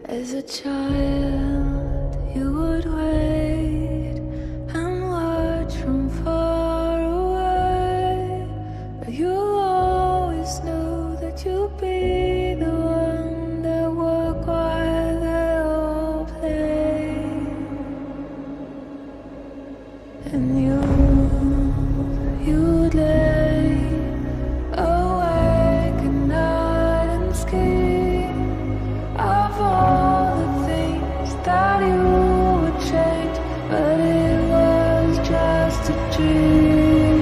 As a child, you would wait and watch from far away, but you always knew that you'd be the one that would while they all play. And you'd lay awake at night and scheme of all the things that you would change, but it was just a dream.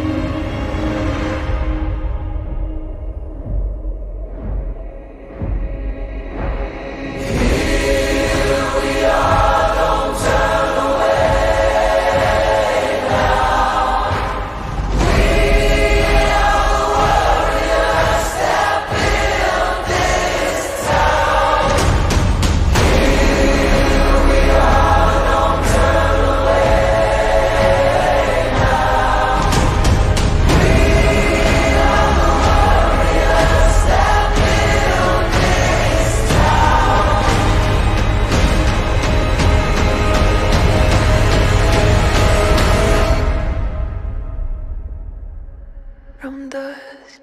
Here we are, don't turn away now. We are the warriors that build this town. Here we are, don't turn away now. We are the warriors that build this town. From dust.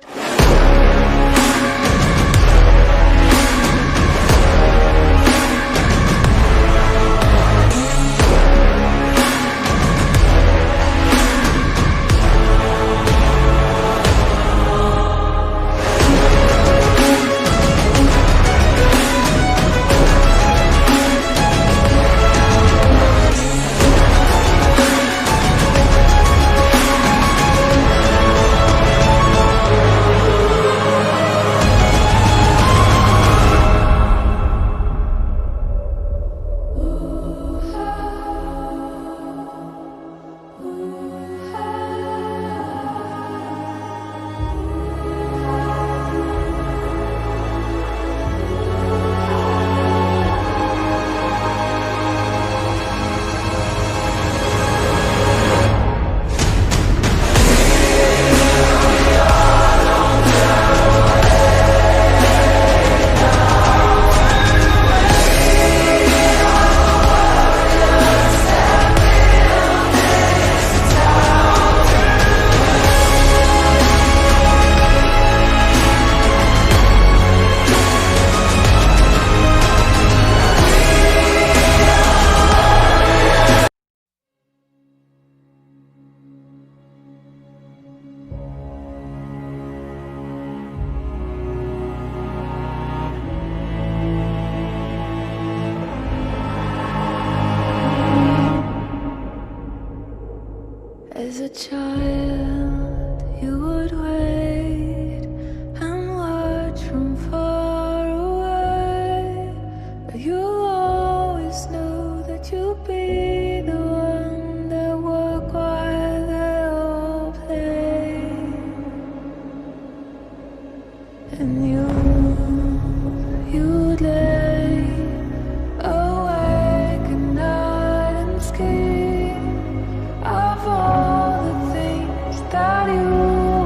As a child, you would wait and watch from far away, but you always knew that you'd be the one that would while they all play. And you'd lay awake at night and scheme of all the things that you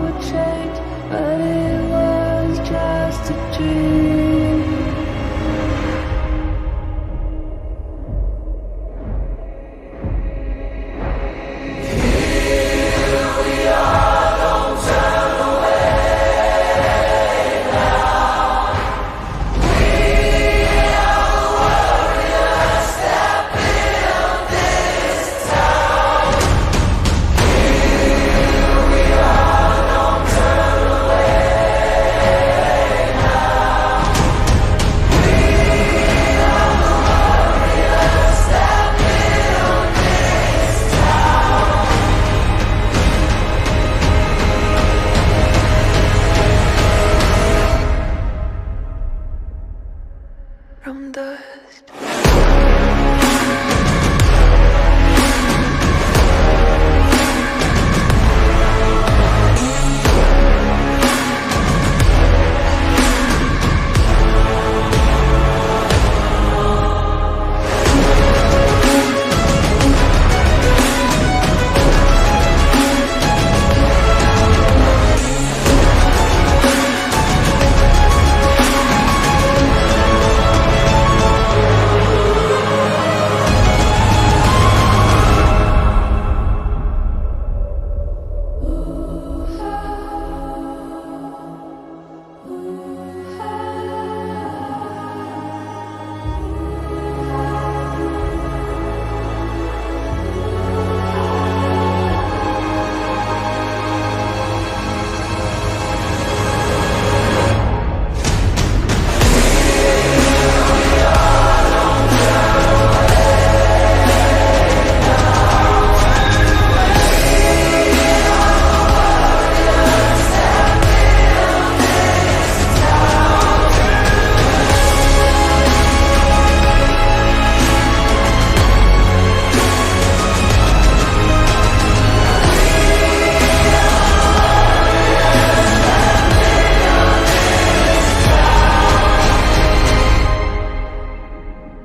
would change, but it was just a dream. Here we are, don't turn away now. We are the warriors that build this town. Here we are, don't turn away now. We are the warriors that build this town. From dust.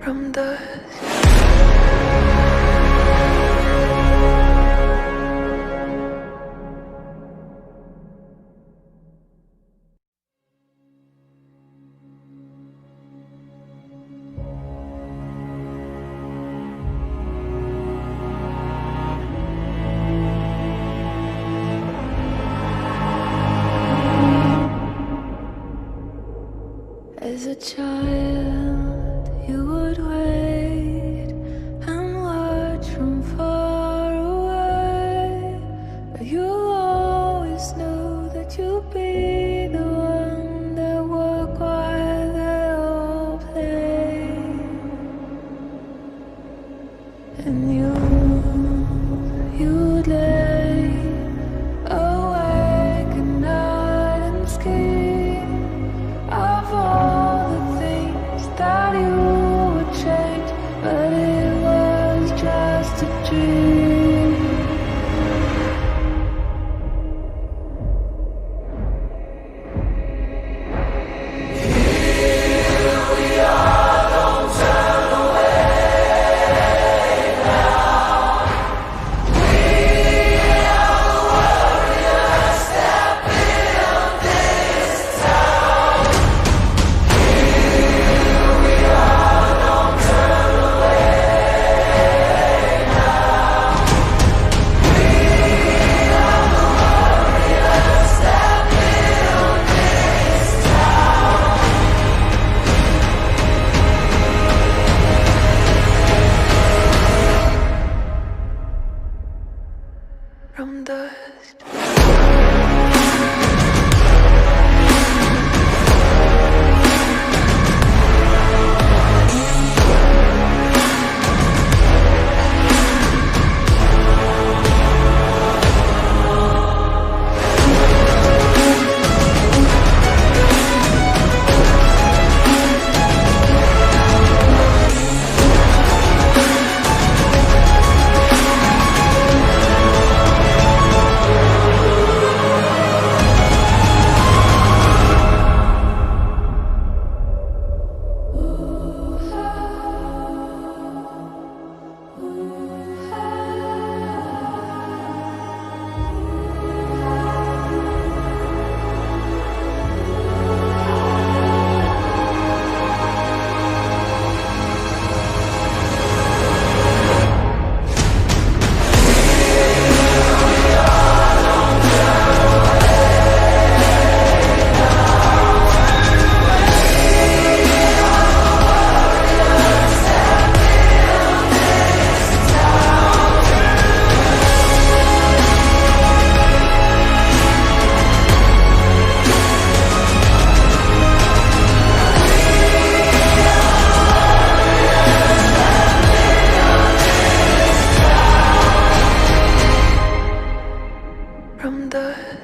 from dust. As a child, you would wait and watch from far away, but you always knew that you'd be the one that would while they all play. And you'd lay awake at night and scheme of all the things that you would change, but it was just a dream. From dust. From dust.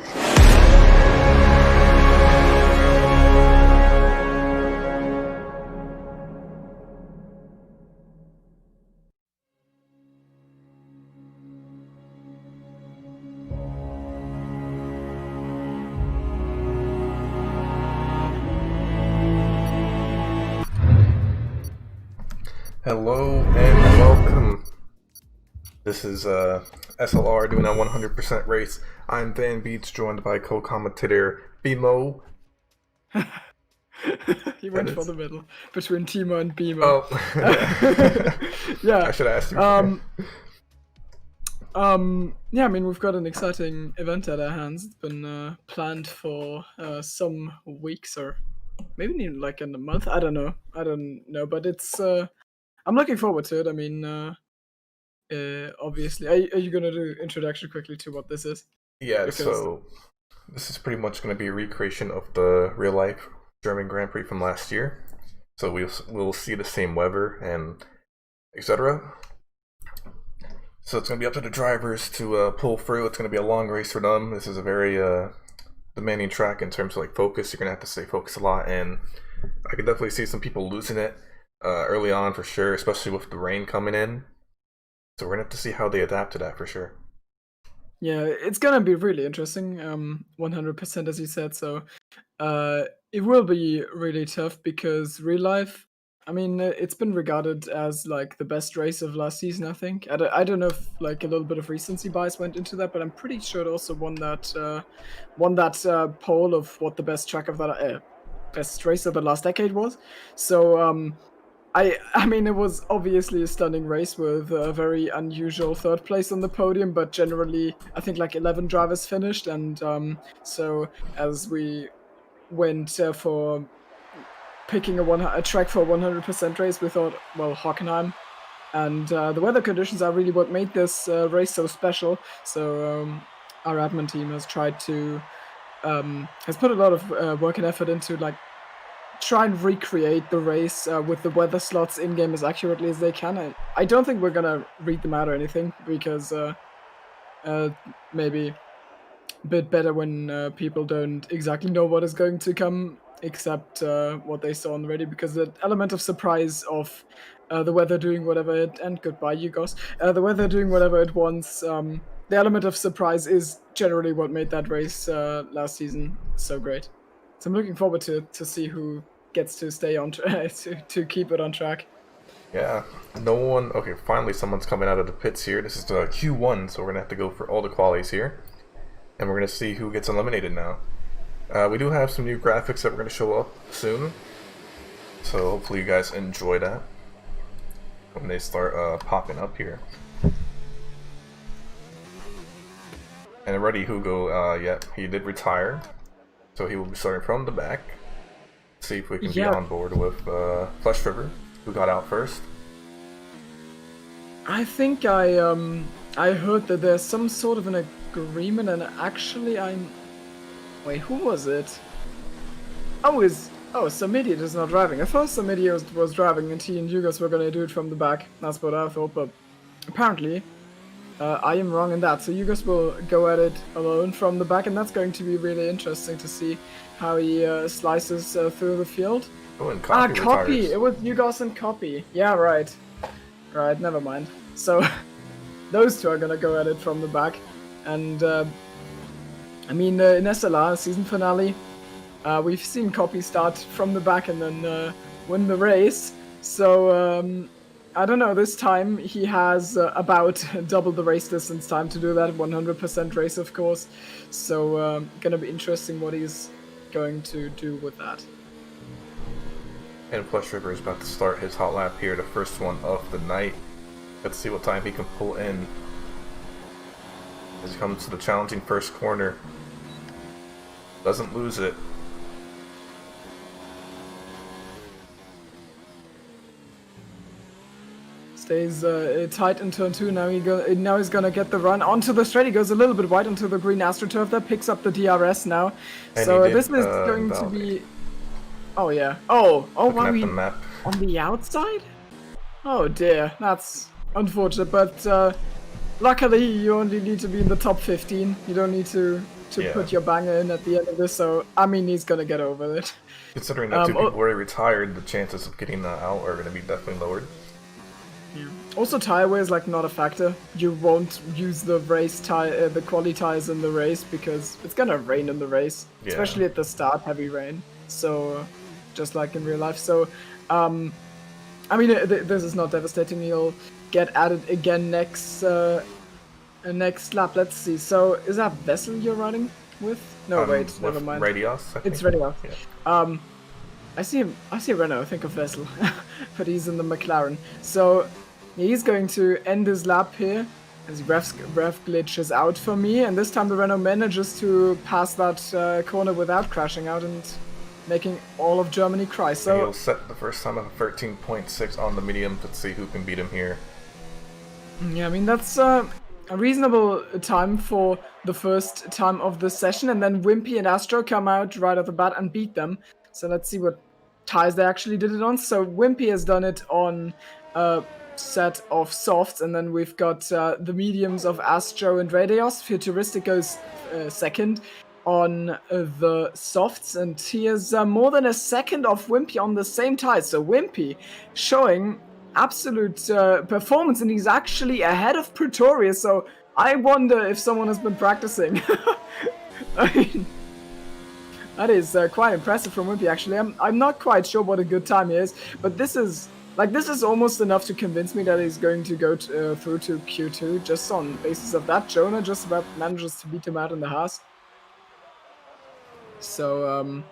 Hello and welcome. This is SLR doing a 100% race. I'm Van Beats, joined by co-commentator Bimo. He went for the middle between Timo and Bimo. Oh, Yeah. I should ask you. Yeah, I mean, we've got an exciting event at our hands. It's been planned for some weeks, or maybe even like in a month. I don't know, but it's I'm looking forward to it. I mean, obviously, are you gonna do introduction quickly to what this is? Yeah, because- so this is pretty much going to be a recreation of the real-life German Grand Prix from last year. So we'll see the same weather and etc. So it's going to be up to the drivers to pull through. It's going to be a long race for them. This is a very demanding track in terms of like focus. You're going to have to stay focused a lot, and I could definitely see some people losing it early on for sure, especially with the rain coming in. So we're going to have to see how they adapt to that for sure. Yeah, it's gonna be really interesting. 100% as you said. So, it will be really tough because real life I mean, it's been regarded as like the best race of last season. I think. I don't know if like a little bit of recency bias went into that, but I'm pretty sure it also won that poll of what the best track of that best race of the last decade was. So I mean, it was obviously a stunning race with a very unusual third place on the podium, but generally, I think like 11 drivers finished, and so as we went for picking a track for a 100% race, we thought, well, Hockenheim. And the weather conditions are really what made this race so special. So our admin team has tried to has put a lot of work and effort into like try and recreate the race with the weather slots in game as accurately as they can. I don't think we're gonna read them out or anything because maybe a bit better when people don't exactly know what is going to come except what they saw on the radio, because the element of surprise of the weather doing whatever it and goodbye you guys the weather doing whatever it wants, the element of surprise is generally what made that race last season so great. So I'm looking forward to see who gets to stay on to keep it on track. Yeah, no one. Okay, finally someone's coming out of the pits here. This is the Q1, so we're gonna have to go for all the qualies here, and we're gonna see who gets eliminated now. We do have some new graphics that we're gonna show up soon, so hopefully you guys enjoy that when they start popping up here. And already Hugo, yeah, he did retire, so he will be starting from the back. See if we can be on board with Flesh River, who got out first. I think I heard that there's some sort of an agreement, and actually wait, who was it? Samidiot is not driving. I thought Samidiot was driving and he and Yugos were gonna do it from the back. That's what I thought, but apparently I am wrong in that. So Yugos will go at it alone from the back, and that's going to be really interesting to see how he slices through the field. Oh, and Copy Copy! retires. It was Yugos and Copy. Yeah, right. Right, never mind. So, those two are gonna go at it from the back. And, I mean, in SLR season finale, we've seen Copy start from the back and then win the race. So, I don't know, this time he has about double the race distance time to do that, 100% race, of course. So, gonna be interesting what he's going to do with that. And Flesh River is about to start his hot lap here, the first one of the night. Let's see what time he can pull in as he comes to the challenging first corner. Doesn't lose it. Stays tight in turn 2. Now he's gonna get the run onto the straight. He goes a little bit wide onto the green AstroTurf there, picks up the DRS now. And so this is going to be. Oh yeah. Oh, wow, the map. On the outside? Oh dear, that's unfortunate, but luckily you only need to be in the top 15. You don't need to put your banger in at the end of this, so I mean he's gonna get over it. Considering that two people already retired, the chances of getting out are gonna be definitely lowered. Yeah. Also, tire wear is like not a factor. You won't use the race tire, the quali tires in the race because it's gonna rain in the race, especially at the start, heavy rain. So, just like in real life. So, I mean, this is not devastating. You'll get added again next lap. Let's see. So, is that Vessel you're riding with? No, wait, never mind. Radios, I think. It's Radios. Yeah. I see Renault, I think of Vessel, but he's in the McLaren. So he's going to end his lap here as rev glitches out for me, and this time the Renault manages to pass that corner without crashing out and making all of Germany cry. So he'll set the first time of 13.6 on the medium. Let's see who can beat him here. Yeah, I mean that's a reasonable time for the first time of the session, and then Wimpy and Astro come out right off the bat and beat them. So let's see what tires they actually did it on. So Wimpy has done it on a set of softs, and then we've got the mediums of Astro and Radios. Futuristic goes second on the softs, and he is more than a second off Wimpy on the same tires. So Wimpy showing absolute performance, and he's actually ahead of Pretorius. So I wonder if someone has been practicing. That is quite impressive from Wimpy, actually. I'm not quite sure what a good time is, but this is almost enough to convince me that he's going to go through to Q2 just on basis of that. Jonah just about manages to beat him out in the Haas. So,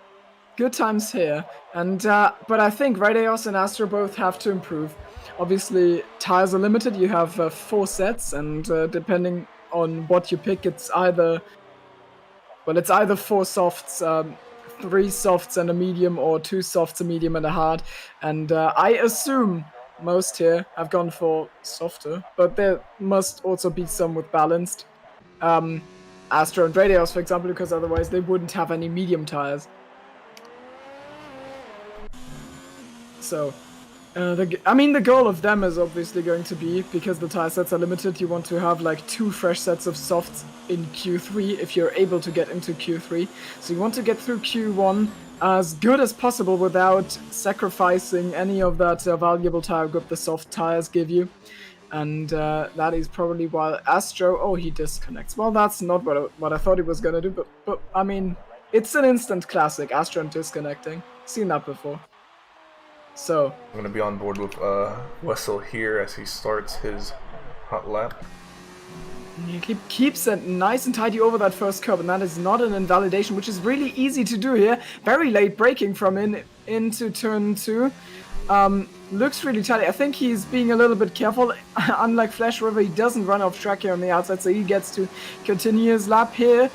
good times here. And but I think Radios and Astro both have to improve. Obviously, tires are limited. You have 4 sets, and depending on what you pick, it's either 4 softs, 3 softs and a medium, or 2 softs, a medium, and a hard. And I assume most here have gone for softer, but there must also be some with balanced. Astro and Radios, for example, because otherwise they wouldn't have any medium tires. So, the goal of them is obviously going to be, because the tire sets are limited, you want to have like 2 fresh sets of softs in Q3 if you're able to get into Q3. So you want to get through Q1 as good as possible without sacrificing any of that valuable tire grip the soft tires give you. And that is probably why Astro... Oh, he disconnects. Well, that's not what I thought he was going to do, but I mean, it's an instant classic, Astro disconnecting. Seen that before. So I'm going to be on board with Wessel here as he starts his hot lap. He keeps it nice and tidy over that first curve, and that is not an invalidation, which is really easy to do here. Very late braking from into turn 2. Looks really tidy. I think he's being a little bit careful. Unlike Flash River, he doesn't run off track here on the outside, so he gets to continue his lap here.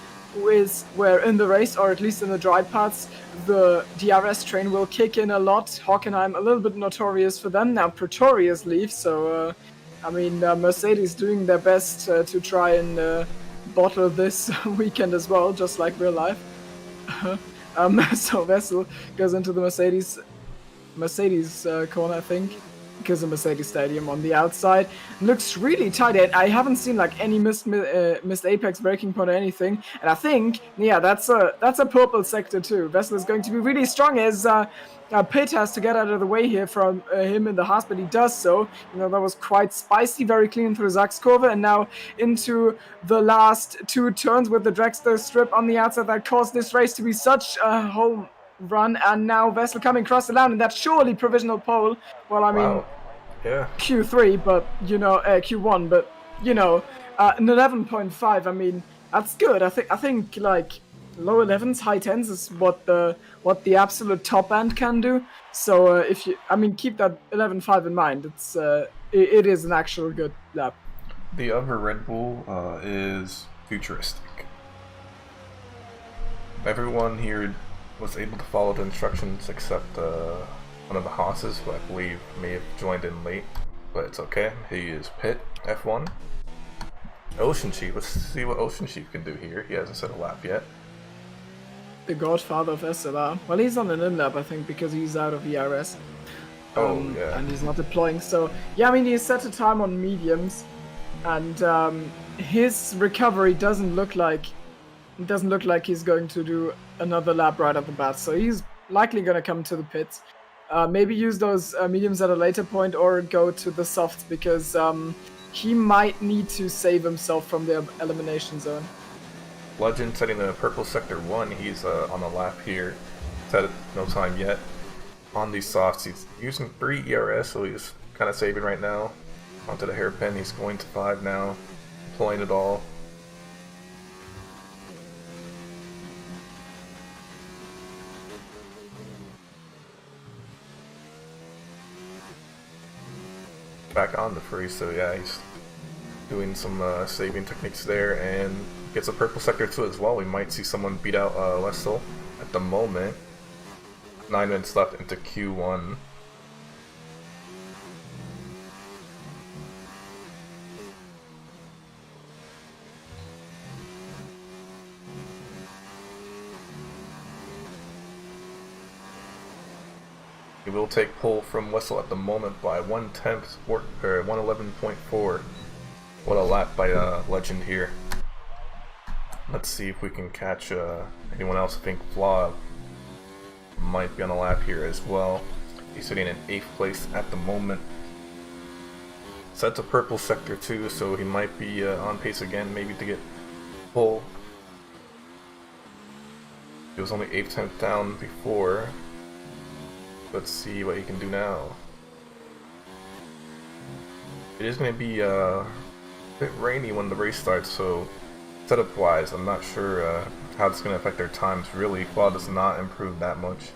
Is where in the race, or at least in the dry parts, the DRS train will kick in a lot. Hockenheim a little bit notorious for them. Now Pretorius leaves, so Mercedes doing their best to try and bottle this weekend as well, just like real life. So Wessel goes into the Mercedes corner, I think, because of Mercedes Stadium on the outside. Looks really tight. I haven't seen like any missed apex braking point or anything, and I think that's a purple sector too. Wessel is going to be really strong as Pitt has to get out of the way here from him in the Haas, but he does so. That was quite spicy, very clean through Zach's Kurve, and now into the last 2 turns with the dragster strip on the outside that caused this race to be such a home run. And now Wessel coming across the line, and that's surely provisional pole. Well, I mean, yeah, Q3, but Q1, but an 11.5. I mean, that's good. I think like low 11s, high 10s is what the absolute top end can do. So if you, keep that 11.5 in mind. It is an actual good lap. The other Red Bull is futuristic. Everyone here was able to follow the instructions except one of the Haas's, who I believe may have joined in late, but it's okay. He is Pitt, F1. Ocean Chief, let's see what Ocean Chief can do here. He hasn't set a lap yet. The godfather of SLR. Well, he's on an in-lap, I think, because he's out of ERS. Yeah. And he's not deploying, so... Yeah, he set a time on mediums, and his recovery doesn't look like he's going to do another lap right off the bat, so he's likely going to come to the pits. Maybe use those mediums at a later point, or go to the softs, because he might need to save himself from the elimination zone. Legend setting the purple sector 1, he's on the lap here. Set no time yet. On these softs, he's using 3 ERS, so he's kind of saving right now. Onto the hairpin, he's going to 5 now, deploying it all. Back on the Prix, so yeah, he's doing some saving techniques there, and gets a purple sector 2 as well. We might see someone beat out Wessel at the moment. 9 minutes left into Q1. He will take pole from Wessel at the moment by 1/10 or 111.4. What a lap by Legend here. Let's see if we can catch anyone else. I think Flaw might be on a lap here as well. He's sitting in 8th place at the moment. Sets a purple sector 2, so he might be on pace again, maybe to get pole. He was only 8th down before. Let's see what he can do now. It is going to be a bit rainy when the race starts, so setup-wise, I'm not sure how it's going to affect their times. Really, Claude does not improve that much.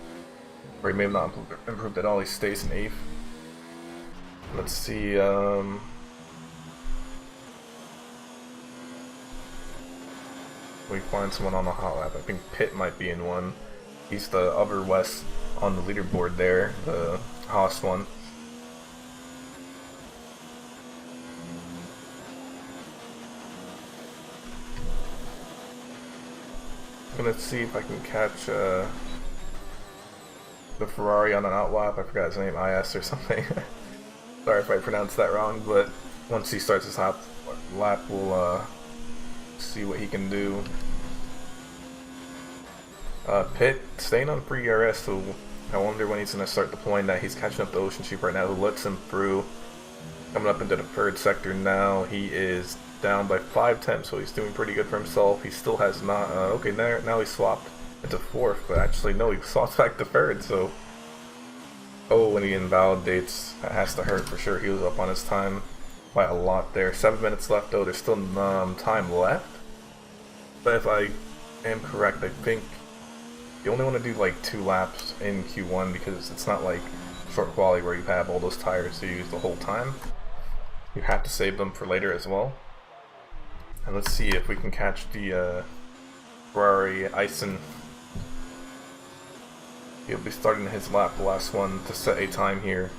Or he may have not improved at all. He stays in 8th. Let's see. We find someone on the hot lap. I think Pitt might be in one. He's the other West on the leaderboard there, the Haas one. I'm gonna see if I can catch the Ferrari on an outlap. I forgot his name, IS or something. Sorry if I pronounced that wrong, but once he starts his hot lap, we'll see what he can do. Pitt staying on Prix RS, so I wonder when he's going to start deploying that. He's catching up the Ocean Sheep right now, who lets him through. Coming up into the 3rd sector now. He is down by 5 tenths, so he's doing pretty good for himself. He still has not... okay, now he swapped into 4th, but actually no, he swapped back to 3rd, so... Oh, when he invalidates, that has to hurt for sure. He was up on his time by a lot there. 7 minutes left though, there's still time left. But if I am correct, I think you only want to do like 2 laps in Q1 because it's not like short quali where you have all those tires to use the whole time. You have to save them for later as well. And let's see if we can catch the Ferrari Ison. He'll be starting his lap, the last one, to set a time here.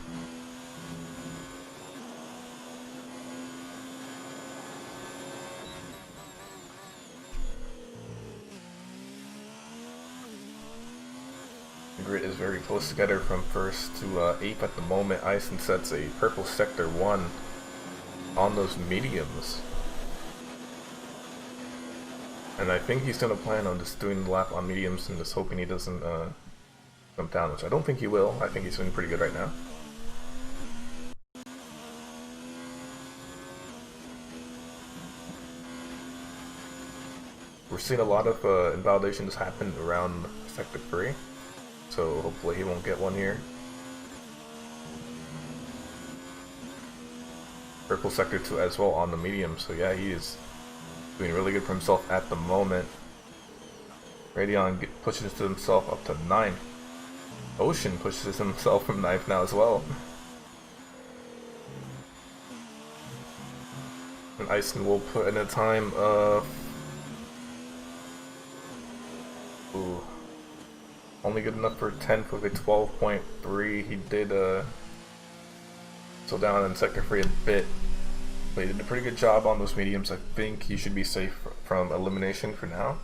The grid is very close together from 1st to 8th at the moment. Ison sets a purple sector 1 on those mediums. And I think he's going to plan on just doing the lap on mediums and just hoping he doesn't jump down, which I don't think he will. I think he's doing pretty good right now. We're seeing a lot of invalidations happen around Sector 3, so hopefully he won't get one here. Purple Sector 2 as well on the medium, so yeah, he is doing really good for himself at the moment. Radeon pushes himself up to 9th. Ocean pushes himself from 9th now as well. And Ison will put in a time of... Ooh. Only good enough for 10th with a 12.3. He did still down in Sector 3 a bit. But he did a pretty good job on those mediums. I think he should be safe from elimination for now.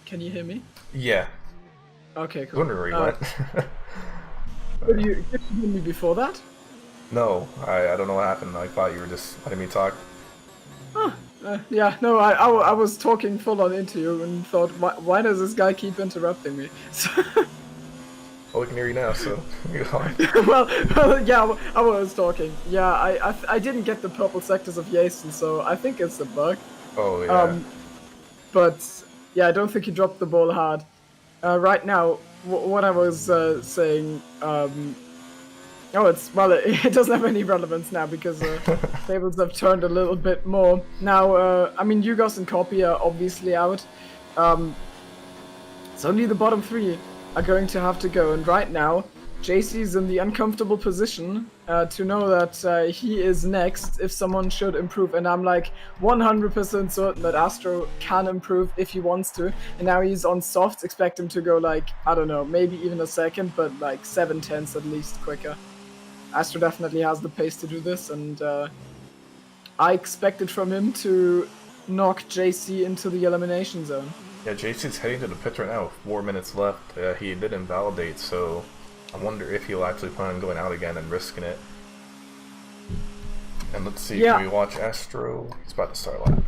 Can you hear me? Yeah. Okay, I cool. wonder where he went. Did you hear me before that? No, I don't know what happened. I thought you were just letting me talk. Yeah, no, I was talking full on into you and thought, why does this guy keep interrupting me? So Well, we can hear you now, so you're fine. well, yeah, I was talking. Yeah, I didn't get the purple sectors of Jason, so I think it's a bug. Oh, yeah. But yeah, I don't think he dropped the ball hard. Right now, what I was saying, it doesn't have any relevance now because tables have turned a little bit more. Now, I mean, Yugos and Copy are obviously out. It's only the bottom 3 are going to have to go, and right now, JC's in the uncomfortable position to know that he is next if someone should improve, and I'm like 100% certain that Astro can improve if he wants to, and now he's on softs. Expect him to go like, I don't know, maybe even a second, but like 7 tenths at least quicker. Astro definitely has the pace to do this, and I expected from him to knock JC into the elimination zone. Yeah, JC's heading to the pits right now with 4 minutes left. He did invalidate, so I wonder if he'll actually plan on going out again and risking it. And let's see, Yeah. Can we watch Astro? He's about to start lap.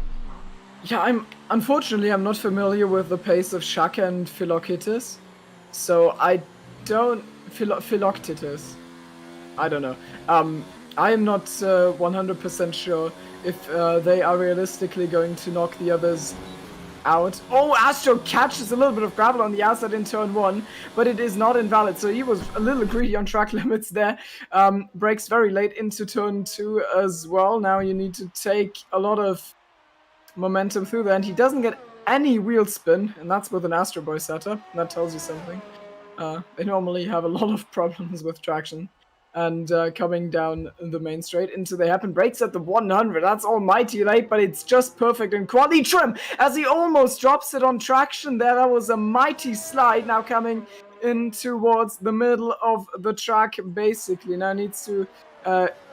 Yeah, unfortunately I'm not familiar with the pace of Shaka and Philoctetes, so I don't Philoctetes. I don't know. I am not 100% sure if they are realistically going to knock the others out. Oh, Astro catches a little bit of gravel on the outside in turn 1, but it is not invalid. So he was a little greedy on track limits there. Breaks very late into turn 2 as well. Now you need to take a lot of momentum through there, and he doesn't get any wheel spin, and that's with an Astro Boy setup. That tells you something. They normally have a lot of problems with traction. And coming down the main straight into the hairpin, breaks at the 100. That's almighty late, but it's just perfect in quality trim as he almost drops it on traction there. That was a mighty slide. Now coming in towards the middle of the track, basically. Now needs to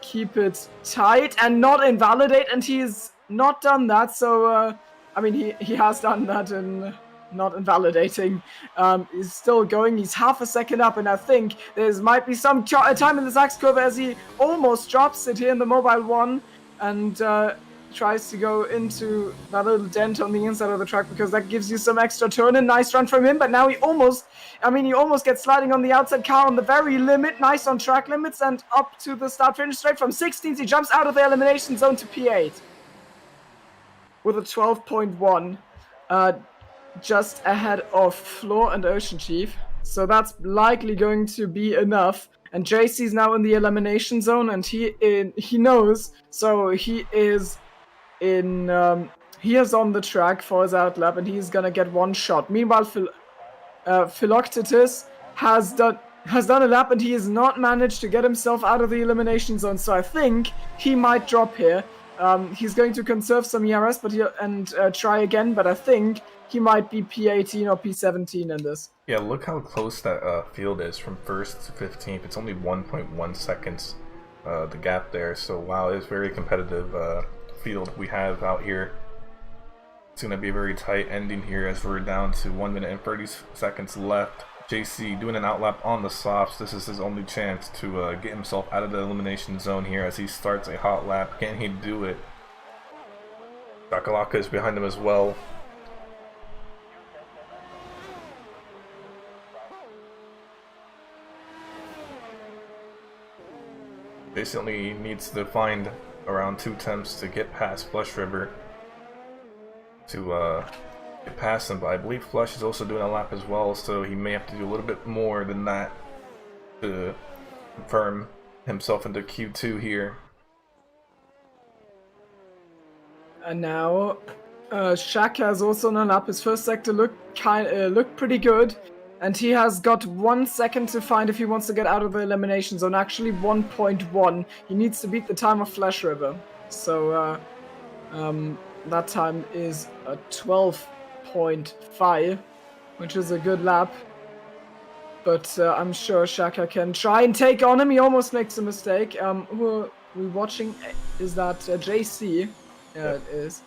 keep it tight and not invalidate, and he's not done that. So, I mean, he has done that in not invalidating. He's still going. He's half a second up, and I think there might be some time in the Sachs curve as he almost drops it here in the mobile 1 and tries to go into that little dent on the inside of the track because that gives you some extra turn. And nice run from him, but now he almost gets sliding on the outside car on the very limit. Nice on track limits and up to the start finish straight from 16th. He jumps out of the elimination zone to P8 with a 12.1. Just ahead of Floor and Ocean Chief. So that's likely going to be enough. And JC's now in the elimination zone, and he knows. So he is on the track for his outlap, and he's gonna get one shot. Meanwhile, Philoctetus has done a lap, and he has not managed to get himself out of the elimination zone. So I think he might drop here. He's going to conserve some ERS, but try again. But I think he might be P18 or P17 in this. Yeah, look how close that field is from 1st to 15th. It's only 1.1 seconds, the gap there. So wow, it's very competitive field we have out here. It's going to be a very tight ending here as we're down to 1 minute and 30 seconds left. JC doing an outlap on the softs. This is his only chance to get himself out of the elimination zone here as he starts a hot lap. Can he do it? Shakalaka is behind him as well. Basically needs to find around 2 attempts to get past Flush River to get past him, but I believe Flush is also doing a lap as well, so he may have to do a little bit more than that to confirm himself into Q2 here. And now Shaka has also on a lap. His first sector looked pretty good, and he has got 1 second to find if he wants to get out of the elimination zone. Actually 1.1. He needs to beat the time of Flash River. So that time is a 12.5, which is a good lap. But I'm sure Shaka can try and take on him. He almost makes a mistake. Who are we watching? Is that JC? Yeah, it is.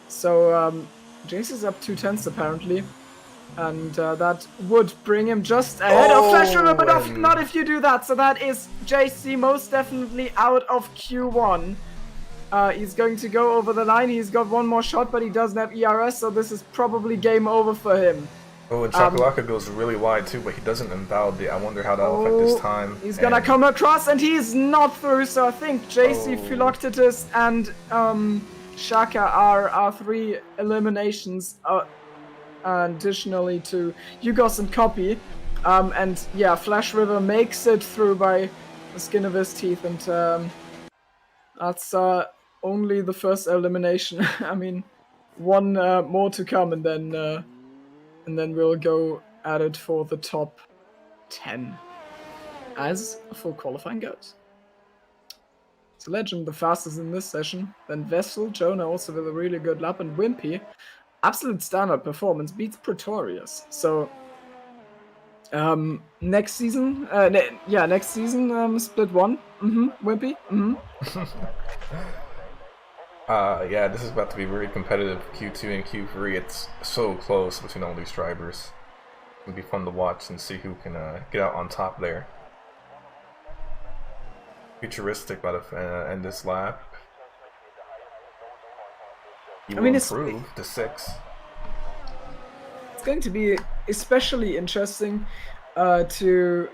So JC's up 2/10 apparently. And that would bring him just ahead of Flash River, but not if you do that. So that is JC most definitely out of Q1. He's going to go over the line. He's got one more shot, but he doesn't have ERS, so this is probably game over for him. Oh, and Chakalaka goes really wide too, but he doesn't invalidate. I wonder how that'll affect his time. He's gonna come across, and he's not through, so I think JC, Philoctetus, and Shaka are our 3 eliminations. Additionally to Yugos and Copy. And yeah, Flash River makes it through by the skin of his teeth, and that's only the first elimination. I mean, one more to come, and then we'll go at it for the top 10 as a full qualifying goes. So Legend the fastest in this session, then Vessel, Jonah also with a really good lap, and Wimpy, absolute standard performance, beats Pretorius. So next season, split 1. Wimpy. Yeah, this is about to be very competitive. Q2 and Q3, it's so close between all these drivers. It'll be fun to watch and see who can get out on top there. Futuristic about to end this lap. He will improve to 6. It's going to be especially interesting to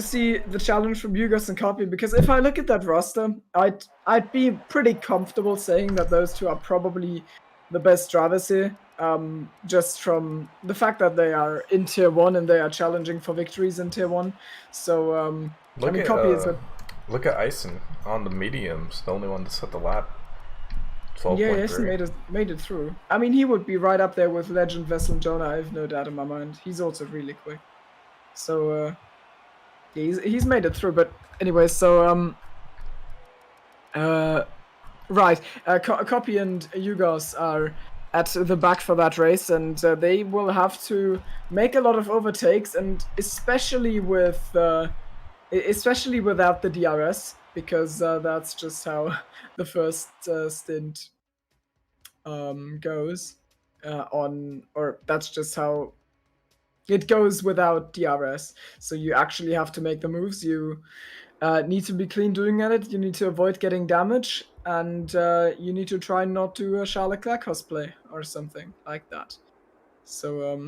see the challenge from Yugos and Copy, because if I look at that roster, I'd be pretty comfortable saying that those two are probably the best drivers here. Just from the fact that they are in Tier 1 and they are challenging for victories in Tier 1. So, I mean, Copy is a... Look at Ison on the mediums, the only one to set the lap. 12.3. Yeah, Jason made it through. I mean, he would be right up there with Legend, Vessel, and Jonah. I have no doubt in my mind. He's also really quick. So, yeah, he's made it through. But anyway, so right, Copy and Yugos are at the back for that race, and they will have to make a lot of overtakes, and especially without the DRS, because that's just how the first stint goes or that's just how it goes without DRS. So you actually have to make the moves. You need to be clean doing it. You need to avoid getting damage, and you need to try not to Charles Leclerc cosplay or something like that. So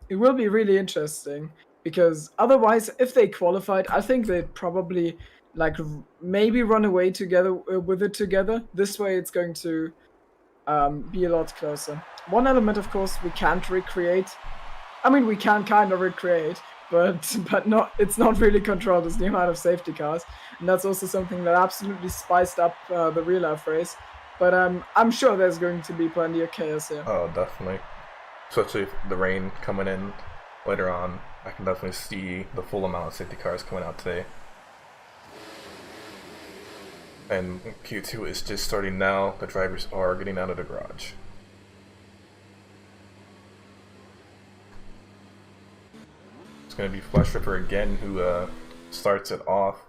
it will be really interesting, because otherwise, if they qualified, I think they'd probably like maybe run away together with it together. This way, it's going to be a lot closer. One element, of course, we can't recreate. I mean, we can kind of recreate, but not. It's not really controlled as the amount of safety cars, and that's also something that absolutely spiced up the real life race. But I'm sure there's going to be plenty of chaos here. Oh, definitely. Especially if the rain coming in later on. I can definitely see the full amount of safety cars coming out today. And Q2 is just starting now. The drivers are getting out of the garage. It's going to be Flesh Ripper again, who starts it off,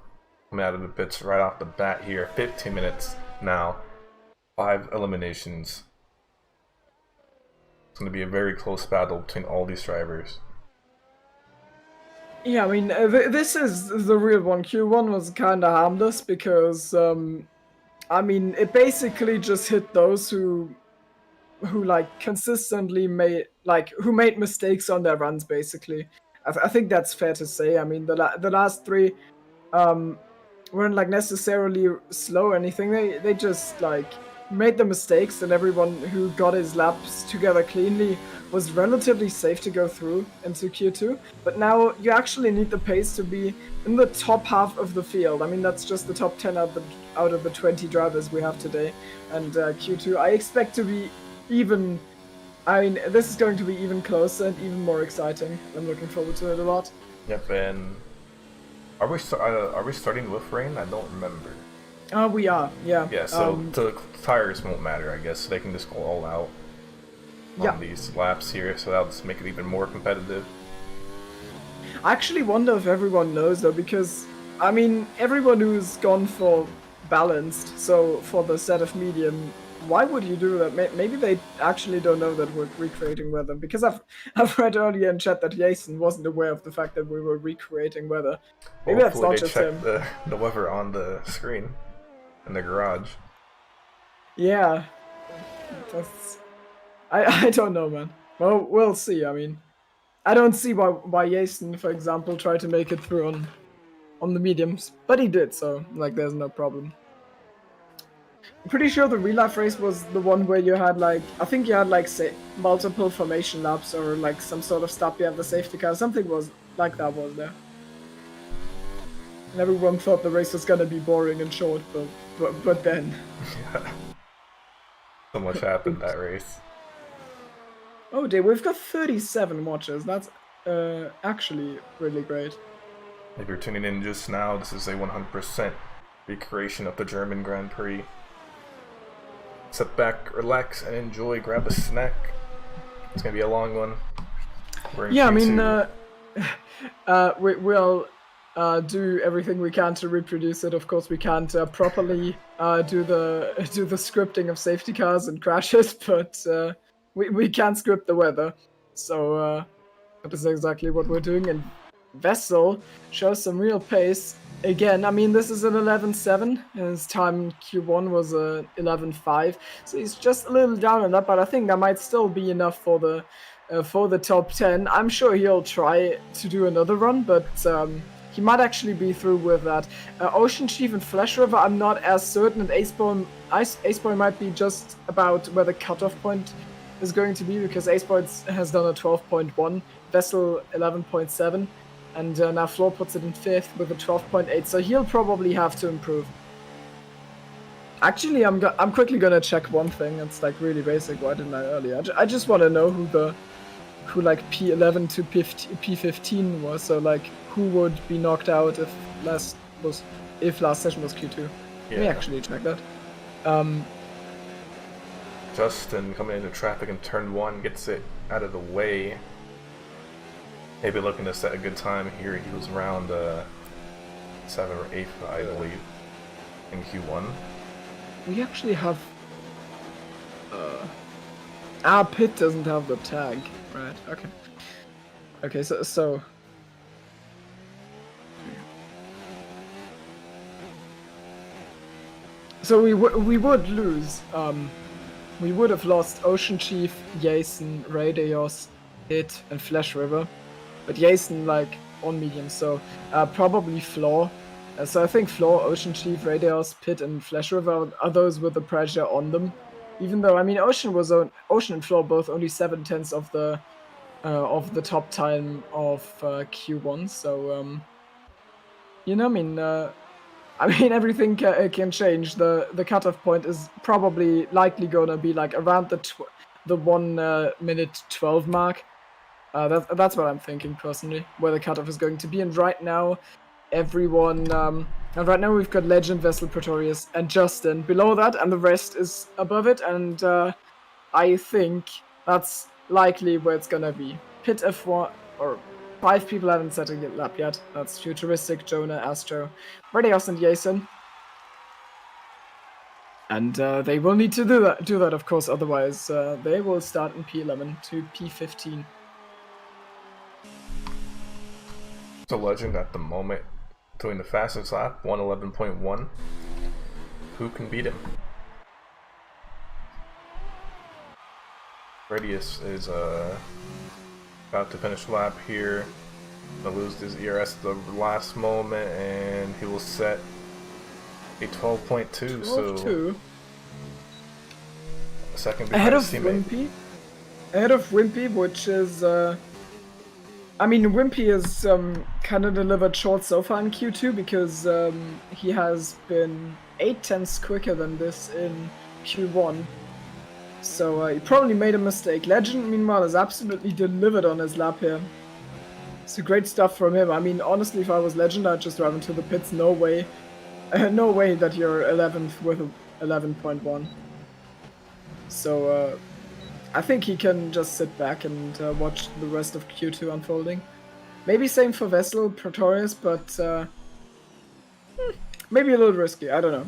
coming out of the pits right off the bat here. 15 minutes now. 5 eliminations. It's going to be a very close battle between all these drivers. Yeah, I mean, this is the real one. Q1 was kind of harmless because, I mean, it basically just hit those who like consistently made mistakes on their runs. Basically, I think that's fair to say. I mean, the last 3 weren't like necessarily slow or anything. They just like made the mistakes, and everyone who got his laps together cleanly was relatively safe to go through into Q2. But now you actually need the pace to be in the top half of the field. I mean, that's just the top 10 out of the 20 drivers we have today. And Q2, I expect to be even. I mean, this is going to be even closer and even more exciting. I'm looking forward to it a lot. Yep, and are we starting with rain? I don't remember. We are, yeah. Yeah, so the tires won't matter, I guess. So they can just go all out on these laps here, so that'll just make it even more competitive. I actually wonder if everyone knows, though, because, I mean, everyone who's gone for balanced, so for the set of medium, why would you do that? Maybe they actually don't know that we're recreating weather, because I've read earlier in chat that Jason wasn't aware of the fact that we were recreating weather. Maybe that's not just him. The weather on the screen in the garage. Yeah, that's... I don't know, man. Well, we'll see. I mean, I don't see why Jason, for example, tried to make it through on the mediums, but he did, so like there's no problem. I'm pretty sure the real life race was the one where you had like, I think you had like say multiple formation laps or like some sort of stop. You have the safety car. Something was like that, was there? And everyone thought the race was gonna be boring and short, but then. Yeah. So much happened that race. Oh dear, we've got 37 watches. That's actually really great. If you're tuning in just now, this is a 100% recreation of the German Grand Prix. Sit back, relax, and enjoy. Grab a snack. It's gonna be a long one. Yeah, Q2. I mean, we'll do everything we can to reproduce it. Of course, we can't properly do the scripting of safety cars and crashes, but we can script the weather. So that is exactly what we're doing. And Vessel shows some real pace. Again, I mean, this is an 11.7, and his time in Q1 was 11.5, so he's just a little down on that, but I think that might still be enough for the top 10. I'm sure he'll try to do another run, but he might actually be through with that. Ocean Chief and Flash River, I'm not as certain, and Ace Boy might be just about where the cutoff point is going to be, because Ace Boy has done a 12.1, Vessel 11.7, and now Floor puts it in 5th with a 12.8, so he'll probably have to improve. Actually, I'm quickly gonna check one thing. It's like really basic. Why didn't I earlier? I just want to know who like P11 to P15 was. So like who would be knocked out if last session was Q2. Yeah. Let me actually check that. Justin coming into traffic in turn 1 gets it out of the way. Maybe looking to set a good time here. He was around 7th or 8th, I believe, in Q1. We actually have. Pit doesn't have the tag, right? Okay. Okay, so. So we would lose. We would have lost Ocean Chief, Jason, Radios, Hit, and Flash River, but Jason like on medium, so probably Floor. So I think Floor, Ocean Chief, Radios, Pit, and Flash River are those with the pressure on them. Even though, I mean, Ocean and Floor both only 7/10 of the top time of Q1. So you know, I mean, everything can change. The cutoff point is probably likely gonna be like around the 1 minute 12 mark. That's what I'm thinking personally, where the cutoff is going to be. And right now, everyone. And right now we've got Legend, Vessel, Pretorius, and Justin below that, and the rest is above it. And I think that's likely where it's gonna be. Pit F1 or 5 people haven't set a lap yet. That's Futuristic, Jonah, Astro, Radios, and Jason. And they will need to do that, of course. Otherwise, they will start in P11 to P15. So Legend at the moment doing the fastest lap, 1:11.1. Who can beat him? Radius is about to finish lap here. Gonna lose his ERS at the last moment, and he will set a 12.2. 12.2. So second ahead of his teammate. Wimpy. Ahead of Wimpy, which is I mean, Wimpy is kind of delivered short so far in Q2 because he has been 8/10 quicker than this in Q1. So he probably made a mistake. Legend, meanwhile, has absolutely delivered on his lap here. So great stuff from him. I mean, honestly, if I was Legend, I'd just drive into the pits. No way. No way that you're 11th with a 11.1. So I think he can just sit back and watch the rest of Q2 unfolding. Maybe same for Vessel, Pretorius, but maybe a little risky. I don't know.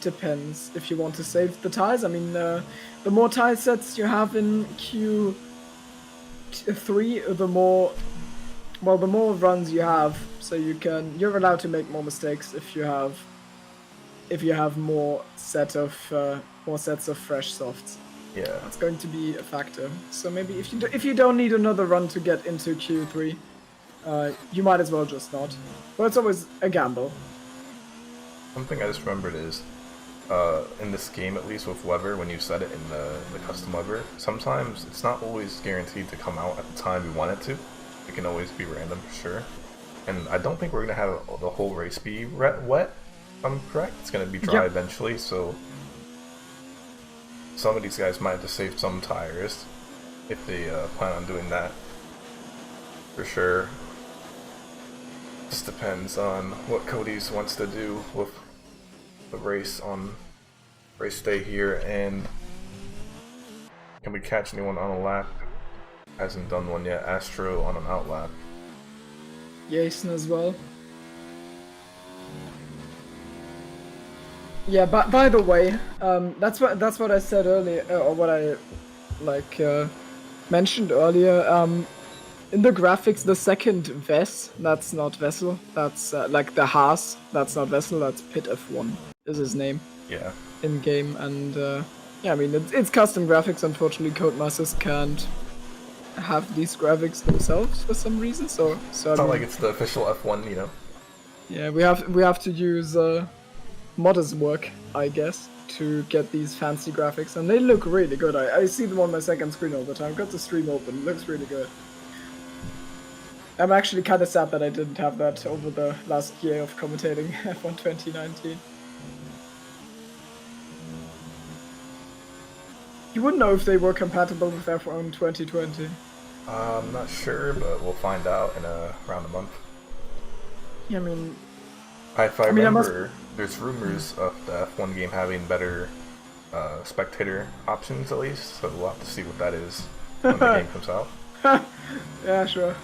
Depends if you want to save the tires. I mean, the more tire sets you have in Q3, the more runs you have. So you're allowed to make more mistakes if you have more sets of fresh softs. Yeah, That's going to be a factor. So maybe if you don't need another run to get into Q3, you might as well just not. But it's always a gamble. something I just remembered is in this game, at least with weather, when you set it in the custom weather, sometimes it's not always guaranteed to come out at the time you want it to. It can always be random for sure. And I don't think we're gonna have the whole race be wet. If I'm correct, it's gonna be dry eventually. So some of these guys might have to save some tires if they plan on doing that. For sure. Just depends on what Cody's wants to do with the race on race day here, and can we catch anyone on a lap? Hasn't done one yet. Astro on an out lap. Jason as well. Yeah, but by the way, that's what I said earlier, or what I mentioned earlier. In the graphics, the second Vess, that's not Vessel, that's like the Haas, that's not Vessel, that's Pit F1 is his name. Yeah. In game, and yeah, I mean it's custom graphics. Unfortunately, Codemasters can't have these graphics themselves for some reason. So It's not like it's the official F1, you know. yeah, we have to use modders work, I guess, to get these fancy graphics, and they look really good. I see them on my second screen all the time. Got the stream open. It looks really good. I'm actually kind of sad that I didn't have that over the last year of commentating F1 2019. You wouldn't know if they were compatible with F1 2020. I'm not sure, but we'll find out in around a month. Yeah, I mean, If I remember, there's rumors of the F1 game having better spectator options at least, so we'll have to see what that is when the game comes out. yeah, sure.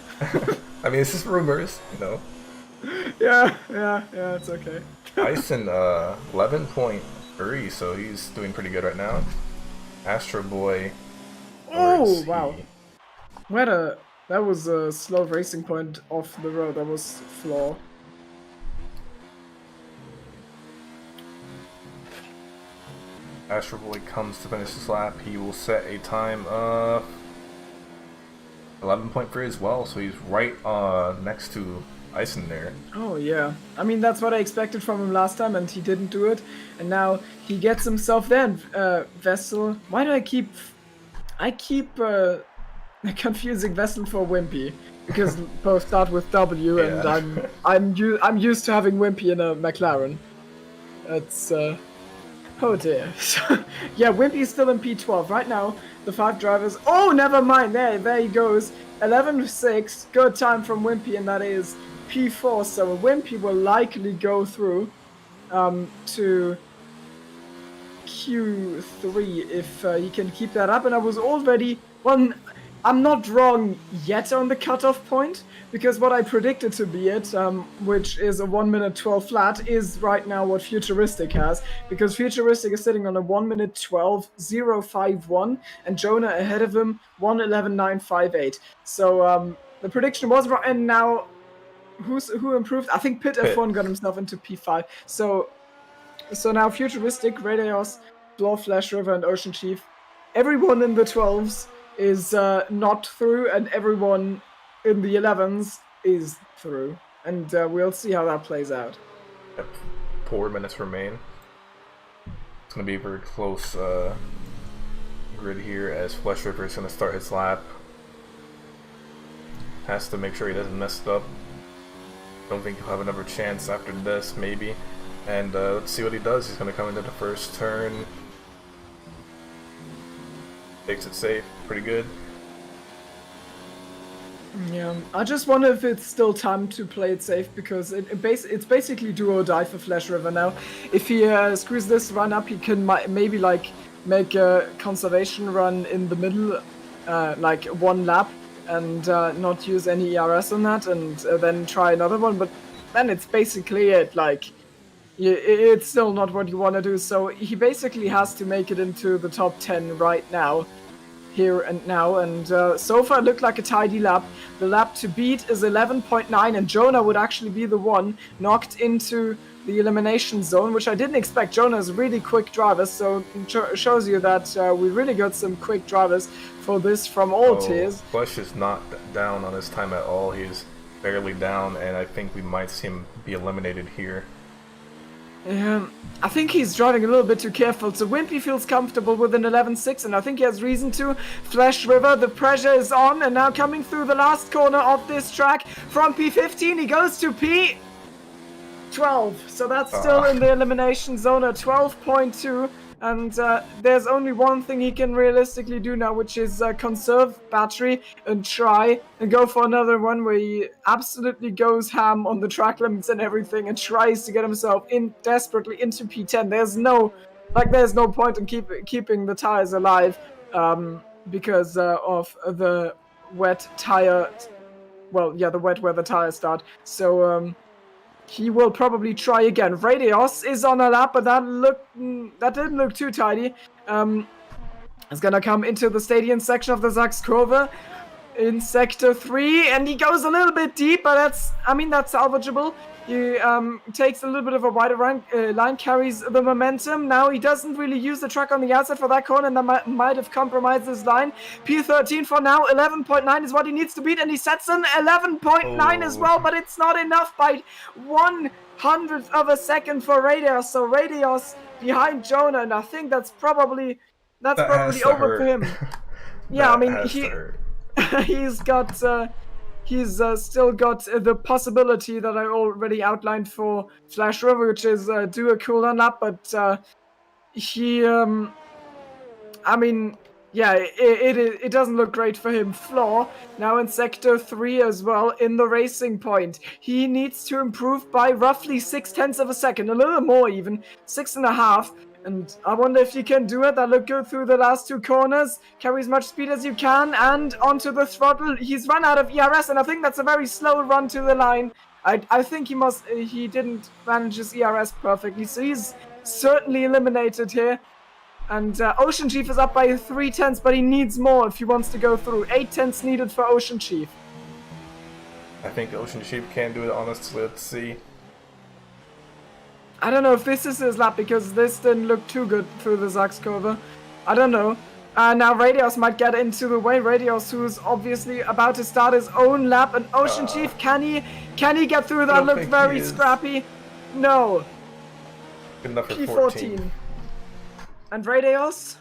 I mean, it's just rumors, you know. Yeah, it's okay. Ison 11.3, so he's doing pretty good right now. Astro Boy. Oh, wow. That was a slow racing point off the road. That was flaw. Astro Boy comes to finish this lap. He will set a time of 11.3 as well, so he's right next to Ison there. Oh yeah, I mean that's what I expected from him last time, and he didn't do it, and now he gets himself there. Vessel. Why do I keep confusing Vessel for Wimpy? Because both start with W, and Yeah. I'm used to having Wimpy in a McLaren. It's oh dear. Yeah, Wimpy's still in P12 right now. The 5 drivers. Oh, never mind. There he goes. 11.6. Good time from Wimpy, and that is P4. So Wimpy will likely go through to Q3 if he can keep that up. And I was already I'm not wrong yet on the cutoff point, because what I predicted to be it, which is a 1 minute 12 flat, is right now what Futuristic has, because Futuristic is sitting on a 1 minute 12.051, and Jonah ahead of him 1:11.958. So the prediction was right, and now who improved? I think Pit F1 got himself into P5. So now Futuristic, Radios, Blow, Flash River, and Ocean Chief, everyone in the 12s is not through, and everyone in the 11s is through. And we'll see how that plays out. Yep. 4 minutes remain. It's going to be a very close grid here, as Flash River is going to start his lap. Has to make sure he doesn't mess it up. Don't think he'll have another chance after this, maybe. And let's see what he does. He's going to come into the first turn. Takes it safe, pretty good. Yeah, I just wonder if it's still time to play it safe, because it's basically do or die for Flash River now. If he screws this run up, he can maybe like make a conservation run in the middle, like 1 lap, and not use any ERS on that, and then try another one. But then it's basically it. Like, it's still not what you want to do. So he basically has to make it into the top 10 right now. Here and now, and so far it looked like a tidy lap. The lap to beat is 11.9, and Jonah would actually be the one knocked into the elimination zone, which I didn't expect. Jonah is a really quick driver, so it shows you that we really got some quick drivers for this from all tiers. Flush is not down on his time at all. He's barely down, and I think we might see him be eliminated here. I think he's driving a little bit too careful, so Wimpy feels comfortable with an 11.6, and I think he has reason to. Flash River, the pressure is on, and now coming through the last corner of this track, from P15 he goes to P12, so that's still in the elimination zone at 12.2, and there's only one thing he can realistically do now, which is conserve battery and try and go for another one where he absolutely goes ham on the track limits and everything and tries to get himself in desperately into P10. There's no point in keeping the tires alive because of the wet tire. Well, yeah, the wet weather tires start. So he will probably try again. Radios is on a lap, but that didn't look too tidy. It's gonna come into the stadium section of the Sachs Kurve. in sector 3, and he goes a little bit deep, but that's salvageable. He takes a little bit of a wider line, carries the momentum. Now he doesn't really use the track on the outside for that corner, and that might have compromised his line. P13 for now, 11.9 is what he needs to beat, and he sets an 11.9 as well, but it's not enough by 1/100th of a second for Radios. So Radios behind Jonah, and I think that's probably over for him. Yeah, I mean, he's got he's still got the possibility that I already outlined for Flash River, which is do a cooldown lap, but he I mean, yeah, it doesn't look great for him. Floor now in sector 3 as well in the racing point. He needs to improve by roughly 0.6 of a second, a little more even, 6.5. And I wonder if you can do it. That looked good through the last 2 corners. Carry as much speed as you can and onto the throttle. He's run out of ERS, and I think that's a very slow run to the line. I think he didn't manage his ERS perfectly, so he's certainly eliminated here. And Ocean Chief is up by 0.3, but he needs more if he wants to go through. 0.8 needed for Ocean Chief. I think Ocean Chief can do it, honestly. Let's see. I don't know if this is his lap, because this didn't look too good through the Sachs-Kurve. I don't know. Now Radios might get into the way. Radios, who's obviously about to start his own lap. And Ocean Chief, can he get through that? Looked very scrappy. No. Good enough for P14. And Radios?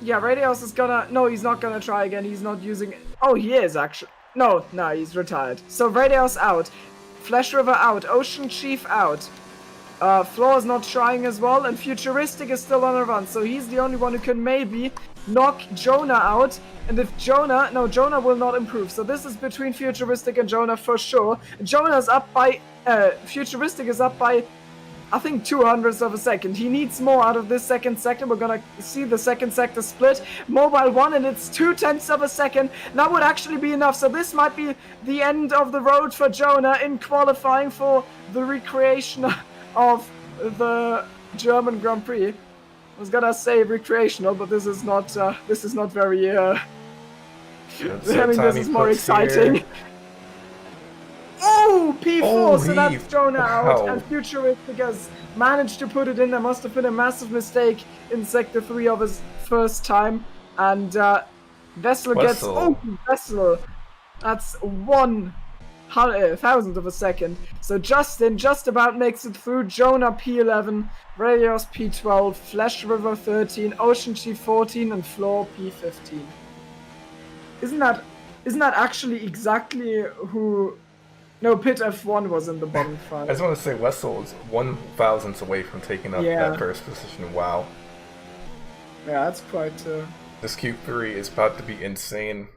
Yeah, Radios is gonna... No, he's not gonna try again. He's not using... Oh, he is, actually. No, he's retired. So Radios out. Flash River out. Ocean Chief out. Floor is not trying as well. And Futuristic is still on a run. So he's the only one who can maybe knock Jonah out. And if Jonah... No, Jonah will not improve. So this is between Futuristic and Jonah for sure. Jonah's up by... Futuristic is up by... I think 0.02 of a second. He needs more out of this second sector. We're gonna see the second sector split. Mobile 1, and it's 0.2 of a second. That would actually be enough. So this might be the end of the road for Jonah in qualifying for the recreation of the German Grand Prix. I was gonna say recreational, but this is not very I mean, this is more exciting. Here. Oh, P4, so that's Jonah out, and Futuristic has managed to put it in. There must have been a massive mistake in Sector 3 of his first time, and Vessel gets... Oh, Vessel! That's 1/1000th of a second. So Justin just about makes it through. Jonah P11, Radios P12, Flash River 13, Ocean Chief 14, and Floor P15. Isn't that actually exactly who... No, Pit F1 was in the bottom 5. I just want to say Wessel is 1/1000th away from taking up that first position. Wow. Yeah, that's quite... This Q3 is about to be insane.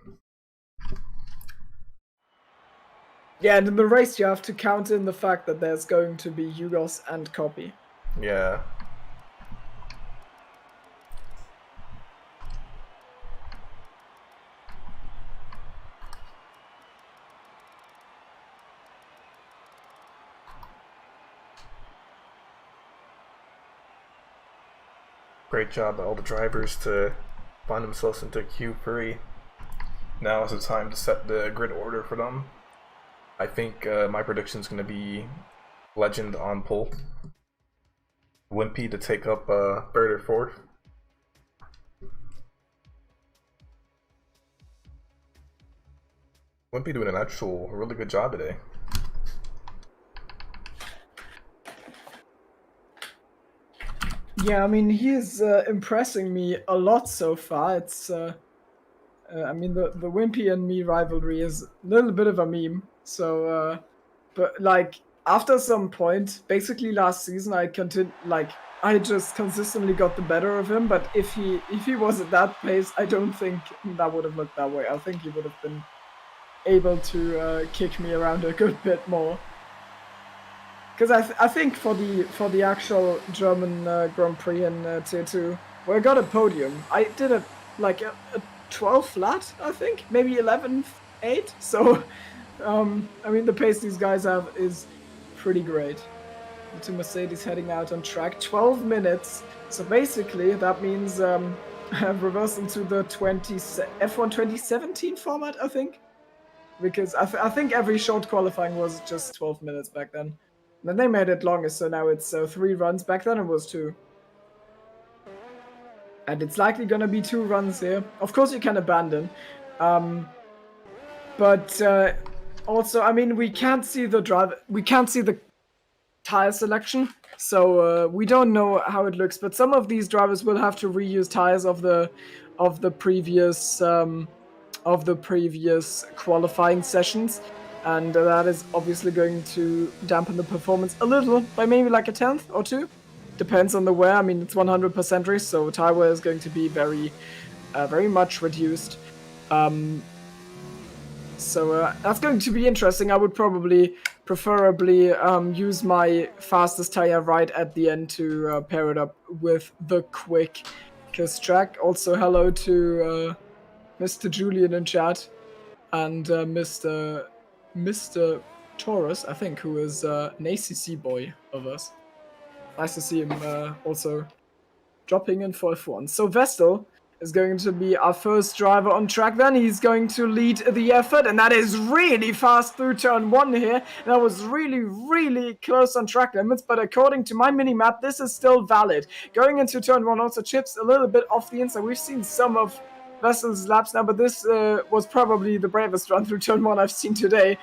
Yeah, and in the race you have to count in the fact that there's going to be Yugos and Copy. Yeah. Great job by all the drivers to find themselves into Q3. Now is the time to set the grid order for them. I think my prediction is going to be Legend on pole, Wimpy to take up 3rd or 4th. Wimpy doing an actual really good job today. Yeah, I mean, he is impressing me a lot so far. It's, I mean, the Wimpy and me rivalry is a little bit of a meme. So, but like after some point, basically last season, I just consistently got the better of him. But if he was at that pace, I don't think that would have looked that way. I think he would have been able to kick me around a good bit more. Because I think for the actual German Grand Prix in Tier 2, where I got a podium, I did a 12 flat, I think, maybe 11.8. So, I mean, the pace these guys have is pretty great. To Mercedes heading out on track, 12 minutes. So basically, that means reversal to the F1 2017 format, I think. Because I think every short qualifying was just 12 minutes back then. And then they made it longer, so now it's 3 runs. Back then it was 2. And it's likely gonna be 2 runs here. Of course you can abandon. But also, I mean, we can't see the tire selection, so we don't know how it looks. But some of these drivers will have to reuse tires of the previous qualifying sessions, and that is obviously going to dampen the performance a little by maybe like a 1/10 or 2. Depends on the wear. I mean, it's 100% race, so tire wear is going to be very much reduced. So that's going to be interesting. I would preferably use my fastest tire right at the end to pair it up with the quickest track. Also, hello to Mr. Julian in chat and Mr. Taurus, I think, who is an ACC boy of us. Nice to see him also dropping in for F1. So Vestel is going to be our first driver on track then. He's going to lead the effort, and that is really fast through turn 1 here. That was really close on track limits, but according to my mini-map, this is still valid. Going into turn 1 also chips a little bit off the inside. We've seen some of Vestel's laps now, but this was probably the bravest run through turn 1 I've seen today.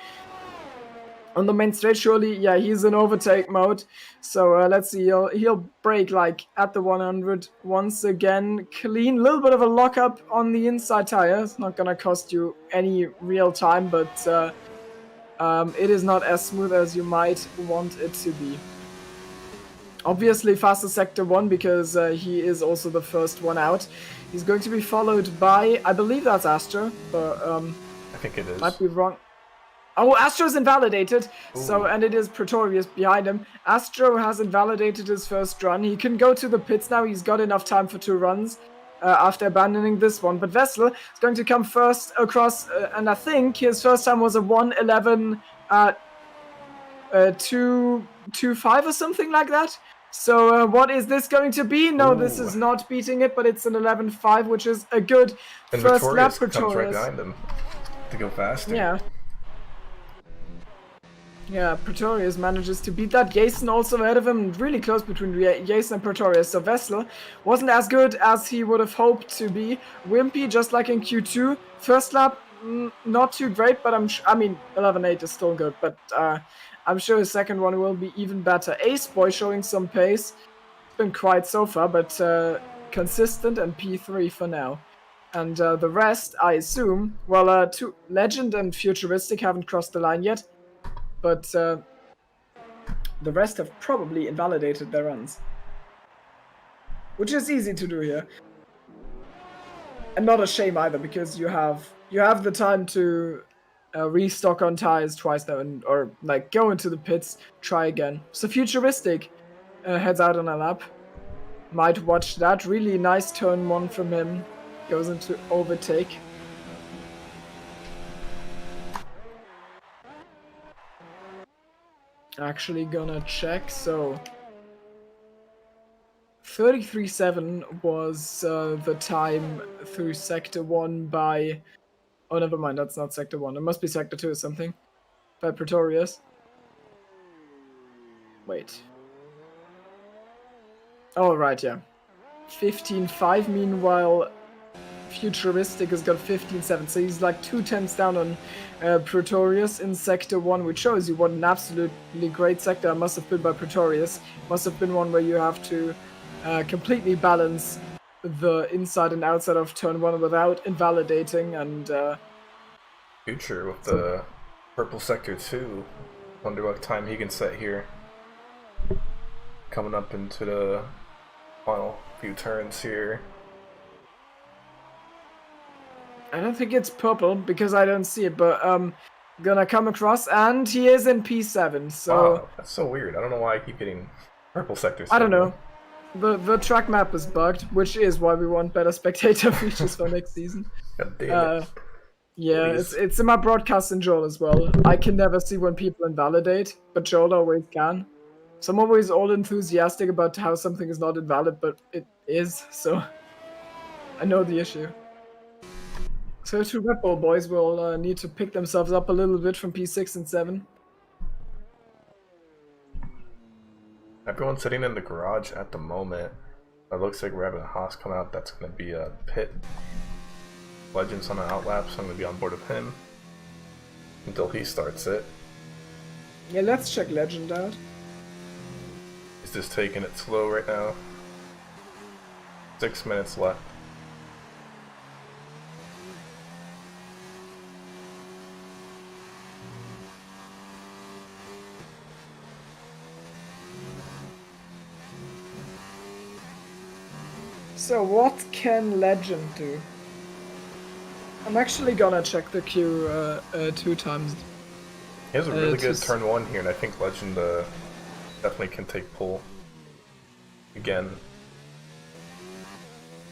On the main straight, surely, yeah, he's in overtake mode. So let's see, he'll brake like at the 100 once again. Clean, a little bit of a lockup on the inside tire. It's not gonna cost you any real time, but it is not as smooth as you might want it to be. Obviously faster sector 1 because he is also the first one out. He's going to be followed by, I believe that's Astro, but I think it is. Might be wrong. Oh, Astro's invalidated. Ooh. So, and it is Pretorius behind him. Astro has invalidated his first run. He can go to the pits now. He's got enough time for 2 runs after abandoning this one. But Vestel is going to come first across, and I think his first time was a 1:11.225 or something like that. So what is this going to be? No, this is not beating it, but it's an 11.5, which is a good and first lap. Pretorius comes right behind him to go faster. Yeah. Yeah, Pretorius manages to beat that. Jason also ahead of him, really close between Jason and Pretorius. So Vestel wasn't as good as he would have hoped to be. Wimpy, just like in Q2, first lap, not too great, but I mean, 11.8 is still good, but I'm sure his second one will be even better. Ace Boy showing some pace. It's been quiet so far, but consistent, and P3 for now. And the rest, I assume, well, Legend and Futuristic haven't crossed the line yet. But the rest have probably invalidated their runs. Which is easy to do here. And not a shame either, because you have the time to restock on tires twice now, or like go into the pits, try again. So Futuristic heads out on a lap. Might watch that. Really nice turn 1 from him. Goes into overtake. Actually gonna check, so 33.7 was the time through sector 1 by, oh never mind, that's not sector 1, it must be sector 2 or something, by Pretorius. Wait. Oh right, yeah. 15.5, meanwhile Futuristic has got 15.7, so he's like 2/10 down on Pretorius in sector 1, which shows you what an absolutely great sector must have been by Pretorius. Must have been one where you have to completely balance the inside and outside of turn 1 without invalidating, and Future with the purple sector 2. Wonder what time he can set here. Coming up into the final few turns here. I don't think it's purple because I don't see it, but gonna come across, and he is in P7, so... Wow, that's so weird. I don't know why I keep getting purple sectors. I don't know. The track map is bugged, which is why we want better spectator features for next season. God damn it. Yeah, it's in my broadcast in Joel as well. I can never see when people invalidate, but Joel always can. So I'm always all enthusiastic about how something is not invalid, but it is, so... I know the issue. So 2 Red Bull boys will need to pick themselves up a little bit from P6 and 7. Everyone's sitting in the garage at the moment. It looks like we're having a Haas come out. That's going to be a pit. Legends on an outlap, so I'm going to be on board with him until he starts it. Yeah, let's check Legend out. He's just taking it slow right now. 6 minutes left. So what can Legend do? I'm actually gonna check the queue 2 times. He has a really good turn 1 here, and I think Legend definitely can take pole again.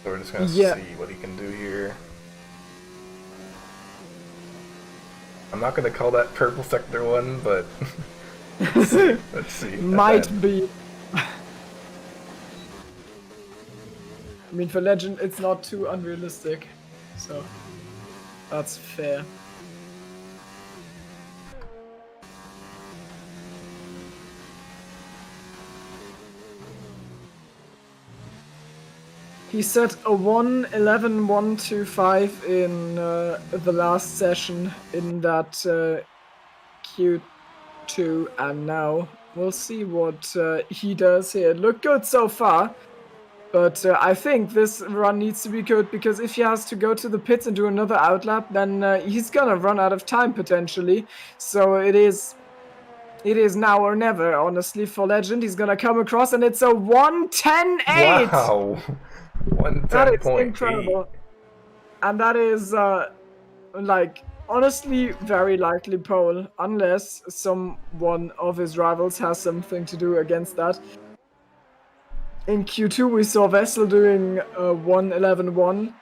So we're just gonna see what he can do here. I'm not gonna call that purple sector 1, but let's see. Might be. I mean, for Legend, it's not too unrealistic, so that's fair. He set a 1:11.125 in the last session in that Q2, and now we'll see what he does here. It looked good so far. But I think this run needs to be good, because if he has to go to the pits and do another outlap, then he's gonna run out of time potentially. So it is now or never, honestly, for Legend. He's gonna come across, and it's a 1:10.8! Wow! 1:10.8. That is incredible. And that is, like, honestly, very likely pole, unless someone of his rivals has something to do against that. In Q2, we saw Vessel doing a 1:11.1.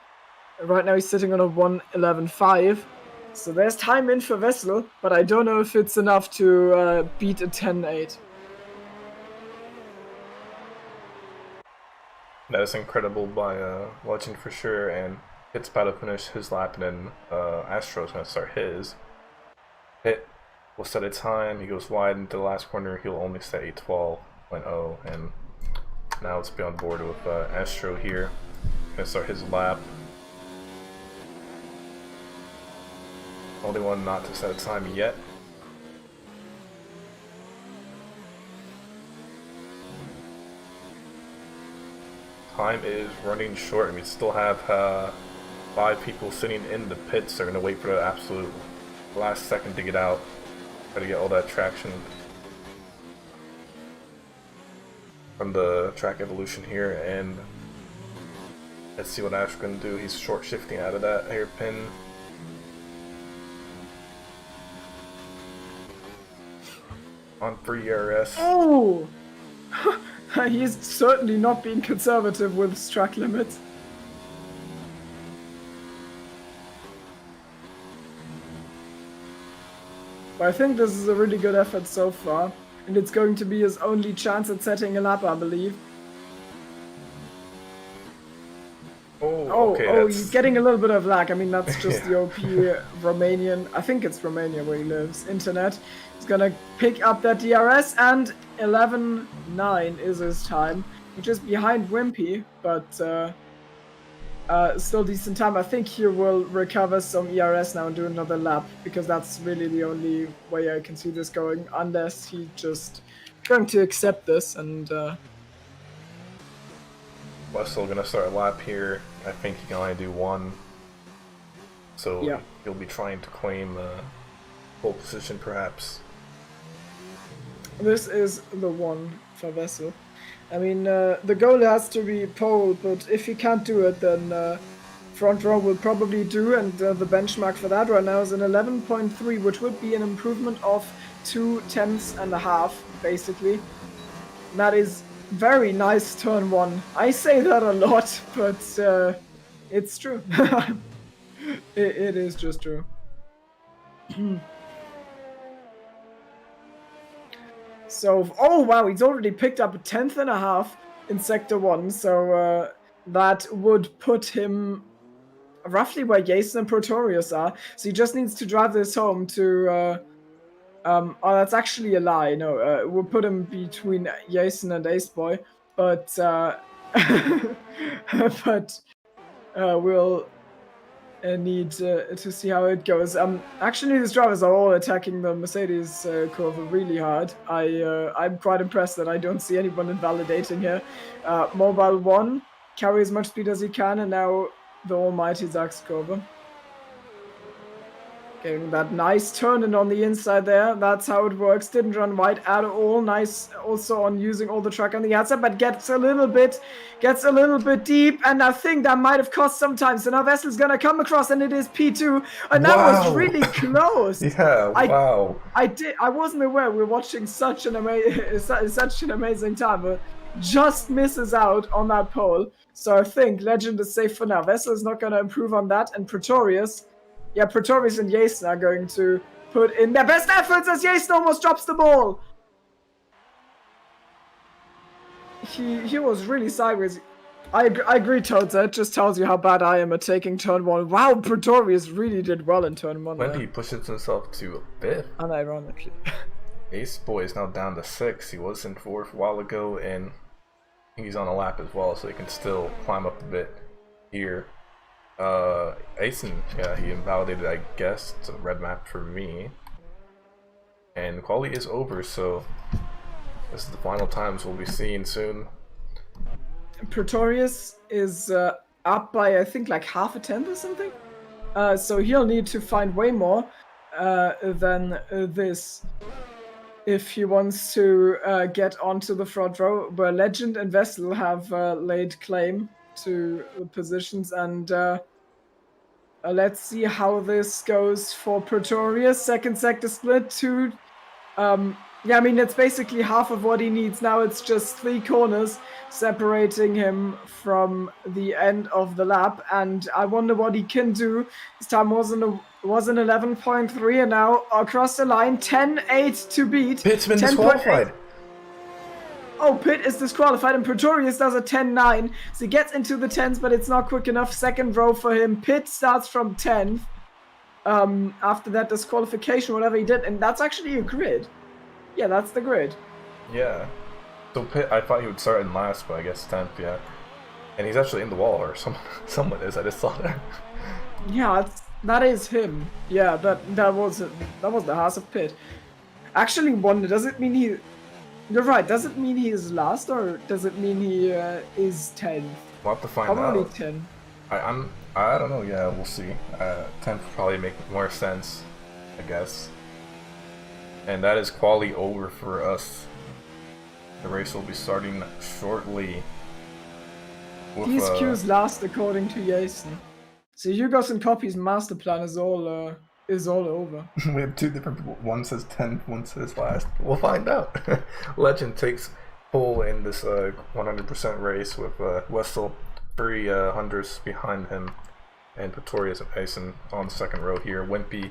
Right now, he's sitting on a 1:11.5. So there's time in for Vessel, but I don't know if it's enough to beat a 10.8. That is incredible by Legend for sure, and Pit's about to finish his lap, and then Astro's going to start his. Pit will set a time. He goes wide into the last corner. He'll only set a 12.0, and now let's be on board with Astro here. Gonna start his lap. Only one not to set a time yet. Time is running short, and we still have 5 people sitting in the pits. They're gonna wait for the absolute last second to get out. Try to get all that traction from the track evolution here, and let's see what Ash can do. He's short shifting out of that hairpin. On free ERS. Oh! He's certainly not being conservative with track limits. But I think this is a really good effort so far. And it's going to be his only chance at setting a lap, I believe. He's getting a little bit of lag. I mean, that's just the OP Romanian, I think it's Romania where he lives, internet. He's gonna pick up that DRS, and 11.9 is his time, which is behind Wimpy, but still decent time. I think he will recover some ERS now and do another lap, because that's really the only way I can see this going, unless he just going to accept this. And Wessel gonna start a lap here. I think he can only do one, so yeah, he'll be trying to claim pole position perhaps. This is the one for Vessel. I mean, the goal has to be pole, but if he can't do it, then front row will probably do, and the benchmark for that right now is an 11.3, which would be an improvement of 0.2, basically. And that is very nice turn 1. I say that a lot, but it's true. it is just true. So, oh wow, he's already picked up a 10th in sector 1, so that would put him roughly where Jason and Pretorius are. So he just needs to drive this home to. Oh, that's actually a lie. No, we'll put him between Jason and Ace Boy, but but we'll need to see how it goes. Actually, these drivers are all attacking the Mercedes curve really hard. I'm quite impressed that I don't see anyone invalidating here. Mobile 1 carry as much speed as he can, and now the almighty Zax Kurve. Getting that nice turn in on the inside there. That's how it works. Didn't run wide at all. Nice also on using all the track on the outside, but gets a little bit deep, and I think that might have cost some time. So now Vessel's gonna come across, and it is P2, and that was really close. Yeah, wow. I wasn't aware we were watching such an amazing time, but just misses out on that pole. So I think Legend is safe for now. Vessel is not gonna improve on that, and Pretorius. Yeah, Pretorius and Jason are going to put in their best efforts as Jason almost drops the ball. He was really sideways. I agree, Toads. That just tells you how bad I am at taking turn 1. Wow, Pretorius really did well in turn 1. When he pushes himself to 5th. Unironically. Ace Boy is now down to 6. He was in 4th a while ago, and he's on a lap as well, so he can still climb up a bit here. Asen, yeah, he invalidated, I guess. It's a red map for me. And quality is over, so this is the final times we'll be seeing soon. Pretorius is up by, I think, like half a tenth or something. So he'll need to find way more than this if he wants to get onto the front row, where Legend and Vessel have laid claim to positions, and let's see how this goes for Pretorius. Second sector split to yeah, I mean, it's basically half of what he needs now. It's just 3 corners separating him from the end of the lap, and I wonder what he can do. His time was an 11.3, and now across the line, 10.8 to beat. Pitt's been disqualified. Oh, Pitt is disqualified, and Pretorius does a 10.9. So he gets into the 10s, but it's not quick enough. Second row for him. Pitt starts from 10th. After that disqualification, whatever he did, and that's actually a grid. Yeah, that's the grid. Yeah. So Pitt, I thought he would start in last, but I guess 10th, yeah. And he's actually in the wall, or someone is. I just saw that. Yeah, that is him. Yeah, that was the house of Pitt. Actually, wonder, does it mean he? You're right. Does it mean he is last, or does it mean he is 10th? We'll have to find Probably out. 10. I don't know. Yeah, we'll see. 10th will probably make more sense, I guess. And that is quali over for us. The race will be starting shortly. These queues last according to Jason. So Hugos and Copy's master plan is all over. We have 2 different people. One says 10th, one says last. We'll find out. Legend takes pole in this 100% race with Wessel, 3 hundreds behind him, and Pretorius and Asen on the second row here. Wimpy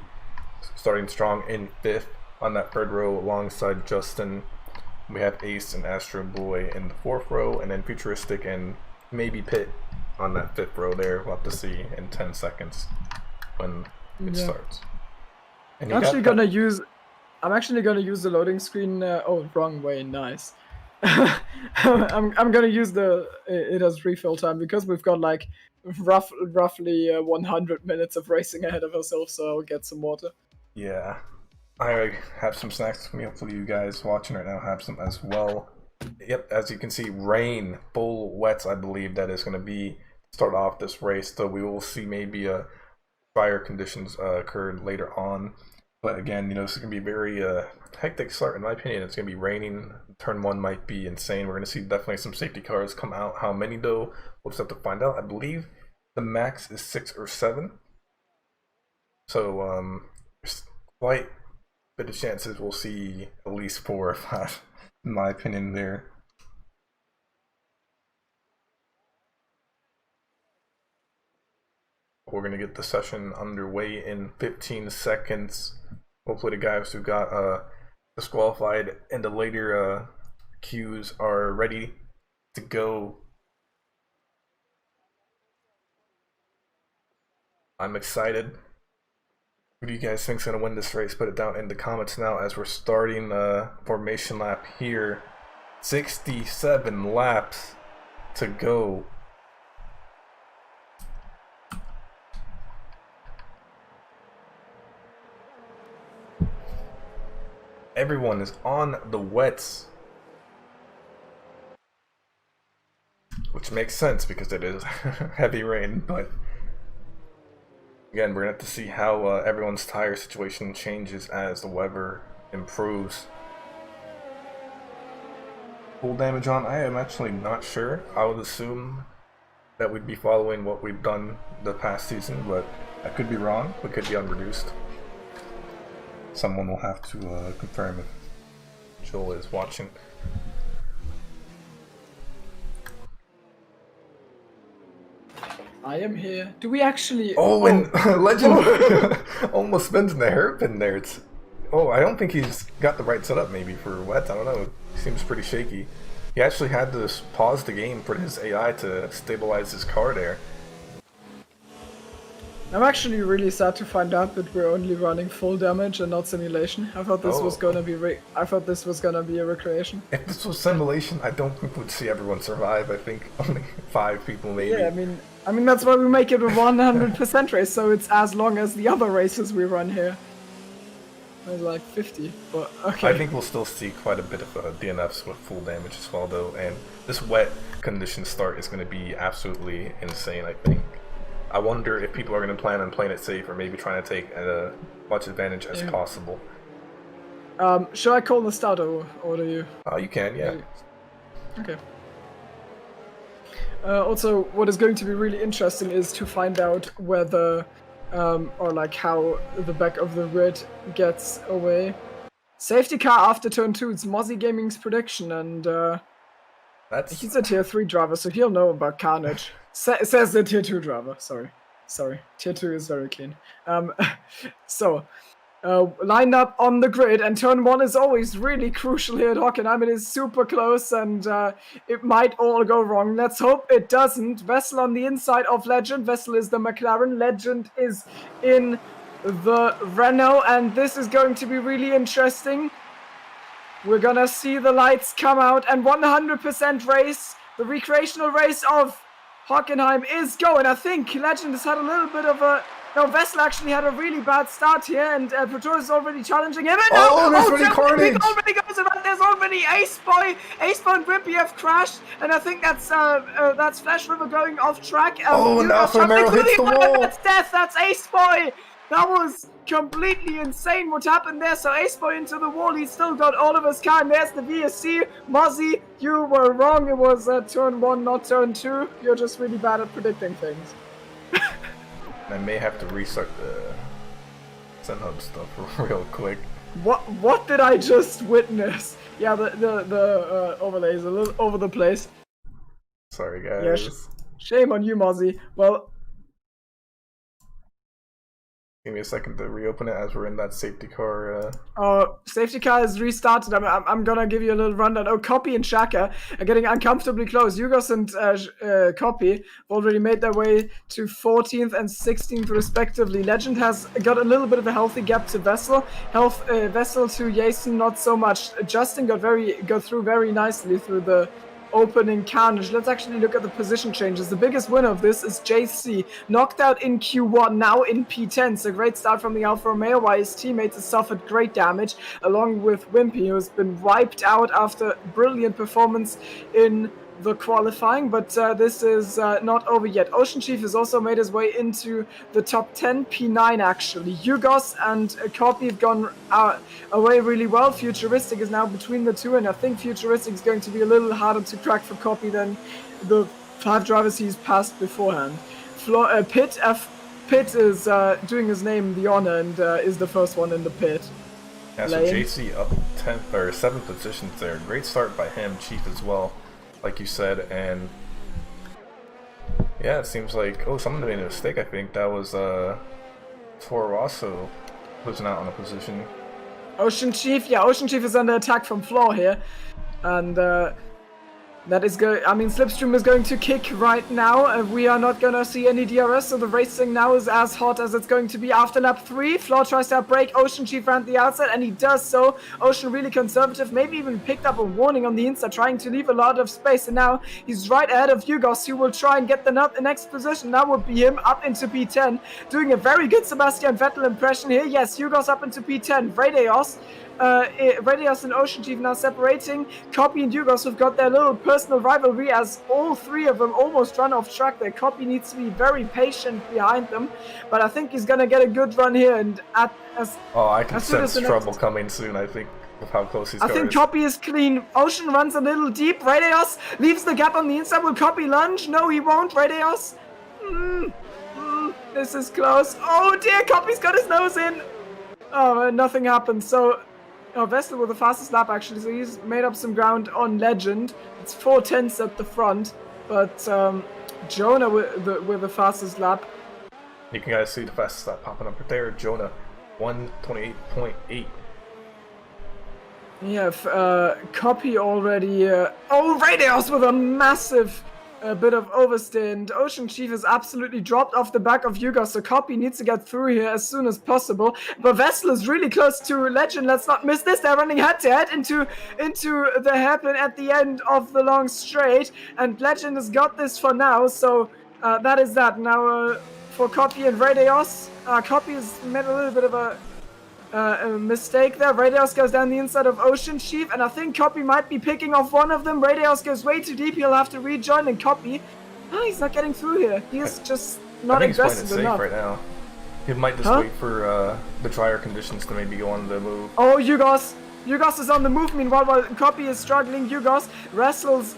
starting strong in 5th on that 3rd row alongside Justin. We have Ace and Astro Boy in the 4th row, and then Futuristic and maybe Pitt on that 5th row there. We'll have to see in 10 seconds when it starts. And I'm actually gonna use the loading screen. Oh, wrong way. Nice. I'm gonna use it as refill time because we've got like roughly 100 minutes of racing ahead of ourselves. So I'll get some water. Yeah, I have some snacks for me. Hopefully you guys watching right now have some as well. Yep, as you can see, rain, full wets. I believe that is going to start off this race. So we will see maybe fire conditions occurred later on. But again, this is going to be very hectic start in my opinion. It's going to be raining. Turn 1 might be insane. We're going to see definitely some safety cars come out. How many though? We'll just have to find out. I believe the max is 6 or 7. So there's quite a bit of chances we'll see at least 4 or 5 in my opinion there. We're going to get the session underway in 15 seconds. Hopefully the guys who got disqualified in the later queues are ready to go. I'm excited. Who do you guys think's gonna win this race? Put it down in the comments now as we're starting formation lap here. 67 laps to go. Everyone is on the wets, which makes sense because it is heavy rain, but again, we're gonna have to see how everyone's tire situation changes as the weather improves. Full damage on, I am actually not sure. I would assume that we'd be following what we've done the past season, but I could be wrong. We could be unreduced. Someone will have to confirm if Joel is watching. I am here. Do we actually... Oh, and Legend almost spins in the hairpin there. I don't think he's got the right setup maybe for wet. I don't know. It seems pretty shaky. He actually had to pause the game for his AI to stabilize his car there. I'm actually really sad to find out that we're only running full damage and not simulation. I thought this was gonna be a recreation. If this was simulation, I don't think we'd see everyone survive. I think only 5 people maybe. Yeah, I mean that's why we make it a 100% race, so it's as long as the other races we run here. There's like 50, but okay. I think we'll still see quite a bit of DNFs with full damage as well though, and this wet condition start is going to be absolutely insane, I think. I wonder if people are going to plan on playing it safe or maybe trying to take as much advantage as possible. Should I call the start or do you? You can, yeah. Okay. Also, what is going to be really interesting is to find out whether, or like how the back of the grid gets away. Safety car after turn 2, it's Mozzie Gaming's prediction, and he's a tier 3 driver, so he'll know about carnage. Says the tier 2 driver, sorry. Tier 2 is very clean. Lined up on the grid, and turn 1 is always really crucial here at Hockenheim. It is super close, and it might all go wrong. Let's hope it doesn't. Vessel on the inside of Legend. Vessel is the McLaren. Legend is in the Renault, and this is going to be really interesting. We're gonna see the lights come out, and 100% race. The recreational race of Hockenheim is going. I think Legend has had a little bit of a... No, Vessel actually had a really bad start here, and Pretorius is already challenging him. And there's already carnage! Already goes about. There's already Ace Boy and Grimpy have crashed, and I think that's Flash River going off track. And Alpha Romero hits the wall! That's death, that's Ace Boy! That was completely insane what happened there. So Ace Boy into the wall. He's still got Oliver's car. And there's the VSC. Mozzie, you were wrong. It was turn 1, not turn 2. You're just really bad at predicting things. I may have to restart the SenHub stuff real quick. What did I just witness? Yeah, the overlay is a little over the place. Sorry, guys. Yeah, shame on you, Mozzie. Well... Give me a second to reopen it as we're in that safety car. Safety car is restarted. I'm gonna give you a little rundown. Oh, Copy and Shaka are getting uncomfortably close. Yugos and Copy already made their way to 14th and 16th respectively. Legend has got a little bit of a healthy gap to Vessel. Vessel to Jason, not so much. Justin got through very nicely through the opening carnage. Let's actually look at the position changes. The biggest winner of this is JC, knocked out in Q1, now in P10. It's a great start from the Alfa Romeo, while his teammates have suffered great damage, along with Wimpy, who has been wiped out after brilliant performance in the qualifying, but this is not over yet. Ocean Chief has also made his way into the top 10, P9 actually. Yugos and Copy have gone away really well. Futuristic is now between the two, and I think Futuristic is going to be a little harder to crack for Copy than the 5 drivers he's passed beforehand. Pitt is doing his name the honor and is the first one in the pit. Yeah, so JC up 10th or 7th positions there. Great start by him, Chief as well, like you said, and yeah, it seems like someone made a mistake. I think that was Toro Rosso losing out on a position. Ocean Chief is under attack from Floor here, and That is good. I mean, Slipstream is going to kick right now. We are not going to see any DRS, so the racing now is as hot as it's going to be after lap 3. Floor tries to break Ocean Chief around the outside, and he does so. Ocean really conservative, maybe even picked up a warning on the inside, trying to leave a lot of space. And now he's right ahead of Yugos, who will try and get the next position. That would be him up into P10, doing a very good Sebastian Vettel impression here. Yes, Yugos up into P10. Radios and Ocean Chief now separating. Copy and Yugos have got their little personal rivalry as all three of them almost run off track. Their Copy needs to be very patient behind them, but I think he's gonna get a good run here. And I can sense trouble coming soon, I think, with how close he's going. I think Copy is clean. Ocean runs a little deep. Radios leaves the gap on the inside. Will Copy lunge? No, he won't. Radios. This is close. Oh dear, Copy's got his nose in. Oh, nothing happened. So Vestel with the fastest lap, actually, so he's made up some ground on Legend. It's 4/10 at the front, but Jonah with the fastest lap. You can guys see the fastest lap popping up right there. Jonah, 1:28.8. Yeah, Copy already. Radios with a massive bit of oversteer, and Ocean Chief is absolutely dropped off the back of Yugos, so Copy needs to get through here as soon as possible. But Vestel is really close to Legend. Let's not miss this. They're running head-to-head into the hairpin at the end of the long straight, and Legend has got this for now, so that is that. Now for Copy and Radios, Copy has made a little bit of a mistake there. Radios goes down the inside of Ocean Chief, and I think Copy might be picking off one of them. Radios goes way too deep. He'll have to rejoin, and Copy, he's not getting through here. He is just not aggressive enough. Right now. He might just wait for the drier conditions to maybe go on the move. Oh, Yugos is on the move. Meanwhile, while Copy is struggling, Yugos wrestles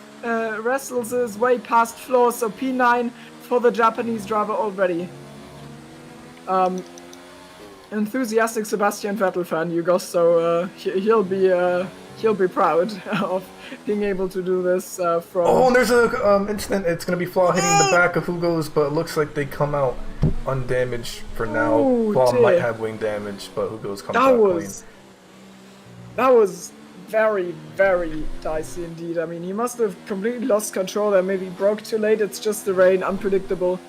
his way past Floor, so P9 for the Japanese driver already. Enthusiastic Sebastian Vettel fan, Yugos, so he'll be proud of being able to do this from... Oh, and there's a incident. It's going to be Flaw hitting the back of Hugo's, but it looks like they come out undamaged for now. Oh, Flaw dear. might have wing damage, but Hugo's comes out clean. That was very, very dicey indeed. I mean, he must have completely lost control and maybe broke too late. It's just the rain, unpredictable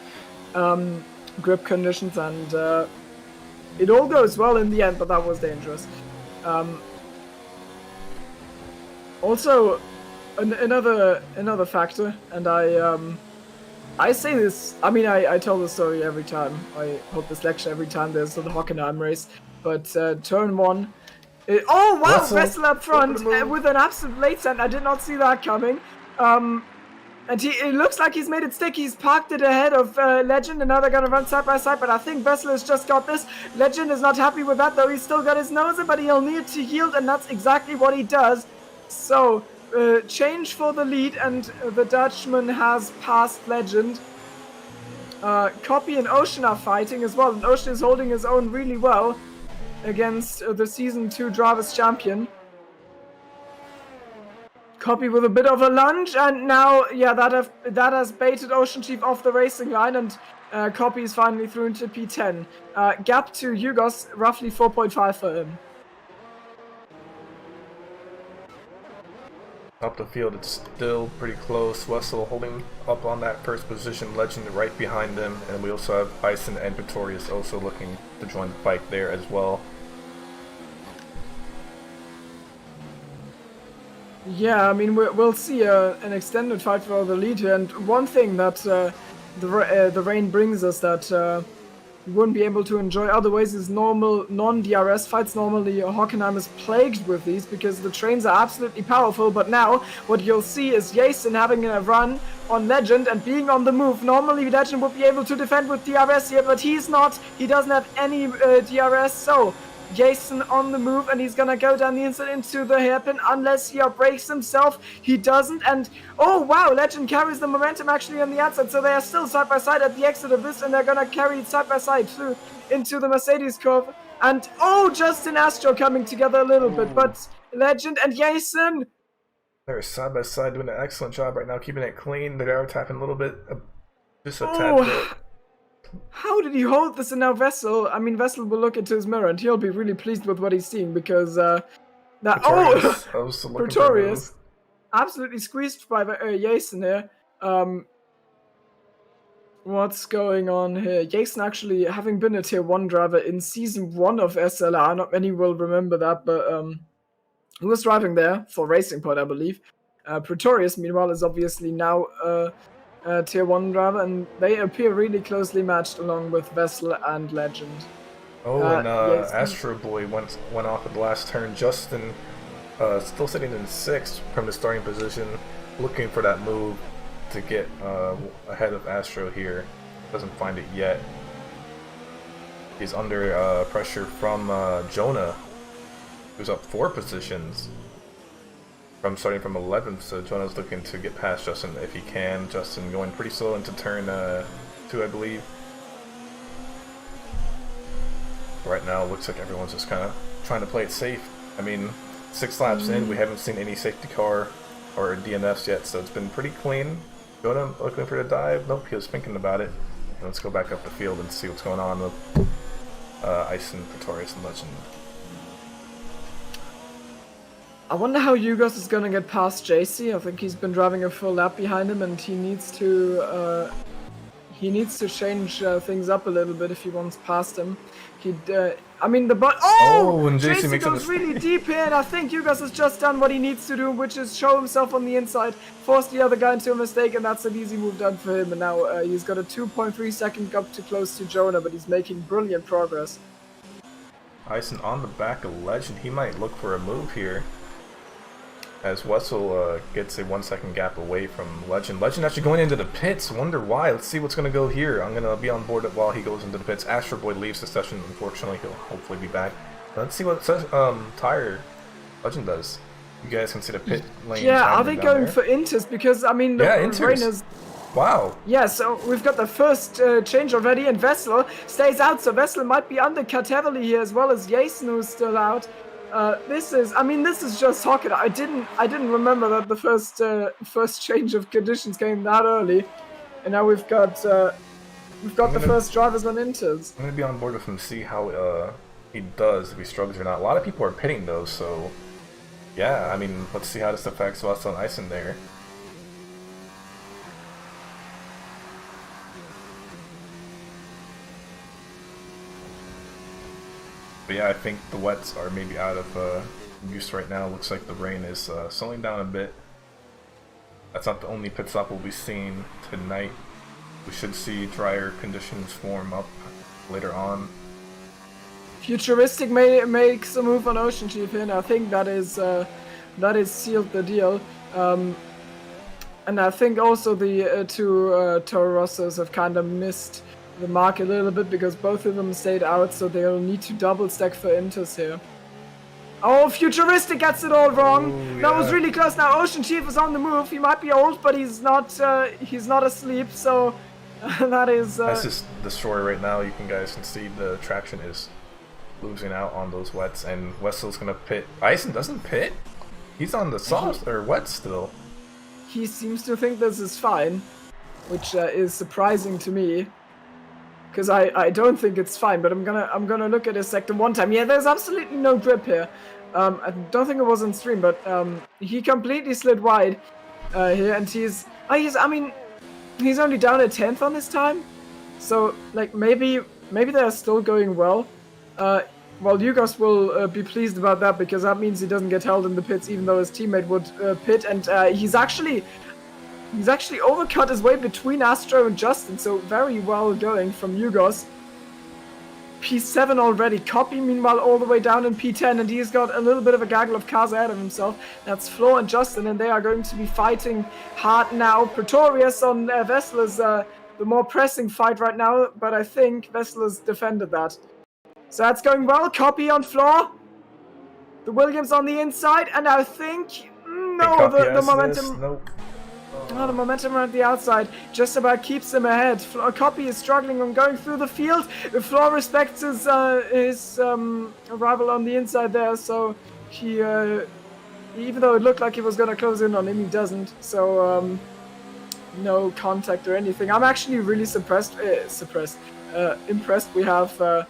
grip conditions, and it all goes well in the end, but that was dangerous. Also, another factor, and I say this. I mean, I tell the story every time. I hold this lecture every time there's the Hockenheim race. But turn 1. Oh wow, Vestel up front with an absolute late send. I did not see that coming. And it looks like he's made it stick. He's parked it ahead of Legend, and now they're going to run side by side. But I think Vestel has just got this. Legend is not happy with that, though. He's still got his nose in, but he'll need to yield, and that's exactly what he does. So, change for the lead, and the Dutchman has passed Legend. Copy and Ocean are fighting as well, and Ocean is holding his own really well against the Season 2 Drivers' Champion. Copy with a bit of a lunge, and now, yeah, that has baited Ocean Chief off the racing line, and Copy is finally through into P10. Gap to Yugos, roughly 4.5 for him. Up the field, it's still pretty close. Wessel holding up on that first position, Legend right behind them, and we also have Bison and Victorious also looking to join the fight there as well. Yeah, I mean, we'll see an extended fight for the lead here, and one thing that the rain brings us that we wouldn't be able to enjoy otherwise is normal non-DRS fights. Normally Hockenheim is plagued with these because the trains are absolutely powerful, but now what you'll see is Jason having a run on Legend and being on the move. Normally Legend would be able to defend with DRS here, but he's not. He doesn't have any DRS, so Jason on the move, and he's gonna go down the inside into the hairpin unless he outbrakes himself. He doesn't, and oh wow, Legend carries the momentum actually on the outside, so they are still side by side at the exit of this, and they're gonna carry it side by side through into the Mercedes curve. And oh, Justin Astro coming together a little bit, but Legend and Jason, they're side by side doing an excellent job right now, keeping it clean. They are tapping a little bit, just a tad bit. How did he hold this in now Vestel? I mean, Vestel will look into his mirror and he'll be really pleased with what he's seeing because Pretorius. absolutely squeezed by Jason here. What's going on here? Jason actually, having been a tier 1 driver in season 1 of SLR, not many will remember that, but he was driving there for Racing Point, I believe. Pretorius, meanwhile, is obviously now a tier 1 driver, and they appear really closely matched along with Vessel and Legend. Oh, and Jason. Astro Boy went off at the last turn. Justin still sitting in 6th from the starting position, looking for that move to get ahead of Astro here. Doesn't find it yet. He's under pressure from Jonah, who's up 4 positions from starting from 11th. So Jonah's looking to get past Justin if he can. Justin going pretty slow into turn 2, I believe. Right now, it looks like everyone's just kind of trying to play it safe. I mean, 6 laps in, we haven't seen any safety car or DNFs yet, so it's been pretty clean. Jonah looking for the dive. Nope, he was thinking about it. Let's go back up the field and see what's going on with Ison, Pretorius, and Legend. I wonder how Yugos is gonna get past JC. I think he's been driving a full lap behind him, and he needs to change things up a little bit if he wants past him. I mean the but and JC JC makes goes really deep here, and I think Yugos has just done what he needs to do, which is show himself on the inside, force the other guy into a mistake, and that's an easy move done for him. And now he's got a 2.3 second gap to close to Jonah, but he's making brilliant progress. Ison on the back of Legend. He might look for a move here, as Wessel gets a 1 second gap away from Legend. Legend actually going into the pits. Wonder why. Let's see what's going to go here. I'm going to be on board while he goes into the pits. Astro Boy leaves the session. Unfortunately, he'll hopefully be back. Let's see what tire Legend does. You guys can see the pit lane. Yeah, are they going there for Inters? Because, I mean, the rain is... Wow. Yeah, so we've got the first change already, and Vessel stays out, so Vessel might be undercut heavily here, as well as Jason, who's still out. This is just Hocket. I didn't remember that the first change of conditions came that early, and now we've got the first drivers on Inters. I'm gonna be on board with him to see how he does, if he struggles or not. A lot of people are pitting though, so yeah. I mean, let's see how this affects us on Ison there. But yeah, I think the wets are maybe out of use right now. Looks like the rain is slowing down a bit. That's not the only pit stop we'll be seeing tonight. We should see drier conditions form up later on. Futuristic makes a move on Ocean Chief here, and I think that is sealed the deal. And I think also the two Toro Rossos have kind of missed the mark a little bit, because both of them stayed out, so they'll need to double stack for Inters here. Oh, Futuristic gets it all wrong. Ooh, yeah. That was really close. Now Ocean Chief is on the move. He might be old, but he's not asleep, so that's just the story right now. You guys can see the traction is losing out on those wets, and Wessel's gonna pit. Ison doesn't pit. He's on the soft or wet still. He seems to think this is fine, which is surprising to me. Because I don't think it's fine, but I'm gonna look at his sector one time. Yeah, there's absolutely no grip here. I don't think it was on stream, but he completely slid wide here, and he's only down a 10th on his time, so like maybe they're still going well. Well, Yugos will be pleased about that, because that means he doesn't get held in the pits, even though his teammate would pit, and he's actually overcut his way between Astro and Justin, so very well going from Yugos. P7 already. Copy, meanwhile, all the way down in P10, and he's got a little bit of a gaggle of cars ahead of himself. That's Flo and Justin, and they are going to be fighting hard now. Pretorius on Vessel is the more pressing fight right now, but I think Vessel has defended that. So that's going well. Copy on Flo. The Williams on the inside, and I think... No, the momentum... Nope. Oh, the momentum around the outside just about keeps him ahead. Copy is struggling on going through the field. Flo respects his rival on the inside there, so he, even though it looked like he was going to close in on him, he doesn't. So, no contact or anything. I'm actually really impressed. We have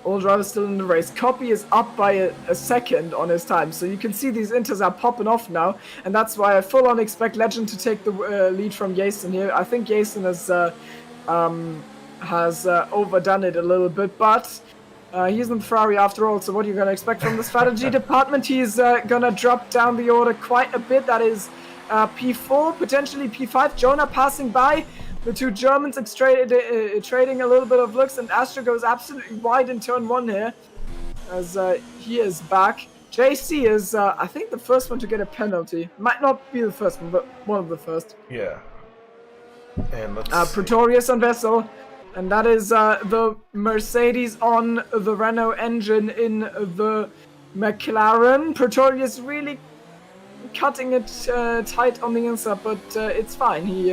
All drivers still in the race. Copy is up by a second on his time, so you can see these inters are popping off now, and that's why I full on expect Legend to take the lead from Jason here. I think Jason has overdone it a little bit, but he's in Ferrari after all, so what are you going to expect from the strategy department? He's going to drop down the order quite a bit. That is P4, potentially P5. Jonah passing by. The two Germans trading a little bit of looks, and Astra goes absolutely wide in turn 1 here, as he is back. JC is, I think, the first one to get a penalty. Might not be the first one, but one of the first. Yeah. And let's Pretorius on Vessel, and that is the Mercedes on the Renault engine in the McLaren. Pretorius really cutting it tight on the inside, but it's fine. He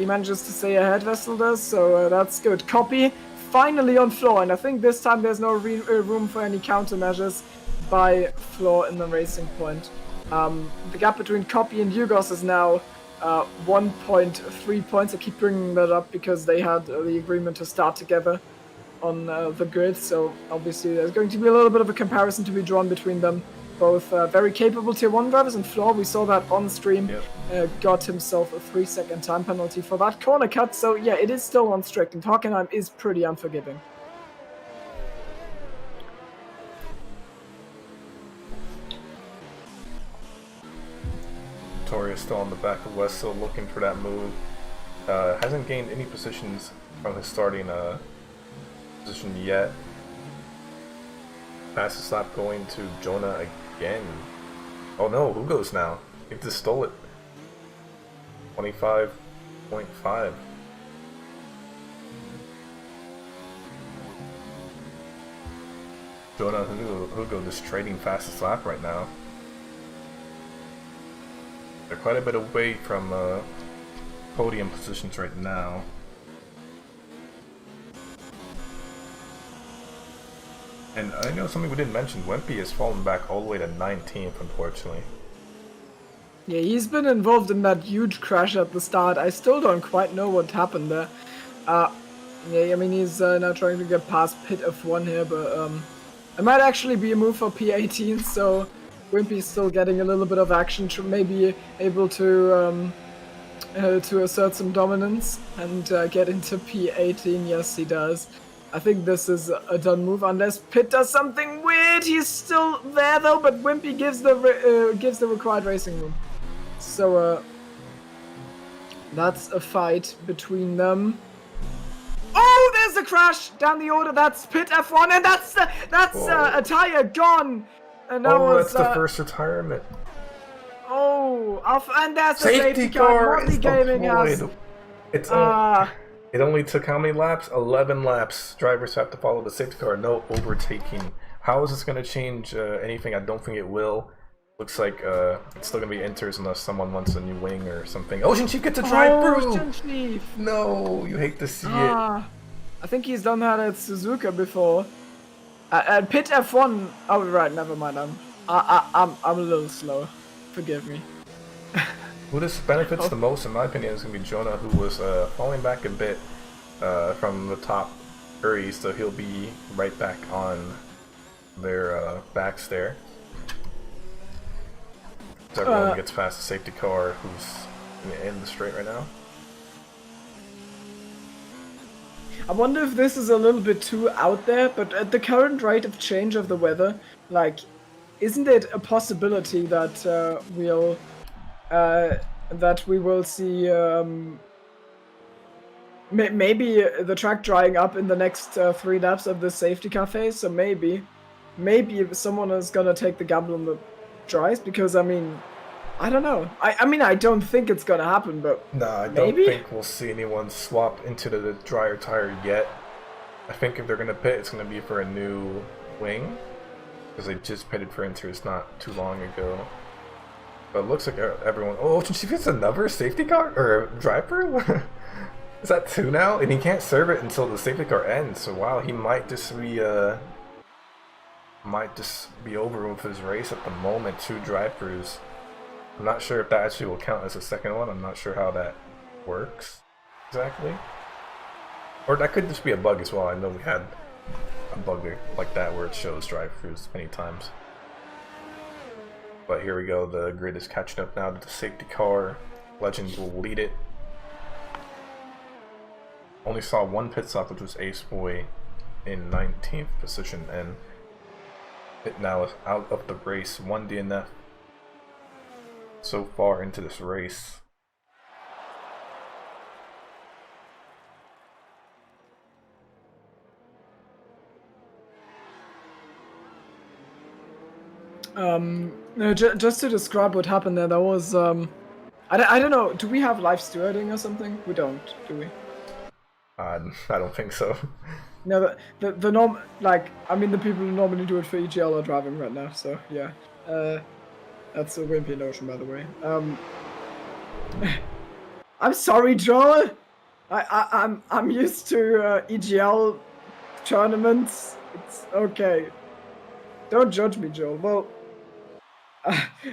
manages to stay ahead, Vessel does, so that's good. Copy finally on floor, and I think this time there's no room for any countermeasures by floor in the racing point. The gap between Copy and Yugos is now 1.3 points. I keep bringing that up because they had the agreement to start together on the grid, so obviously there's going to be a little bit of a comparison to be drawn between them. Both very capable Tier 1 drivers, and Floor, we saw that on stream, got himself a 3-second time penalty for that corner cut, so yeah, it is still on strict, and Hockenheim is pretty unforgiving. Victoria's still on the back of West, still looking for that move. Hasn't gained any positions from his starting position yet. Fastest lap going to Jonah again. Oh no, who goes now? He just stole it. 25.5. Jonah Hugo just trading fastest lap right now. They're quite a bit away from podium positions right now. And I know something we didn't mention, Wimpy has fallen back all the way to 19th, unfortunately. Yeah, he's been involved in that huge crash at the start. I still don't quite know what happened there. Yeah, I mean, he's now trying to get past pit F1 here, but it might actually be a move for P18, so Wimpy's still getting a little bit of action, maybe able to assert some dominance and get into P18. Yes, he does. I think this is a done move, unless Pitt does something weird. He's still there though, but Wimpy gives the required racing room. So that's a fight between them. Oh, there's a crash down the order. That's Pitt F1, and that's a tire gone. And that was, that's the first retirement. Oh, and that's the safety car. Motley Gaming has. It's it only took how many laps? 11 laps. Drivers have to follow the safety car. No overtaking. How is this going to change anything? I don't think it will. Looks like it's still going to be inters unless someone wants a new wing or something. Ocean Chief gets a drive through! Ocean Chief! No, you hate to see it. I think he's done that at Suzuka before. At Pit F1. Oh, right, never mind. I'm a little slow. Forgive me. Who this benefits the most, in my opinion, is going to be Jonah, who was falling back a bit from the top early, so he'll be right back on their backs there. So everyone gets past the safety car, who's in the straight right now. I wonder if this is a little bit too out there, but at the current rate of change of the weather, like, isn't it a possibility that we will see maybe the track drying up in the next 3 laps of the safety car phase? So maybe someone is gonna take the gamble on the dries, because I mean, I don't know. I mean, I don't think it's gonna happen, but no, I don't think we'll see anyone swap into the drier tire yet. I think if they're gonna pit, it's gonna be for a new wing, because they just pitted for inters not too long ago. But it looks like everyone... Oh, she gets another safety car? Or driver? Is that 2 now? And he can't serve it until the safety car ends. So wow, he might just be over with his race at the moment. 2 drive-throughs. I'm not sure if that actually will count as a second one. I'm not sure how that works exactly. Or that could just be a bug as well. I know we had a bug like that where it shows drive-throughs many times. But here we go, the grid is catching up now to the safety car. Legend will lead it. Only saw one pit stop, which was Ace Boy in 19th position, and it now is out of the race. 1 DNF so far into this race. No, just to describe what happened there, there was, I don't know, do we have live stewarding or something? We don't, do we? I don't think so. No, the norm, like, I mean, the people who normally do it for EGL are driving right now, so, yeah. That's a wimpy notion, by the way. I'm sorry, Joel! I'm used to, EGL tournaments. It's okay. Don't judge me, Joel. Well,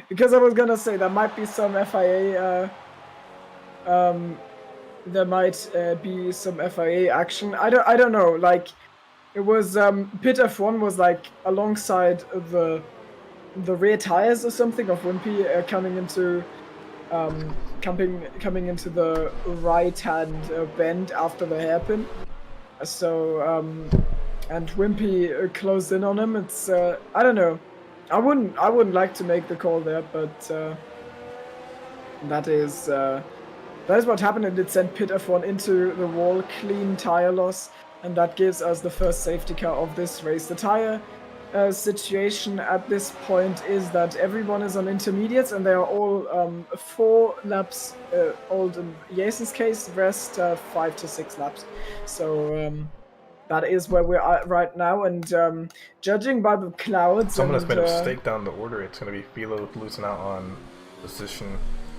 because I was gonna say there might be some FIA, there might be some FIA action. I don't know. Like, it was Pit F1 was like alongside the rear tires or something of Wimpy coming into coming into the right hand bend after the hairpin. So and Wimpy closed in on him. It's I don't know. I wouldn't like to make the call there, but that is what happened, and it sent Pit F1 into the wall, clean tire loss, and that gives us the first safety car of this race. The tire situation at this point is that everyone is on intermediates, and they are all 4 laps old in Jason's case, rest 5 to 6 laps. So that is where we're at right now, and judging by the clouds, Someone has made a mistake down the order. It's going to be Philo losing out on position.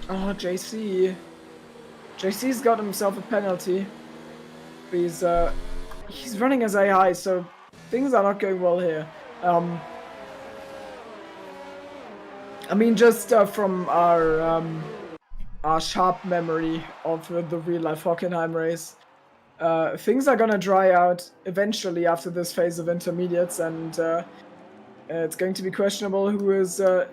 Oh, JC. JC's got himself a penalty. He's running as AI, so things are not going well here. I mean, just from our sharp memory of the real-life Hockenheim race, things are gonna dry out eventually after this phase of intermediates, and it's going to be questionable who is the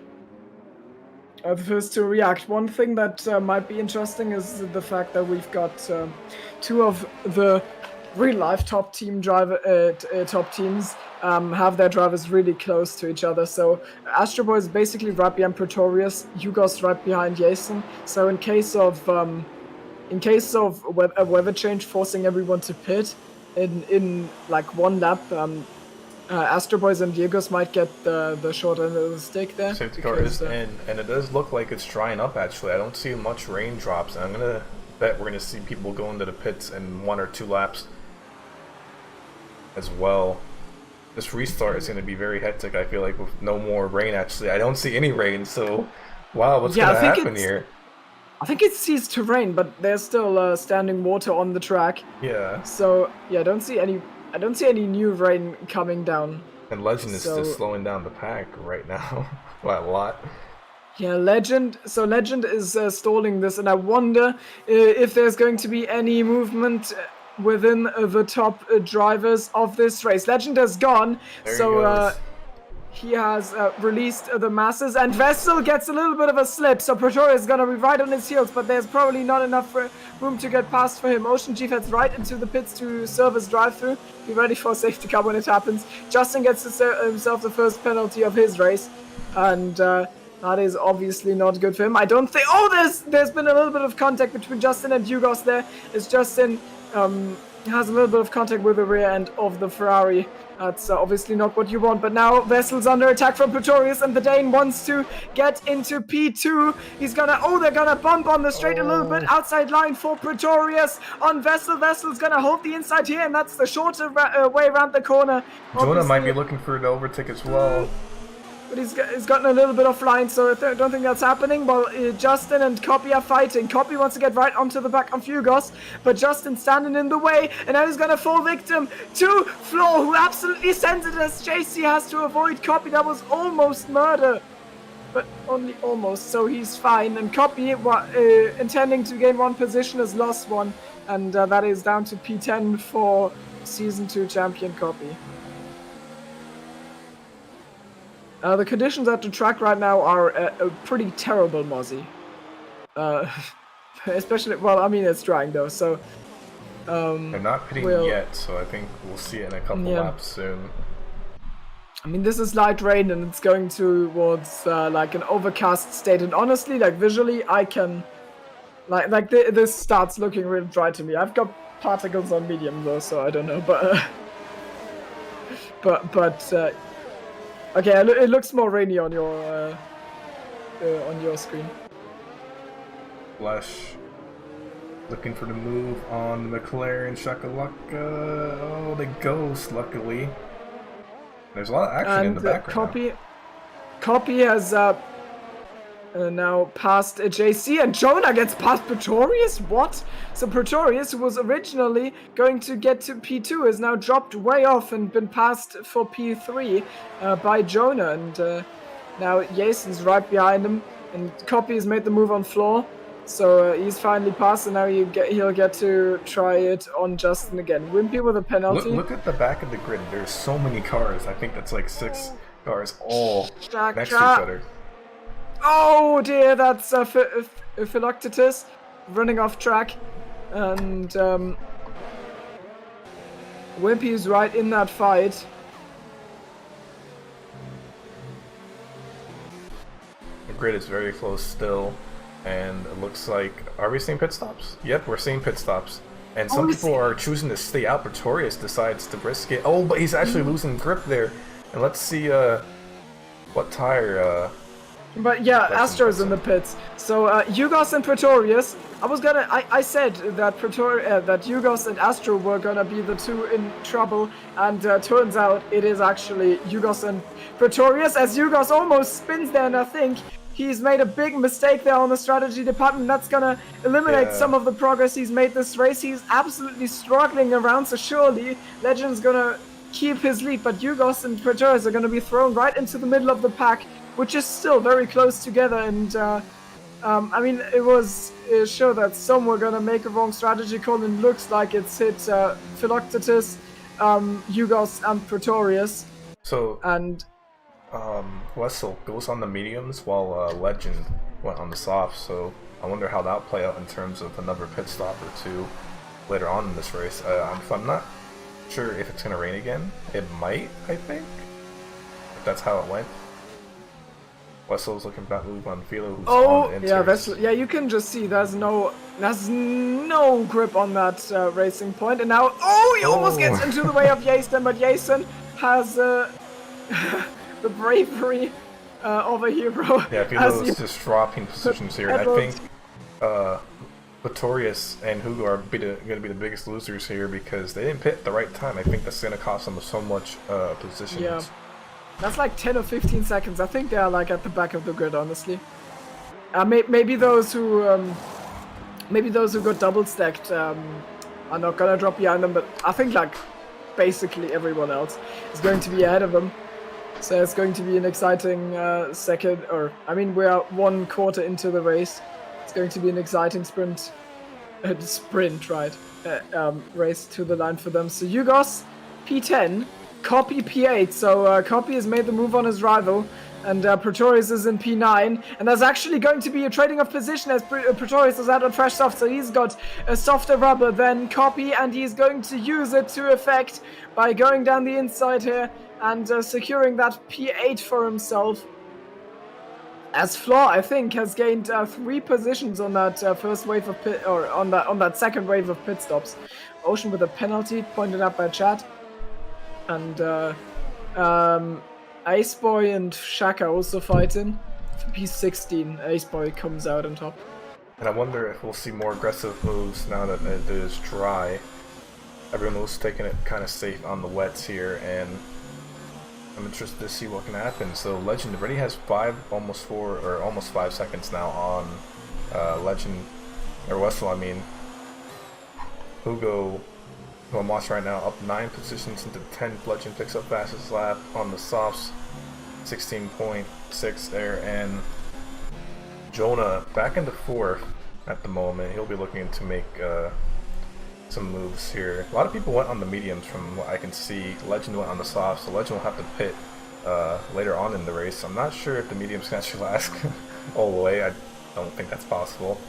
first to react. One thing that might be interesting is the fact that we've got 2 of the real-life top teams have their drivers really close to each other. So Astro Boy is basically right behind Pretorius, Hugos right behind Jason. So in case of a weather change forcing everyone to pit in like 1 lap, Astro Boys and Diegos might get the short end of the stick there. Safety car is in, and it does look like it's drying up actually. I don't see much raindrops, and I'm gonna bet we're gonna see people go into the pits in 1 or 2 laps as well. This restart is gonna be very hectic, I feel like, with no more rain actually. I don't see any rain, so wow, what's gonna happen here? I think it ceased to rain, but there's still standing water on the track. Yeah. So yeah, I don't see any new rain coming down. And Legend is just slowing down the pack right now. By a lot. Yeah, Legend is stalling this, and I wonder if there's going to be any movement within the top drivers of this race. Legend has gone, so he has released the masses, and Vessel gets a little bit of a slip, so Pretorius is going to be right on his heels, but there's probably not enough room to get past for him. Ocean Chief heads right into the pits to serve his drive-through. Be ready for a safety car when it happens. Justin gets himself the first penalty of his race, and that is obviously not good for him. I don't think... Oh, there's been a little bit of contact between Justin and Hugos there. As Justin has a little bit of contact with the rear end of the Ferrari. That's obviously not what you want, but now Vessel's under attack from Pretorius, and the Dane wants to get into P2. He's gonna... Oh, they're gonna bump on the straight a little bit. Outside line for Pretorius on Vessel. Vessel's gonna hold the inside here, and that's the shorter way around the corner. Jonah might be looking for an overtake as well. But he's gotten a little bit offline, so I don't think that's happening. Well, Justin and Copy are fighting. Copy wants to get right onto the back of Hugos, but Justin standing in the way, and now he's going to fall victim to Flo, who absolutely sends it as JC has to avoid Copy. That was almost murder, but only almost, so he's fine. And Copy, intending to gain 1 position, has lost 1, and that is down to P10 for Season 2 champion Copy. The conditions at the track right now are pretty terrible, Mozzie. Especially, well, I mean, it's drying though, so... They're not pitting yet, so I think we'll see it in a couple laps soon. I mean, this is light rain and it's going towards like an overcast state, and honestly, like visually, I can... this starts looking real dry to me. I've got particles on medium though, so I don't know, but... okay, it looks more rainy on your screen. Flash looking for the move on the McLaren Shakalaka. Oh, the ghost, luckily. There's a lot of action in the background. Copy has now passed JC, and Jonah gets past Pretorius? What? So Pretorius, who was originally going to get to P2, is now dropped way off and been passed for P3 by Jonah, and now Jason's right behind him, and Copy has made the move on floor, so he's finally passed, and now he'll get to try it on Justin again. Wimpy with a penalty. Look at the back of the grid. There's so many cars. I think that's like 6 cars all next to each other. Oh dear, that's Philoctetus running off track, and Wimpy is right in that fight. The grid is very close still, and it looks like, are we seeing pit stops? Yep, we're seeing pit stops. And some people are choosing to stay out. Pretorius decides to risk it. Oh, but he's actually losing grip there. And let's see what tire... But yeah, Astro's in the pits. So Yugos and Pretorius. I said that that Yugos and Astro were gonna be the two in trouble, and turns out it is actually Yugos and Pretorius, as Yugos almost spins there, and I think he's made a big mistake there on the strategy department. That's gonna eliminate some of the progress he's made this race. He's absolutely struggling around, so surely Legend's gonna keep his lead, but Yugos and Pretorius are gonna be thrown right into the middle of the pack, which is still very close together, and I mean, it showed that some were gonna make a wrong strategy call, and looks like it's hit Philoctetus, Yugos, and Pretorius. So, and Wessel goes on the mediums while Legend went on the softs, so I wonder how that'll play out in terms of another pit stop or two later on in this race. I'm not sure if it's gonna rain again. It might, I think, if that's how it went. Wessel's looking back move on Philo, who's on the Wessel. Yeah, you can just see there's no grip on that racing point, and now he almost gets into the way of Jason, but Jason has the bravery of a hero. Yeah, Philo's just dropping positions here. I think Pretorius and Hugo are going to be the biggest losers here because they didn't pit at the right time. I think that's going to cost them so much positions. Yeah. That's like 10 or 15 seconds. I think they are like at the back of the grid, honestly. Maybe those who got double stacked are not gonna drop behind them, but I think like basically everyone else is going to be ahead of them. So it's going to be an exciting we are 1 quarter into the race. It's going to be an exciting sprint, race to the line for them. So Yugos, P10. Copy P8, so Copy has made the move on his rival, and Pretorius is in P9, and there's actually going to be a trading of position as Pretorius is out on fresh soft, so he's got a softer rubber than Copy, and he's going to use it to effect by going down the inside here and securing that P8 for himself. As Flaw, I think, has gained 3 positions on that first wave of pit, or on that second wave of pit stops. Ocean with a penalty pointed out by chat. And Iceboy and Shaka also fighting. For P16, Iceboy comes out on top. And I wonder if we'll see more aggressive moves now that it is dry. Everyone was taking it kind of safe on the wets here, and I'm interested to see what can happen. So Legend already has almost 5 seconds now on Legend, or Wessel, I mean. Hugo, who I'm watching right now, up 9 positions into 10th. Legend picks up fastest lap on the softs, 16.6 there, and Jonah back into 4th at the moment. He'll be looking to make some moves here. A lot of people went on the mediums from what I can see. Legend went on the softs, so Legend will have to pit later on in the race. I'm not sure if the mediums can actually last all the way. I don't think that's possible.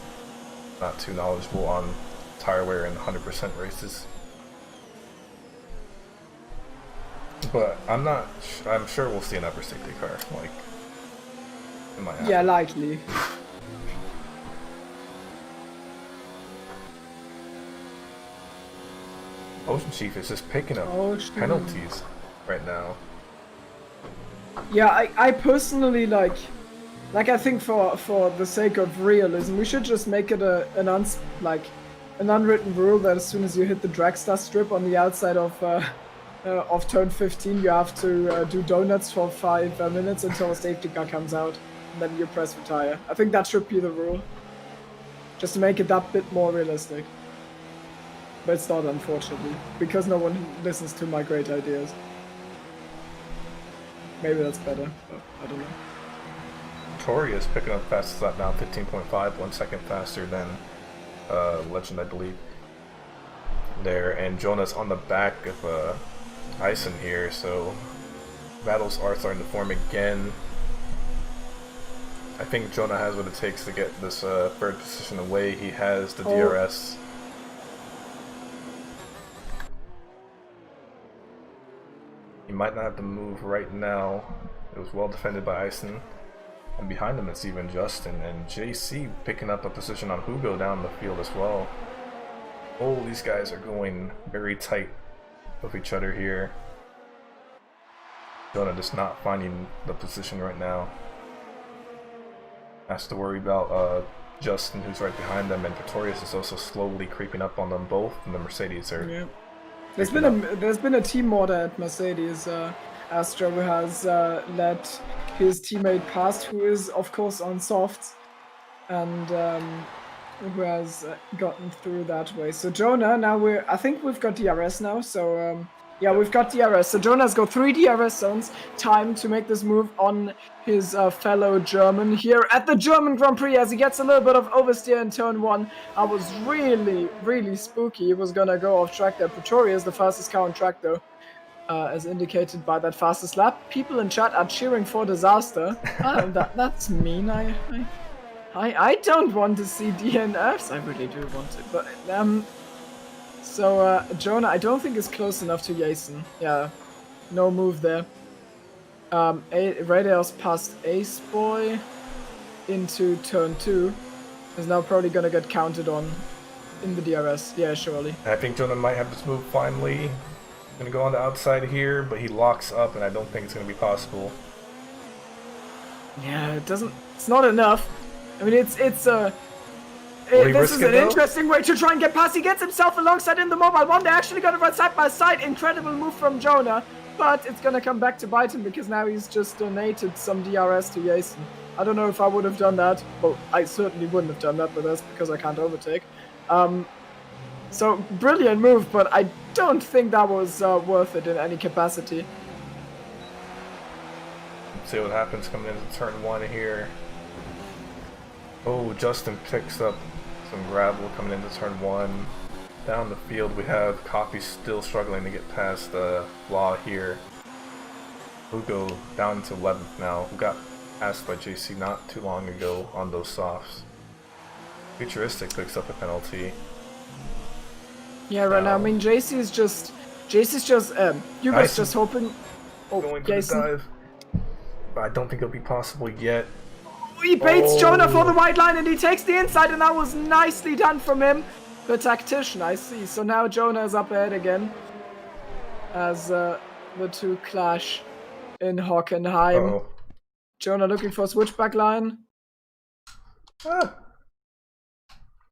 Not too knowledgeable on tire wear and 100% races. But I'm sure we'll see another safety car, like, in my Yeah, likely. Ocean Chief is just picking up penalties right now. Yeah, I personally like I think for the sake of realism, we should just make it an unwritten rule that as soon as you hit the Dragster strip on the outside of turn 15, you have to do donuts for 5 minutes until a safety car comes out, and then you press retire. I think that should be the rule, just to make it that bit more realistic. But it's not, unfortunately, because no one listens to my great ideas. Maybe that's better, but I don't know. Tori is picking up fastest lap now, 15.5, 1 second faster than Legend, I believe. There, and Jonah's on the back of Ison here, so battles are starting to form again. I think Jonah has what it takes to get this third position away. He has the DRS. He might not have to move right now. It was well defended by Ison. And behind him it's even Justin and JC picking up a position on Hugo down the field as well. Oh, these guys are going very tight with each other here. Jonah just not finding the position right now. Has to worry about Justin, who's right behind them, and Pretorius is also slowly creeping up on them both, and the Mercedes are... Yeah. There's been a team order at Mercedes. Astro has let his teammate past, who is of course on softs, and who has gotten through that way. So Jonah, now I think we've got DRS now. So yeah, we've got DRS. So Jonah's got 3 DRS zones. Time to make this move on his fellow German here at the German Grand Prix as he gets a little bit of oversteer in turn 1. I was really spooky. He was gonna go off track there. Pretorius, the fastest car on track though, as indicated by that fastest lap. People in chat are cheering for disaster. That's mean. I don't want to see DNFs. I really do want to, but so Jonah, I don't think is close enough to Jason. Yeah, no move there. Radios past Ace Boy into turn 2 is now probably gonna get counted on in the DRS. Yeah, surely. I think Jonah might have this move finally. Gonna go on the outside here, but he locks up, and I don't think it's gonna be possible. Yeah, it doesn't. It's not enough. I mean, this is an interesting way to try and get past. He gets himself alongside in the mobile one. They actually got to run side by side. Incredible move from Jonah, but it's gonna come back to bite him because now he's just donated some DRS to Jason. I don't know if I would have done that. Well, I certainly wouldn't have done that, but that's because I can't overtake. So brilliant move, but I don't think that was worth it in any capacity. Let's see what happens coming into turn 1 here. Oh, Justin picks up some gravel coming into turn 1. Down the field we have Coffee still struggling to get past Law here. Hugo down to 11th now, who got passed by JC not too long ago on those softs. Futuristic picks up a penalty. Yeah, right now, I mean, JC's just Hugo's just hoping. Oh, going to the dive. But I don't think it'll be possible yet. He baits Jonah for the white line and he takes the inside, and that was nicely done from him. The tactician, I see. So now Jonah is up ahead again as the two clash in Hockenheim. Uh-oh. Jonah looking for a switchback line. Ah.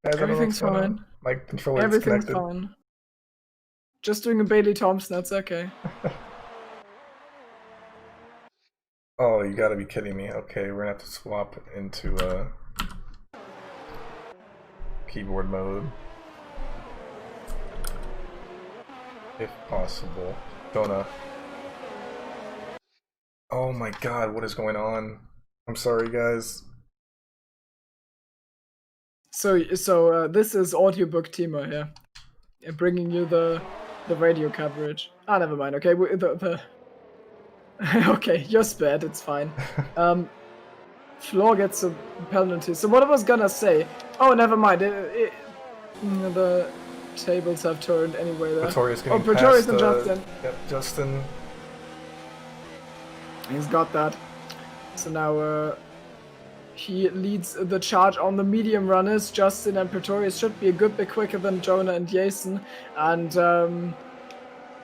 Everything's fine. My controller is Everything's connected. fine. Just doing a Bailey Thompson, that's okay. Oh, you gotta be kidding me. Okay, we're gonna have to swap into keyboard mode. If possible. Jonah. Oh my god, what is going on? I'm sorry, guys. So this is audiobook Timo here. bringing you the radio coverage. Ah, never mind. Okay, okay, you're spared. It's fine. Floor gets a penalty. So what I was gonna say? Oh, never mind. The tables have turned anyway. There. Pretorius getting Pretorius past, and Justin. Yep, Justin. He's got that. So now he leads the charge on the medium runners. Justin and Pretorius should be a good bit quicker than Jonah and Jason. And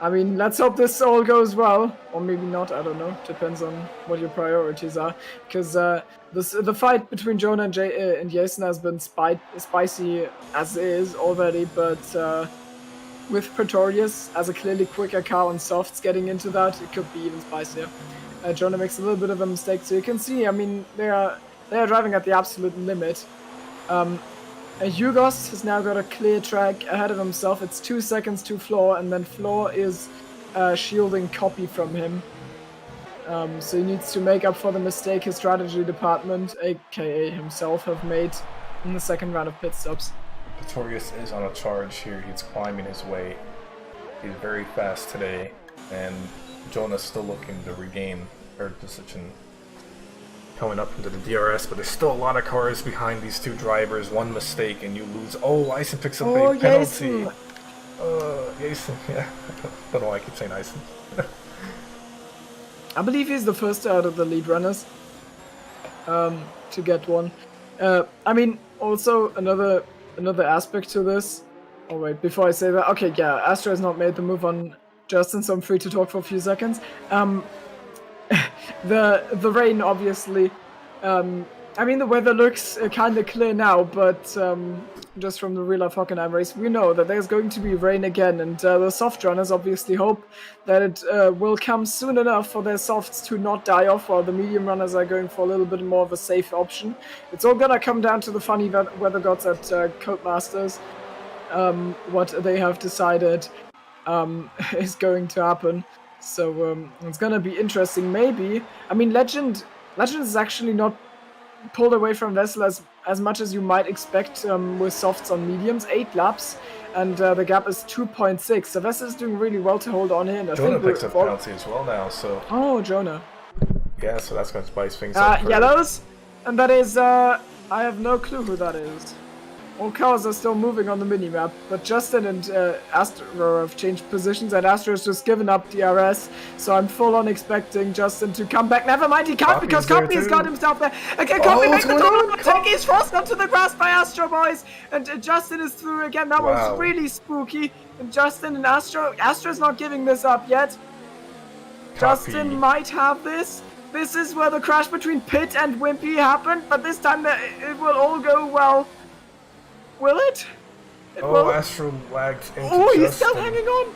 I mean, let's hope this all goes well, or maybe not. I don't know. Depends on what your priorities are. Because the fight between Jonah and Jason has been spicy as is already, but with Pretorius as a clearly quicker car on softs getting into that, it could be even spicier. Jonah makes a little bit of a mistake, so you can see. I mean, they are driving at the absolute limit. Hugos has now got a clear track ahead of himself. It's 2 seconds to Floor, and then Floor is shielding Copy from him. So he needs to make up for the mistake his strategy department, aka himself, have made in the second round of pit stops. Pretorius is on a charge here. He's climbing his way. He's very fast today, and Jonah's still looking to regain third position coming up into the DRS, but there's still a lot of cars behind these two drivers. One mistake and you lose. Oh, Ison picks up a penalty. Jason, yeah. I don't know why I keep saying Ison. I believe he's the first out of the lead runners to get one. I mean, also another aspect to this. Oh wait, before I say that, okay, yeah, Astro has not made the move on Justin, so I'm free to talk for a few seconds. The rain, obviously. I mean, the weather looks kind of clear now, but just from the real life Hockenheim race, we know that there's going to be rain again, and the soft runners obviously hope that it will come soon enough for their softs to not die off, while the medium runners are going for a little bit more of a safe option. It's all gonna come down to the funny weather gods at Codemasters. What they have decided is going to happen. So it's gonna be interesting. Maybe, I mean, Legend is actually not pulled away from Vessel as much as you might expect with softs on mediums. 8 laps, and the gap is 2.6. So Vessel is doing really well to hold on here. And Jonah picks up penalty as well now. So Jonah. Yeah, so that's gonna spice things up. Yellows, and that is I have no clue who that is. All cars are still moving on the minimap, but Justin and Astro have changed positions, and Astro has just given up DRS, so I'm full on expecting Justin to come back. Never mind, he can't, because Copy has got himself there. Okay, Copy makes the double attack. He's forced onto the grass by Astro, boys, and Justin is through again. That was really spooky. And Justin and Astro's not giving this up yet. Justin might have this. This is where the crash between Pitt and Wimpy happened, but this time it will all go well. Will it? Astro lagged into Justin. He's still hanging on!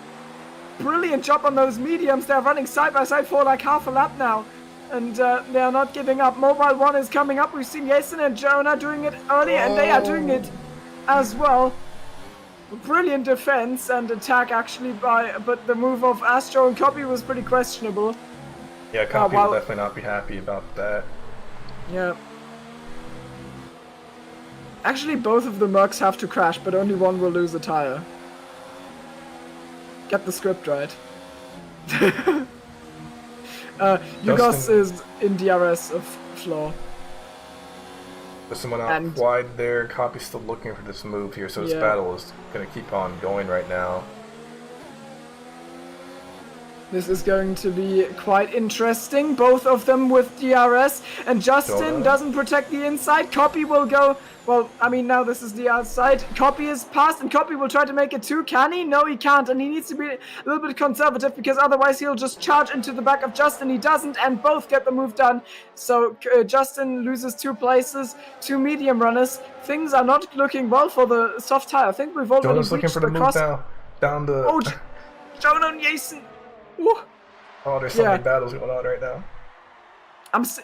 Brilliant job on those mediums. They're running side by side for like half a lap now. And they are not giving up. Mobile 1 is coming up. We've seen Jason and Jonah doing it earlier, and they are doing it as well. Brilliant defense and attack, actually, but the move of Astro and Copy was pretty questionable. Yeah, Copy will definitely not be happy about that. Yeah. Actually, both of the Mercs have to crash, but only one will lose a tire. Get the script right. Yugos is in DRS of Floor. There's someone out wide there. Copy's still looking for this move here, so this battle is going to keep on going right now. This is going to be quite interesting. Both of them with DRS, and Justin doesn't protect the inside. Copy will go. Well, I mean, now this is the outside. Copy is past, and Copy will try to make it too. Can he? No, he can't, and he needs to be a little bit conservative, because otherwise he'll just charge into the back of Justin. He doesn't, and both get the move done. So Justin loses 2 places, 2 medium runners. Things are not looking well for the soft tire. I think we've already Jonah's looking for the move down the... Oh, Jonah and Jason. Ooh. Oh, there's so many battles going on right now.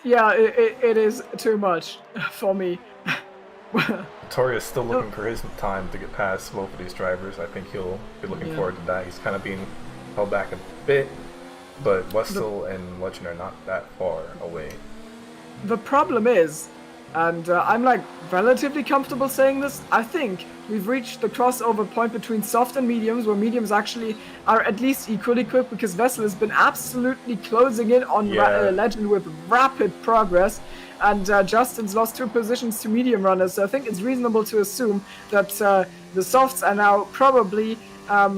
It is too much for me. Pretorius still looking for his time to get past both of these drivers. I think he'll be looking forward to that. He's kind of being held back a bit, but Westall and Legend are not that far away. The problem is, And I'm like relatively comfortable saying this. I think we've reached the crossover point between soft and mediums, where mediums actually are at least equally quick, because Vessel has been absolutely closing in on Legend with rapid progress. And Justin's lost 2 positions to medium runners, so I think it's reasonable to assume that the softs are now probably a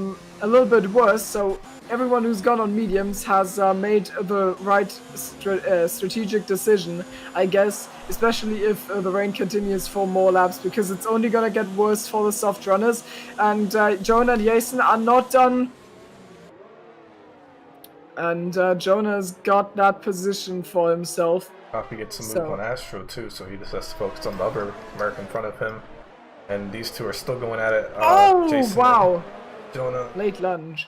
little bit worse. So everyone who's gone on mediums has made the right strategic decision, I guess, especially if the rain continues for more laps, because it's only gonna get worse for the soft runners. And Jonah and Jason are not done. And Jonah's got that position for himself. He gets a move on Astro too, so he just has to focus on the other Merc in front of him. And these two are still going at it. Oh, Jason wow! Jonah. Late lunge.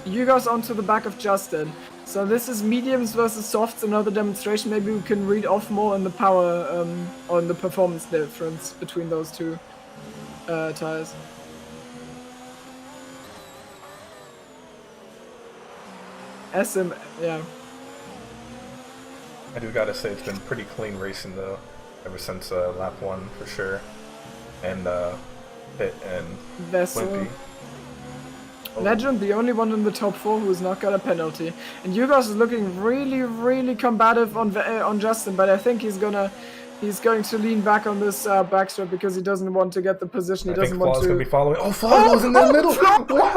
Hugo's onto the back of Justin. So this is mediums versus softs, another demonstration. Maybe we can read off more on the power, on the performance difference between those two tires. Yeah. I do gotta say it's been pretty clean racing though, ever since lap 1 for sure. And Pitt and Vessel. Wimpy. Oh. Legend, the only one in the top 4 who's not got a penalty. And Yugos is looking really, really combative on Justin, but I think he's going to lean back on this backstrap because he doesn't want to get the position. He doesn't want to. Going to be following. Oh, Flaw was in the middle. Wow!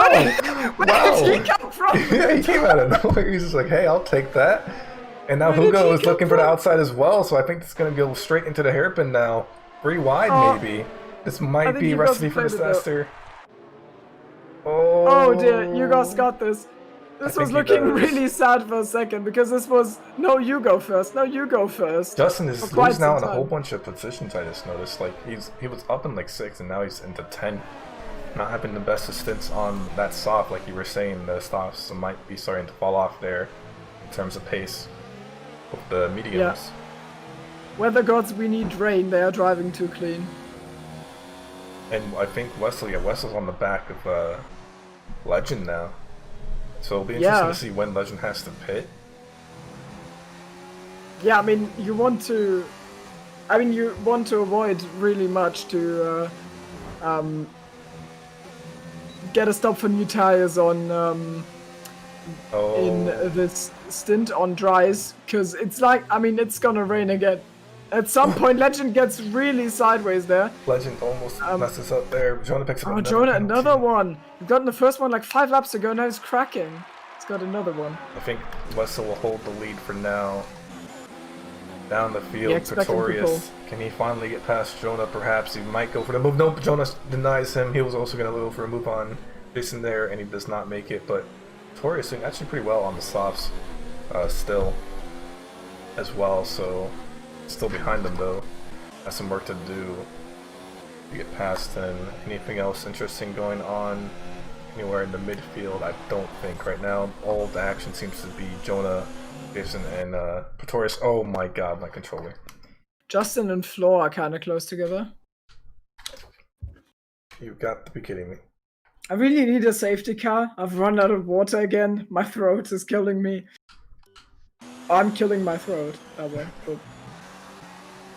Where did he come from? Yeah, he came out of nowhere. He's just like, hey, I'll take that. And now Hugo is looking for the outside as well, so I think it's going to go straight into the hairpin now. 3 wide, maybe. This might be a recipe for disaster. Oh dear, Yugos got this. This was looking really sad for a second, because this was, no, you go first, no, you go first. Justin is losing out on a whole bunch of positions, I just noticed. Like, he was up in like 6 and now he's into 10. Not having the best stints on that soft, like you were saying, the softs might be starting to fall off there in terms of pace with the mediums. Yeah. Weather gods, we need rain, they are driving too clean. And I think Wessel's on the back of Legend now. So it'll be interesting to see when Legend has to pit. Yeah, I mean, you want to avoid really much to get a stop for new tires on in this stint on dries, because it's like, I mean, it's gonna rain again. At some point, Legend gets really sideways there. Legend almost messes up there. Jonah picks up another one. You've gotten the first one like 5 laps ago, now he's cracking. He's got another one. I think Wessel will hold the lead for now. Down the field, Pretorius. Can he finally get past Jonah, perhaps? He might go for the move. Nope, Jonah denies him. He was also going to go for a move on Jason there, and he does not make it. But Pretorius doing actually pretty well on the softs still as well, so... Still behind them though. Has some work to do to get past him. Anything else interesting going on anywhere in the midfield? I don't think right now. All the action seems to be Jonah, Jason, and Pretorius. Oh my god, my controller. Justin and Flo are kind of close together. You've got to be kidding me. I really need a safety car. I've run out of water again. My throat is killing me. I'm killing my throat that way. But...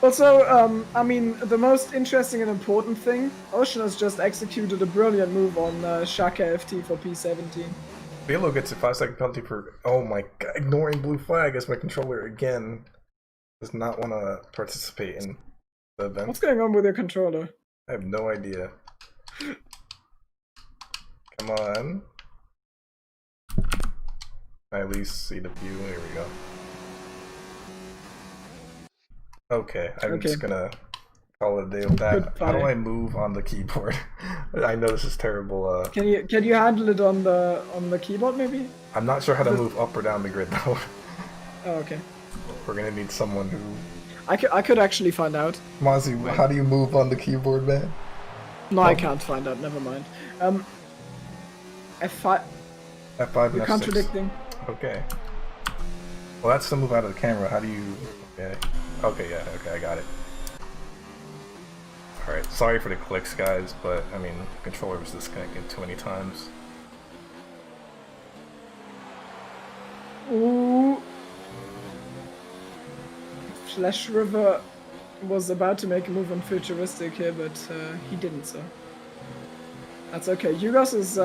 Also, I mean, the most interesting and important thing, Ocean has just executed a brilliant move on Shaka FT for P17. Velo gets a 5-second penalty for, oh my god, ignoring blue flag as my controller again does not want to participate in the event. What's going on with your controller? I have no idea. Come on. I at least see the view, here we go. Okay, I'm just gonna call it a day with that. How do I move on the keyboard? I know this is terrible. Can you handle it on the keyboard maybe? I'm not sure how to move up or down the grid though. Oh, okay. We're gonna need someone who. I could actually find out. Mozzie, how do you move on the keyboard, man? No, I can't find out. Never mind. F5. F5 and You're F6. contradicting. Okay. Well, that's the move out of the camera. How do you? Okay. Okay, yeah, okay, I got it. Alright, sorry for the clicks, guys, but, I mean, the controller was disconnected too many times. Ooh. Flash River was about to make a move on Futuristic here, but he didn't, so. That's okay. Yugos is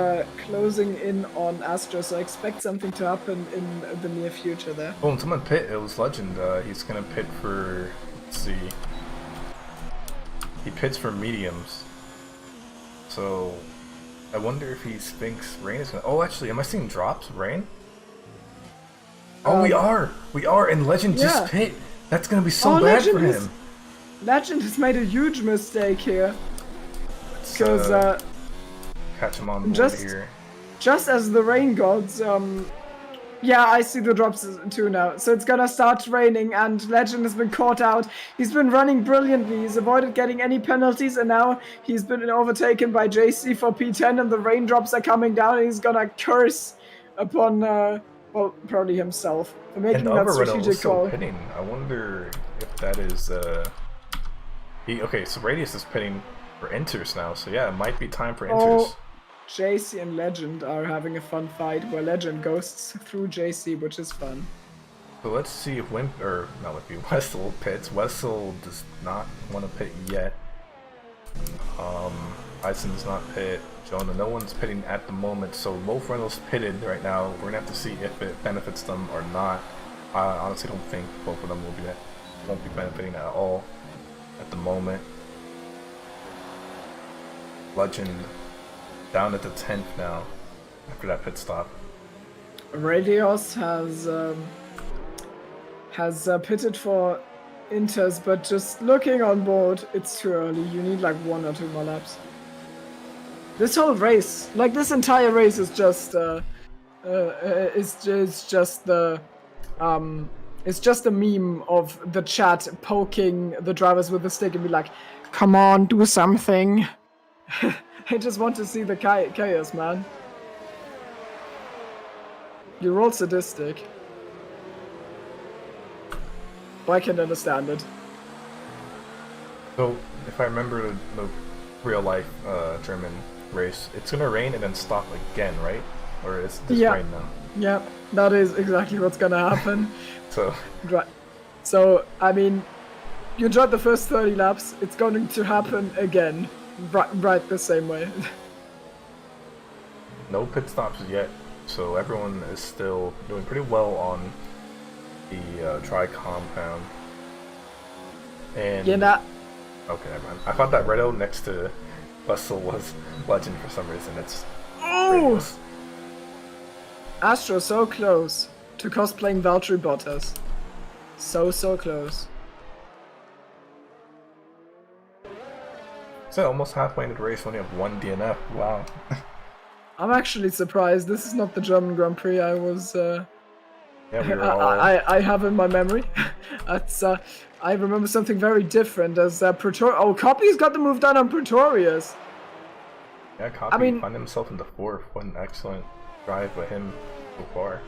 closing in on Astro, so I expect something to happen in the near future there. Oh, and someone pit. It was Legend. He's gonna pit for. Let's see. He pits for mediums. So, I wonder if he thinks Rain is gonna. Oh, actually, am I seeing drops? Rain? Oh, we are! We are! And Legend just pit! That's gonna be so bad for him! Legend has made a huge mistake here. Because, catch him on board here. Just as the rain gods, yeah, I see the drops too now. So it's gonna start raining, and Legend has been caught out. He's been running brilliantly. He's avoided getting any penalties, and now he's been overtaken by JC for P10, and the raindrops are coming down, and he's gonna curse upon, well, probably himself for making that strategic call. Pitting. I wonder if that is, okay, so Radius is pitting for enters now, so yeah, it might be time for enters. JC and Legend are having a fun fight where Legend ghosts through JC, which is fun. So let's see if Wessel pits. Wessel does not want to pit yet. Ison does not pit. Jonah, no one's pitting at the moment, so both Reynolds pitted right now. We're gonna have to see if it benefits them or not. I honestly don't think both of them won't be benefiting at all at the moment. Legend down at the 10th now after that pit stop. Radios has pitted for Inters, but just looking on board, it's too early. You need like 1 or 2 more laps. This whole race, like this entire race, is just it's just a meme of the chat poking the drivers with the stick and be like, "Come on, do something." I just want to see the chaos, man. You're all sadistic. But I can understand it. So, if I remember the real life German race, it's gonna rain and then stop again, right? Or is this rain now? Yeah, that is exactly what's gonna happen. So, right. So, I mean, you enjoyed the first 30 laps, it's going to happen again. Right the same way. No pit stops yet, so everyone is still doing pretty well on the tri-compound. And yeah, nah. Okay, never mind. I thought that Redo next to Bustle was Legend for some reason. It's oh! Astro so close to cosplaying Valtteri Bottas. So close. So almost halfway into the race, we only have 1 DNF. Wow. I'm actually surprised. This is not the German Grand Prix I was. Yeah, we were all... I have in my memory. That's. I remember something very different as Pretorius. Oh, Copy's got the move done on Pretorius. Yeah, Copy found himself in the 4th. What an excellent drive by him so far.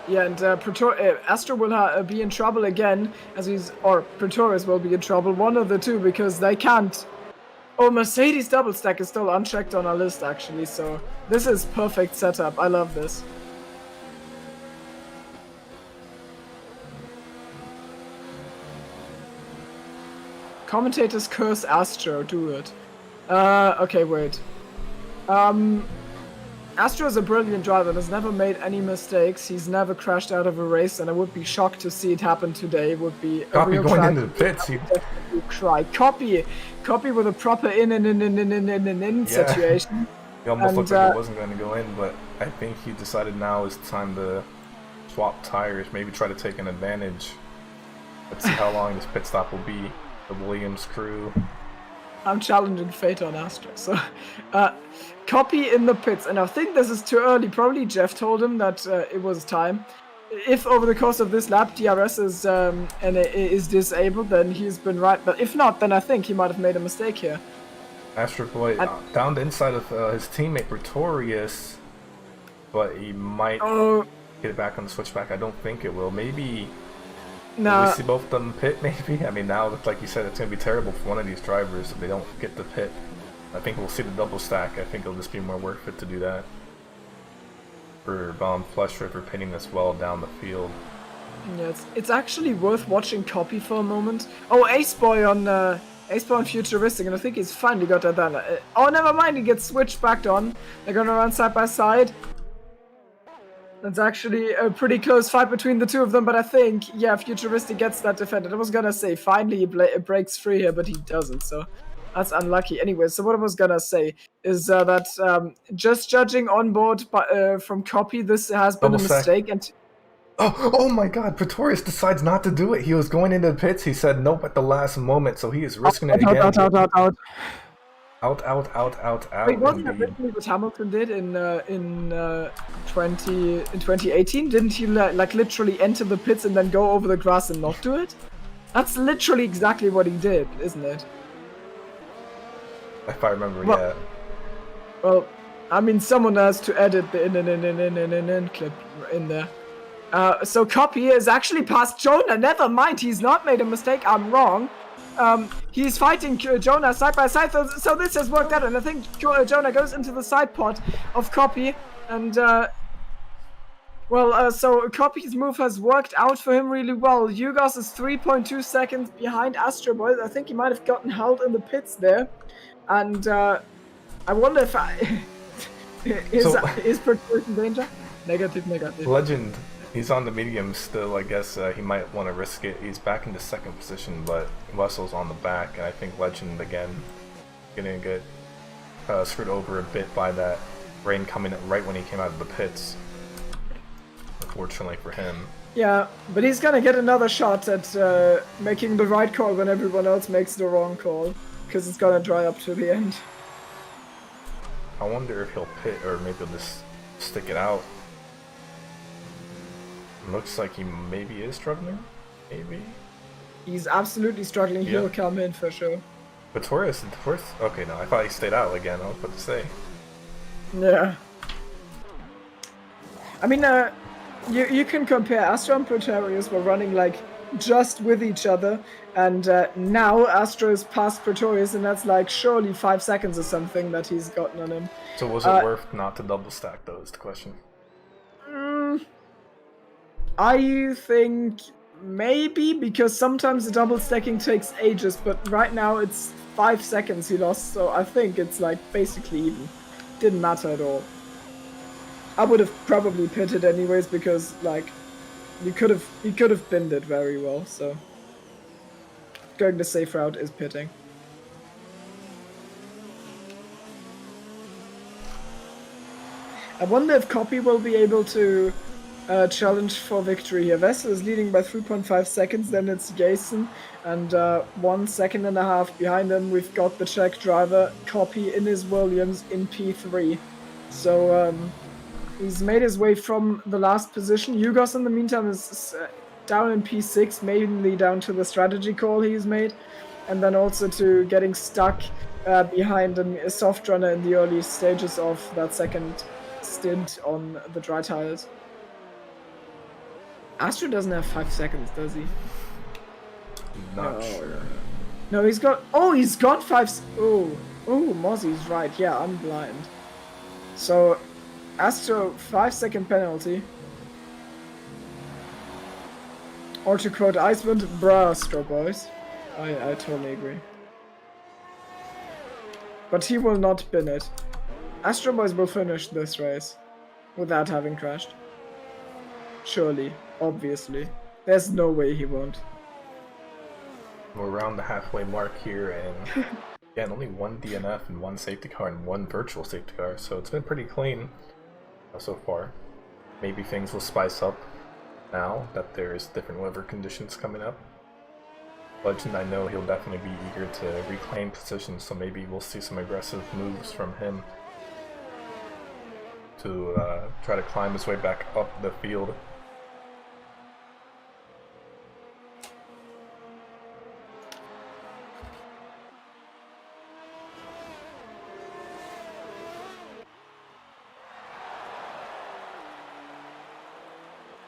Yeah, and Astro will be in trouble again, or Pretorius will be in trouble, one of the two, because they can't. Oh, Mercedes double stack is still unchecked on our list, actually, so this is perfect setup. I love this. Commentators curse Astro, do it. Okay, wait. Astro is a brilliant driver, has never made any mistakes, he's never crashed out of a race, and I would be shocked to see it happen today. It would be a real going into the pits. Cry. Copy with a proper in situation. He almost looked like it wasn't going to go in, but I think he decided now is time to swap tires, maybe try to take an advantage. Let's see how long this pit stop will be. The Williams crew. I'm challenging fate on Astro. So, Copy in the pits, and I think this is too early. Probably Jeff told him that it was time. If over the course of this lap DRS is disabled, then he's been right. But if not, then I think he might have made a mistake here. Astro Boy down the inside of his teammate Pretorius, but he might get it back on the switchback. I don't think it will. Maybe. No. We see both of them pit, maybe? I mean, now, like you said, it's going to be terrible for one of these drivers if they don't get the pit. I think we'll see the double stack. I think it'll just be more worth it to do that. For Flush River pitting as well down the field. Yeah, it's actually worth watching Copy for a moment. Oh, Ace Boy on Futuristic, and I think he's finally got that done. Oh, never mind, he gets switched back on. They're gonna run side by side. That's actually a pretty close fight between the two of them, but I think, yeah, Futuristic gets that defended. I was gonna say, finally he breaks free here, but he doesn't, so that's unlucky. Anyway, so what I was gonna say is that just judging on board from Copy, this has been Double a stack. mistake, and Oh my god, Pretorius decides not to do it. He was going into the pits, he said nope at the last moment, so he is risking it again. Out. Out. Wait, wasn't that literally what Hamilton did in 2018? Didn't he like literally enter the pits and then go over the grass and not do it? That's literally exactly what he did, isn't it? If I remember, Well- yeah. Well, I mean, someone has to edit the in clip in there. So Copy is actually past Jonah. Never mind, he's not made a mistake. I'm wrong. He's fighting Jonah side by side, so this has worked out, and I think Jonah goes into the side pot of Copy, and so Copy's move has worked out for him really well. Yugos is 3.2 seconds behind Astro Boy. I think he might have gotten held in the pits there, and I wonder if is Pretorius in danger? Negative. Legend, he's on the medium still. I guess he might want to risk it. He's back into second position, but Russell's on the back, and I think Legend again getting get screwed over a bit by that rain coming right when he came out of the pits. Unfortunately for him. Yeah, but he's gonna get another shot at making the right call when everyone else makes the wrong call, because it's gonna dry up to the end. I wonder if he'll pit or maybe he'll just stick it out. Looks like he maybe is struggling. Maybe. He's absolutely struggling. Yeah. He'll come in for sure. Pretorius, okay, no, I thought he stayed out again. I was about to say. Yeah. I mean, you can compare Astro and Pretorius were running like just with each other, and now Astro is past Pretorius, and that's like surely 5 seconds or something that he's gotten on him. So was it worth not to double stack though, is the question. I think maybe, because sometimes the double stacking takes ages, but right now it's 5 seconds he lost, so I think it's like basically even. Didn't matter at all. I would have probably pitted anyways, because like he could have binned it very well, so going the safe route is pitting. I wonder if Copy will be able to challenge for victory here. Vessel is leading by 3.5 seconds, then it's Jason, and 1.5 seconds behind him we've got the Czech driver Copy in his Williams in P3. So he's made his way from the last position. Yugos in the meantime is down in P6, mainly down to the strategy call he's made, and then also to getting stuck behind a soft runner in the early stages of that second stint on the dry tires. Astro doesn't have 5 seconds, does he? Not sure. No, he's got... Oh, he's got 5... Oh, Mozzie's right. Yeah, I'm blind. So, Astro, 5 second penalty. Or to quote Iceland, bruh, Astro boys. I totally agree. But he will not bin it. Astro boys will finish this race without having crashed. Surely. Obviously. There's no way he won't. We're around the halfway mark here, and again, only one DNF and one safety car and one virtual safety car, so it's been pretty clean so far. Maybe things will spice up now that there's different weather conditions coming up. Legend, I know he'll definitely be eager to reclaim positions, so maybe we'll see some aggressive moves from him to try to climb his way back up the field.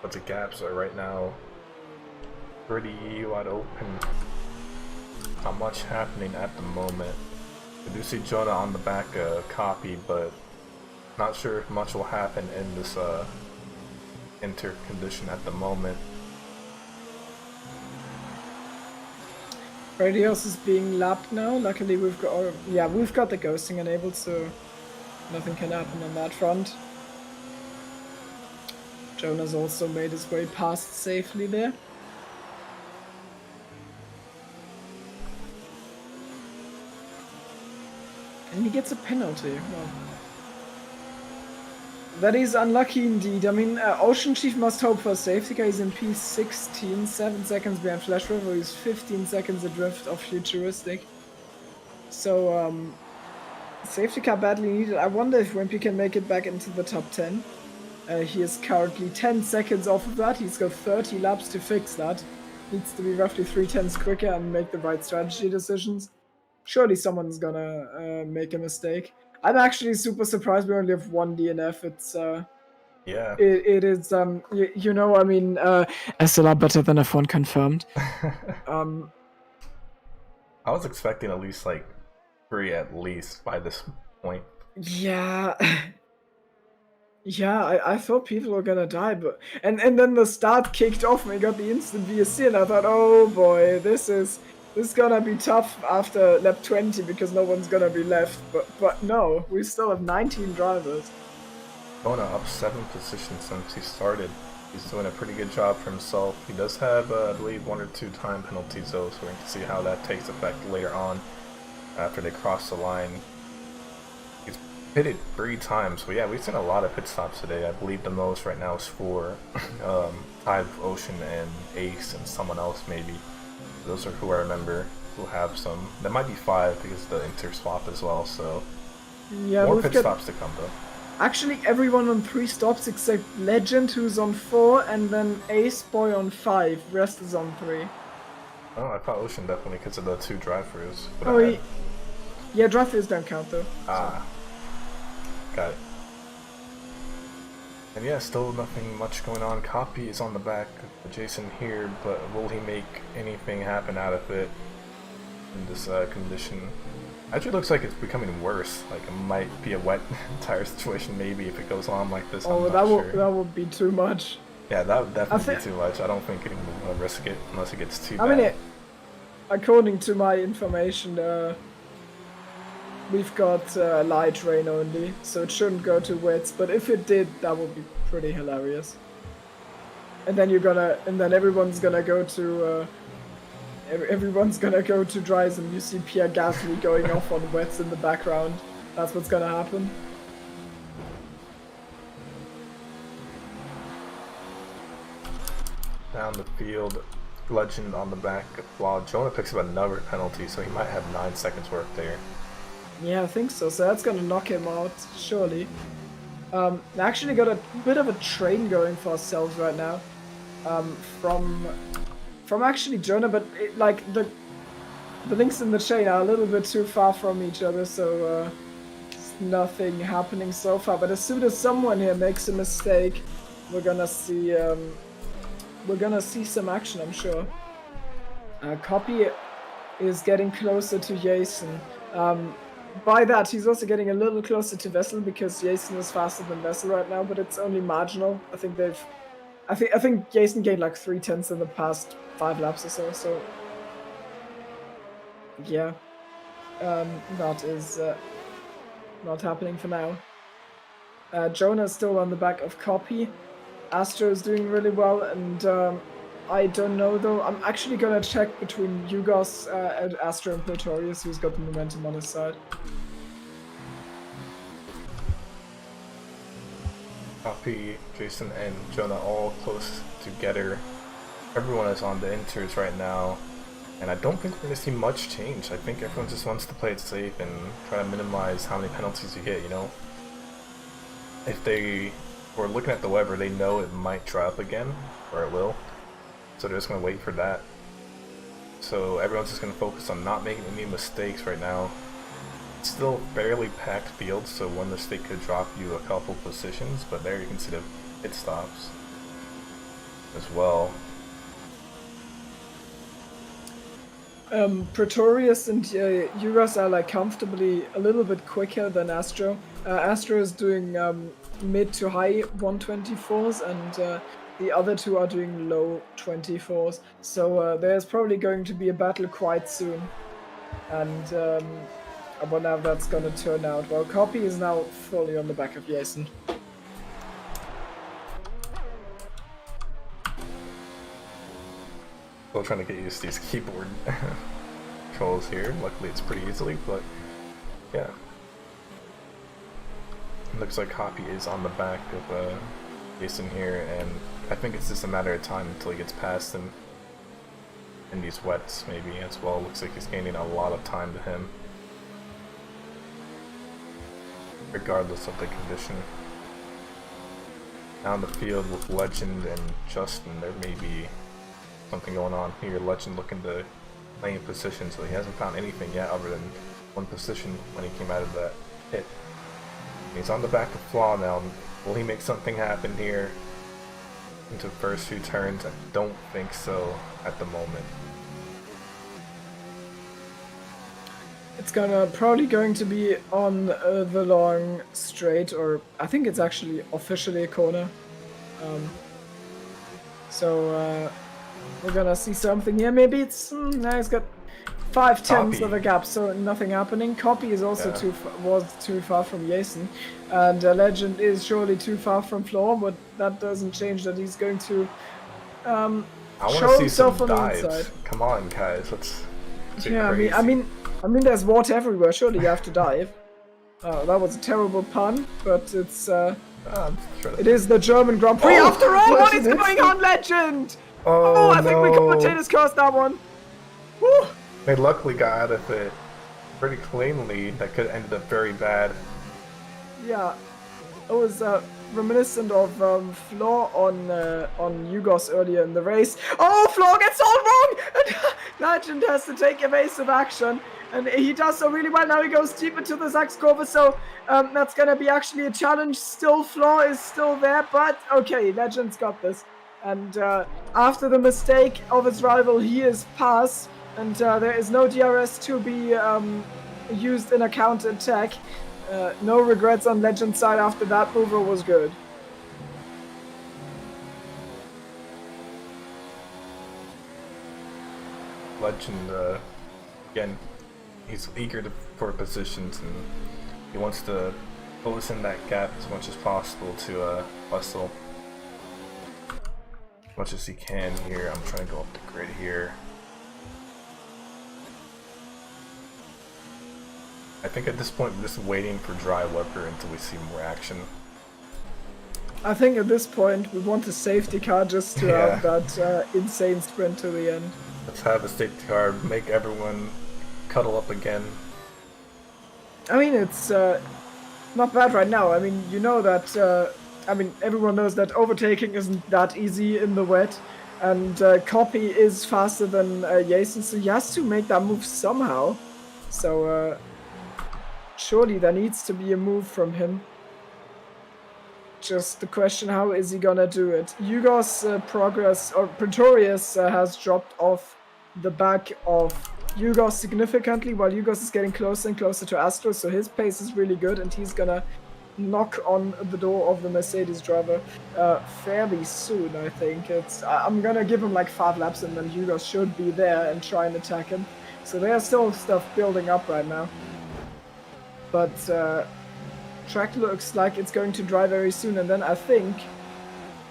But the gaps are right now pretty wide open. Not much happening at the moment. I do see Jonah on the back Copy, but not sure if much will happen in this inter condition at the moment. Radios is being lapped now. Luckily we've got, we've got the ghosting enabled, so nothing can happen on that front. Jonah's also made his way past safely there. And he gets a penalty. Well, that is unlucky indeed. I mean, Ocean Chief must hope for a safety car. He's in P16, 7 seconds behind Flash River. He's 15 seconds adrift of Futuristic. So, safety car badly needed. I wonder if Wimpy can make it back into the top 10. He is currently 10 seconds off of that. He's got 30 laps to fix that. Needs to be roughly 3/10 quicker and make the right strategy decisions. Surely someone's gonna make a mistake. I'm actually super surprised we only have one DNF. It's yeah. It is you know, I mean, SLR better than F1 confirmed. I was expecting at least like 3 at least by this point. Yeah. Yeah, I thought people were gonna die, but and then the start kicked off and we got the instant VSC and I thought, oh boy, this is gonna be tough after lap 20 because no one's gonna be left. But no, we still have 19 drivers. Kona up 7 positions since he started. He's doing a pretty good job for himself. He does have, I believe, 1 or 2 time penalties though, so we're going to see how that takes effect later on after they cross the line. He's pitted 3 times, so yeah, we've seen a lot of pit stops today. I believe the most right now is for Tide, Ocean, and Ace, and someone else maybe. Those are who I remember who have some. There might be 5 because of the inter swap as well, so yeah, more pit stops to come though. Actually, everyone on 3 stops except Legend, who's on 4, and then Ace Boy on 5. Rest is on 3. Oh, I thought Ocean definitely because of the 2 drive-throughs. Oh, yeah, drive-throughs don't count though. Ah, got it. And yeah, still nothing much going on. Copy is on the back of Jason here, but will he make anything happen out of it in this condition? Actually looks like it's becoming worse. Like it might be a wet tire situation maybe if it goes on like this. Oh, that would be too much. Yeah, that would definitely be too much. I don't think anyone will risk it unless it gets too bad. I mean, according to my information, we've got light rain only, so it shouldn't go to wets. But if it did, that would be pretty hilarious. And then everyone's gonna go to. Everyone's gonna go to dries and you see Pierre Gasly going off on wets in the background. That's what's gonna happen. Down the field, Legend on the back. While Jonah picks up another penalty, so he might have 9 seconds worth there. Yeah, I think so. So that's gonna knock him out, surely. Actually got a bit of a train going for ourselves right now. From actually Jonah, but the links in the chain are a little bit too far from each other, so there's nothing happening so far. But as soon as someone here makes a mistake, we're gonna see some action, I'm sure. Copy is getting closer to Jason. By that, he's also getting a little closer to Vessel because Jason is faster than Vessel right now, but it's only marginal. I think Jason gained like 3/10 in the past 5 laps or so. So yeah, that is not happening for now. Jonah's still on the back of Copy. Astro is doing really well, and I don't know though. I'm actually gonna check between Yugos and Astro and Pretorius, who's got the momentum on his side. Copy, Jason, and Jonah all close together. Everyone is on the inters right now, and I don't think we're going to see much change. I think everyone just wants to play it safe and try to minimize how many penalties you get, you know? If they were looking at the weather, they know it might dry up again, or it will, so they're just going to wait for that. So everyone's just going to focus on not making any mistakes right now. It's still fairly packed field, so one mistake could drop you a couple positions, but there you can see the pit stops as well. Pretorius and Yuras are like comfortably a little bit quicker than Astro. Astro is doing mid to high 124s, and the other two are doing low 24s. So there's probably going to be a battle quite soon. And I wonder how that's going to turn out. Well, Copy is now fully on the back of Jason. Still trying to get used to these keyboard controls here. Luckily it's pretty easily, but yeah. Looks like Copy is on the back of Jason here, and I think it's just a matter of time until he gets past him in these wets maybe as well. Looks like he's gaining a lot of time to him, regardless of the condition. Now in the field with Legend and Justin, there may be something going on here. Legend looking to lay in position, so he hasn't found anything yet other than one position when he came out of that pit. He's on the back of Flaw now. Will he make something happen here into the first few turns? I don't think so at the moment. It's probably going to be on the long straight, or I think it's actually officially a corner. So we're gonna see something here. Maybe it's now he's got 5/10 of a gap, so nothing happening. Copy is also was too far from Jason, and Legend is surely too far from Floor, but that doesn't change that he's going to show himself on the inside. Come on, guys, let's. Yeah, I mean, there's water everywhere. Surely you have to dive. That was a terrible pun, but it's it is the German Grand Prix after all. What is going on, Legend? Oh, I think we commentators cursed that one. Woo. They luckily got out of it pretty cleanly. That could have ended up very bad. Yeah, it was reminiscent of Flaw on Yugos earlier in the race. Oh, Flaw gets all wrong! And Legend has to take evasive action, and he does so really well. Now he goes deep into the Sachs Kurve, so that's gonna be actually a challenge. Still, Flaw is still there, but okay, Legend's got this. And after the mistake of his rival, he is passed. And there is no DRS to be used in a counter attack. No regrets on Legend's side after that mover was good. Legend, again, he's eager for positions, and he wants to close in that gap as much as possible to hustle as much as he can here. I'm trying to go up the grid here. I think at this point we're just waiting for dry weather until we see more action. I think at this point we want a safety car just to have that insane sprint to the end. Let's have a safety car, make everyone cuddle up again. I mean, it's not bad right now. I mean, you know that, everyone knows that overtaking isn't that easy in the wet. And Copy is faster than Jason, so he has to make that move somehow. So, surely there needs to be a move from him. Just the question, how is he gonna do it? Yugos progress, or Pretorius has dropped off the back of Yugos significantly, while Yugos is getting closer and closer to Astro, so his pace is really good, and he's gonna knock on the door of the Mercedes driver fairly soon, I think. I'm gonna give him like 5 laps, and then Yugos should be there and try and attack him. So there's still stuff building up right now. But track looks like it's going to dry very soon, and then I think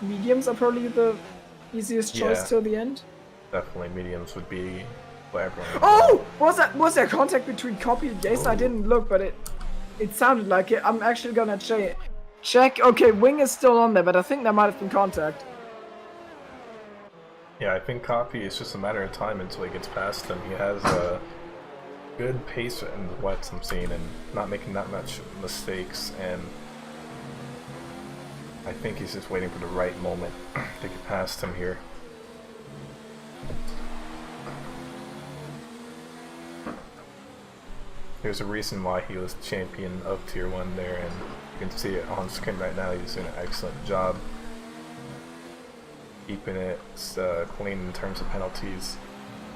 mediums are probably the easiest choice till the end. Definitely mediums would be what everyone. Oh! Was there contact between Copy and Jason? I didn't look, but it sounded like it. I'm actually gonna check. Okay, Wing is still on there, but I think there might have been contact. Yeah, I think Copy is just a matter of time until he gets past him. He has a good pace in the wets I'm seeing, and not making that much mistakes, and I think he's just waiting for the right moment to get past him here. There's a reason why he was champion of Tier 1 there, and you can see it on screen right now. He's doing an excellent job keeping it clean in terms of penalties,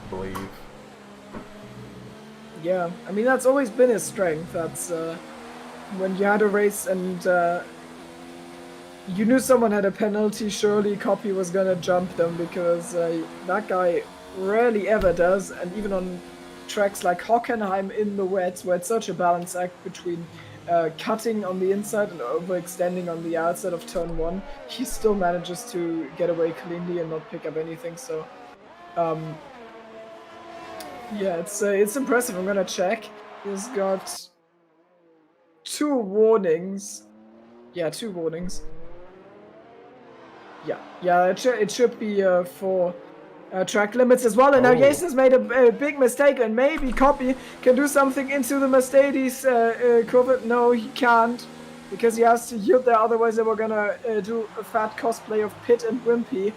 I believe. Yeah, I mean, that's always been his strength. That's when you had a race and you knew someone had a penalty, surely Copy was gonna jump them, because that guy rarely ever does, and even on tracks like Hockenheim in the wets, where it's such a balance act between cutting on the inside and overextending on the outside of turn 1, he still manages to get away cleanly and not pick up anything, so yeah, it's impressive. I'm gonna check. He's got 2 warnings. Yeah, 2 warnings. Yeah, it should be for track limits as well. And now Jason's made a big mistake, and maybe Copy can do something into the Mercedes cover. No, he can't, because he has to yield there. Otherwise, they were gonna do a fat cosplay of Pitt and Wimpy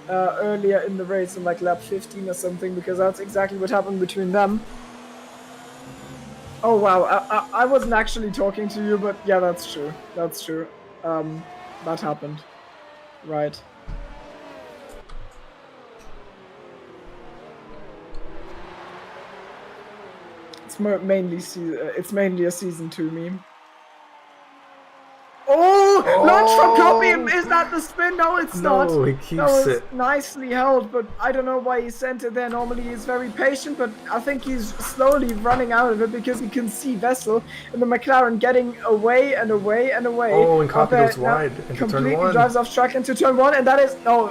earlier in the race, in like lap 15 or something, because that's exactly what happened between them. Oh wow, I wasn't actually talking to you, but yeah, that's true. That's true. That happened. Right. It's mainly a season 2 meme. Oh, launch from Copy! Is that the spin? No, it's not. No, he keeps that was it. Nicely held, but I don't know why he sent it there. Normally he's very patient, but I think he's slowly running out of it, because he can see Vessel in the McLaren getting away and away and away. Oh, and Copy goes wide into completely turn 1. Drives off track into turn 1, and that is no.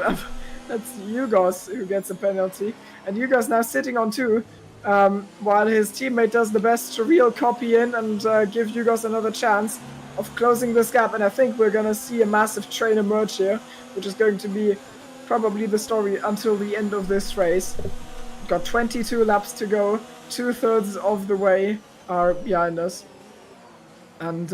That's Yugos who gets a penalty, and Yugos now sitting on 2. While his teammate does the best to reel Copy in and give Yugos another chance of closing this gap. And I think we're gonna see a massive train emerge here, which is going to be probably the story until the end of this race. Got 22 laps to go, 2/3 of the way are behind us, and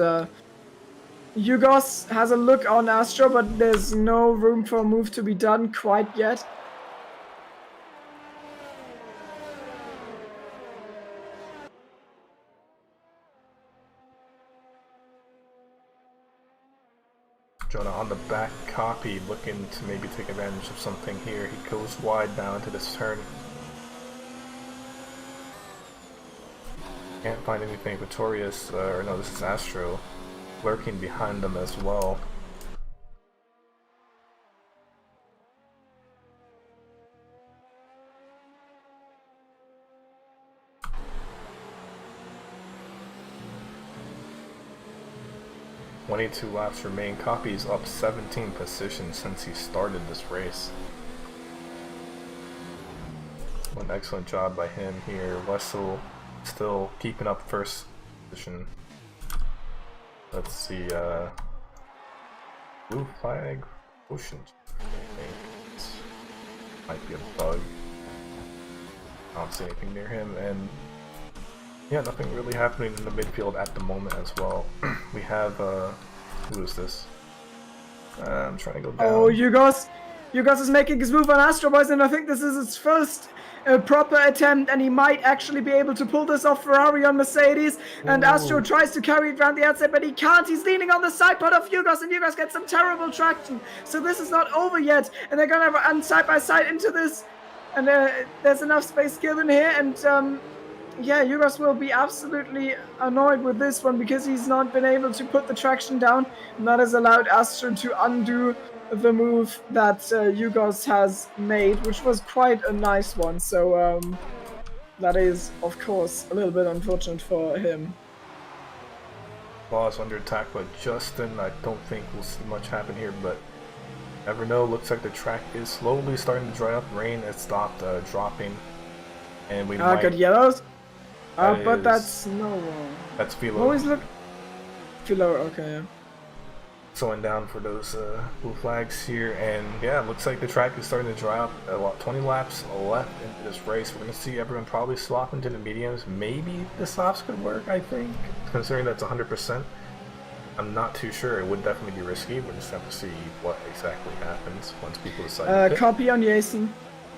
Yugos has a look on Astro, but there's no room for a move to be done quite yet. Jonah on the back, Copy looking to maybe take advantage of something here. He goes wide now into this turn. Can't find anything. Victorious, or no, this is Astro, lurking behind them as well. "22 laps remain. Copy's up 17 positions since he started this race. An excellent job by him here. Wessel still keeping up first position. Let's see, blue flag, ocean. Might be a bug. I don't see anything near him, and yeah, nothing really happening in the midfield at the moment as well. We have, who is this? I'm trying to go down. Oh, Yugos is making his move on Astro Boys, and I think this is his first proper attempt, and he might actually be able to pull this off Ferrari on Mercedes. And Astro tries to carry it around the outside, but he can't. He's leaning on the side pod of Yugos, and Yugos gets some terrible traction. So this is not over yet, and they're gonna run side by side into this, and there's enough space given here, and yeah, Yugos will be absolutely annoyed with this one, because he's not been able to put the traction down, and that has allowed Astro to undo the move that Yugos has made, which was quite a nice one. So that is, of course, a little bit unfortunate for him. Boss under attack by Justin. I don't think we'll see much happen here, but never know. Looks like the track is slowly starting to dry up. Rain has stopped dropping, and we might... Got yellows. But is... that's no. That's Philo. Always look. Philo, okay. Yeah. Slowing down for those blue flags here, and yeah, it looks like the track is starting to dry up. 20 laps left into this race. We're going to see everyone probably swap into the mediums. Maybe the softs could work, I think, considering that's 100%. I'm not too sure. It would definitely be risky. We'll just have to see what exactly happens once people decide to copy on Jason.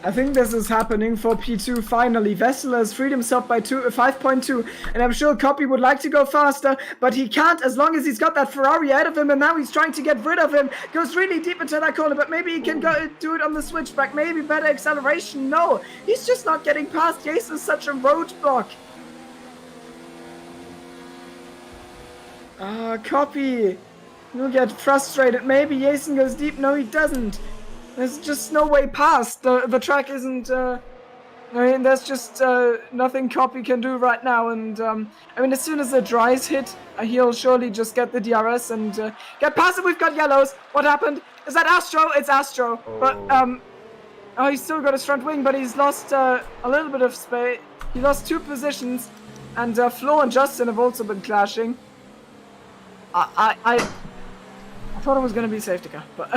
I think this is happening for P2 finally. Vessel has freed himself by 5.2, and I'm sure Copy would like to go faster, but he can't as long as he's got that Ferrari ahead of him, and now he's trying to get rid of him. Goes really deep into that corner, but maybe he can go do it on the switchback. Maybe better acceleration. No, he's just not getting past. Jason's such a roadblock. Copy You'll get frustrated. Maybe Jason goes deep. No, he doesn't. There's just no way past. The track isn't. I mean, there's just nothing Copy can do right now. And I mean, as soon as the dries hit, he'll surely just get the DRS and get past it. We've got yellows. What happened? Is that Astro? It's Astro. Oh. But oh, he's still got his front wing, but he's lost a little bit of space. He lost 2 positions, and Flo and Justin have also been clashing. I thought it was gonna be safety car, but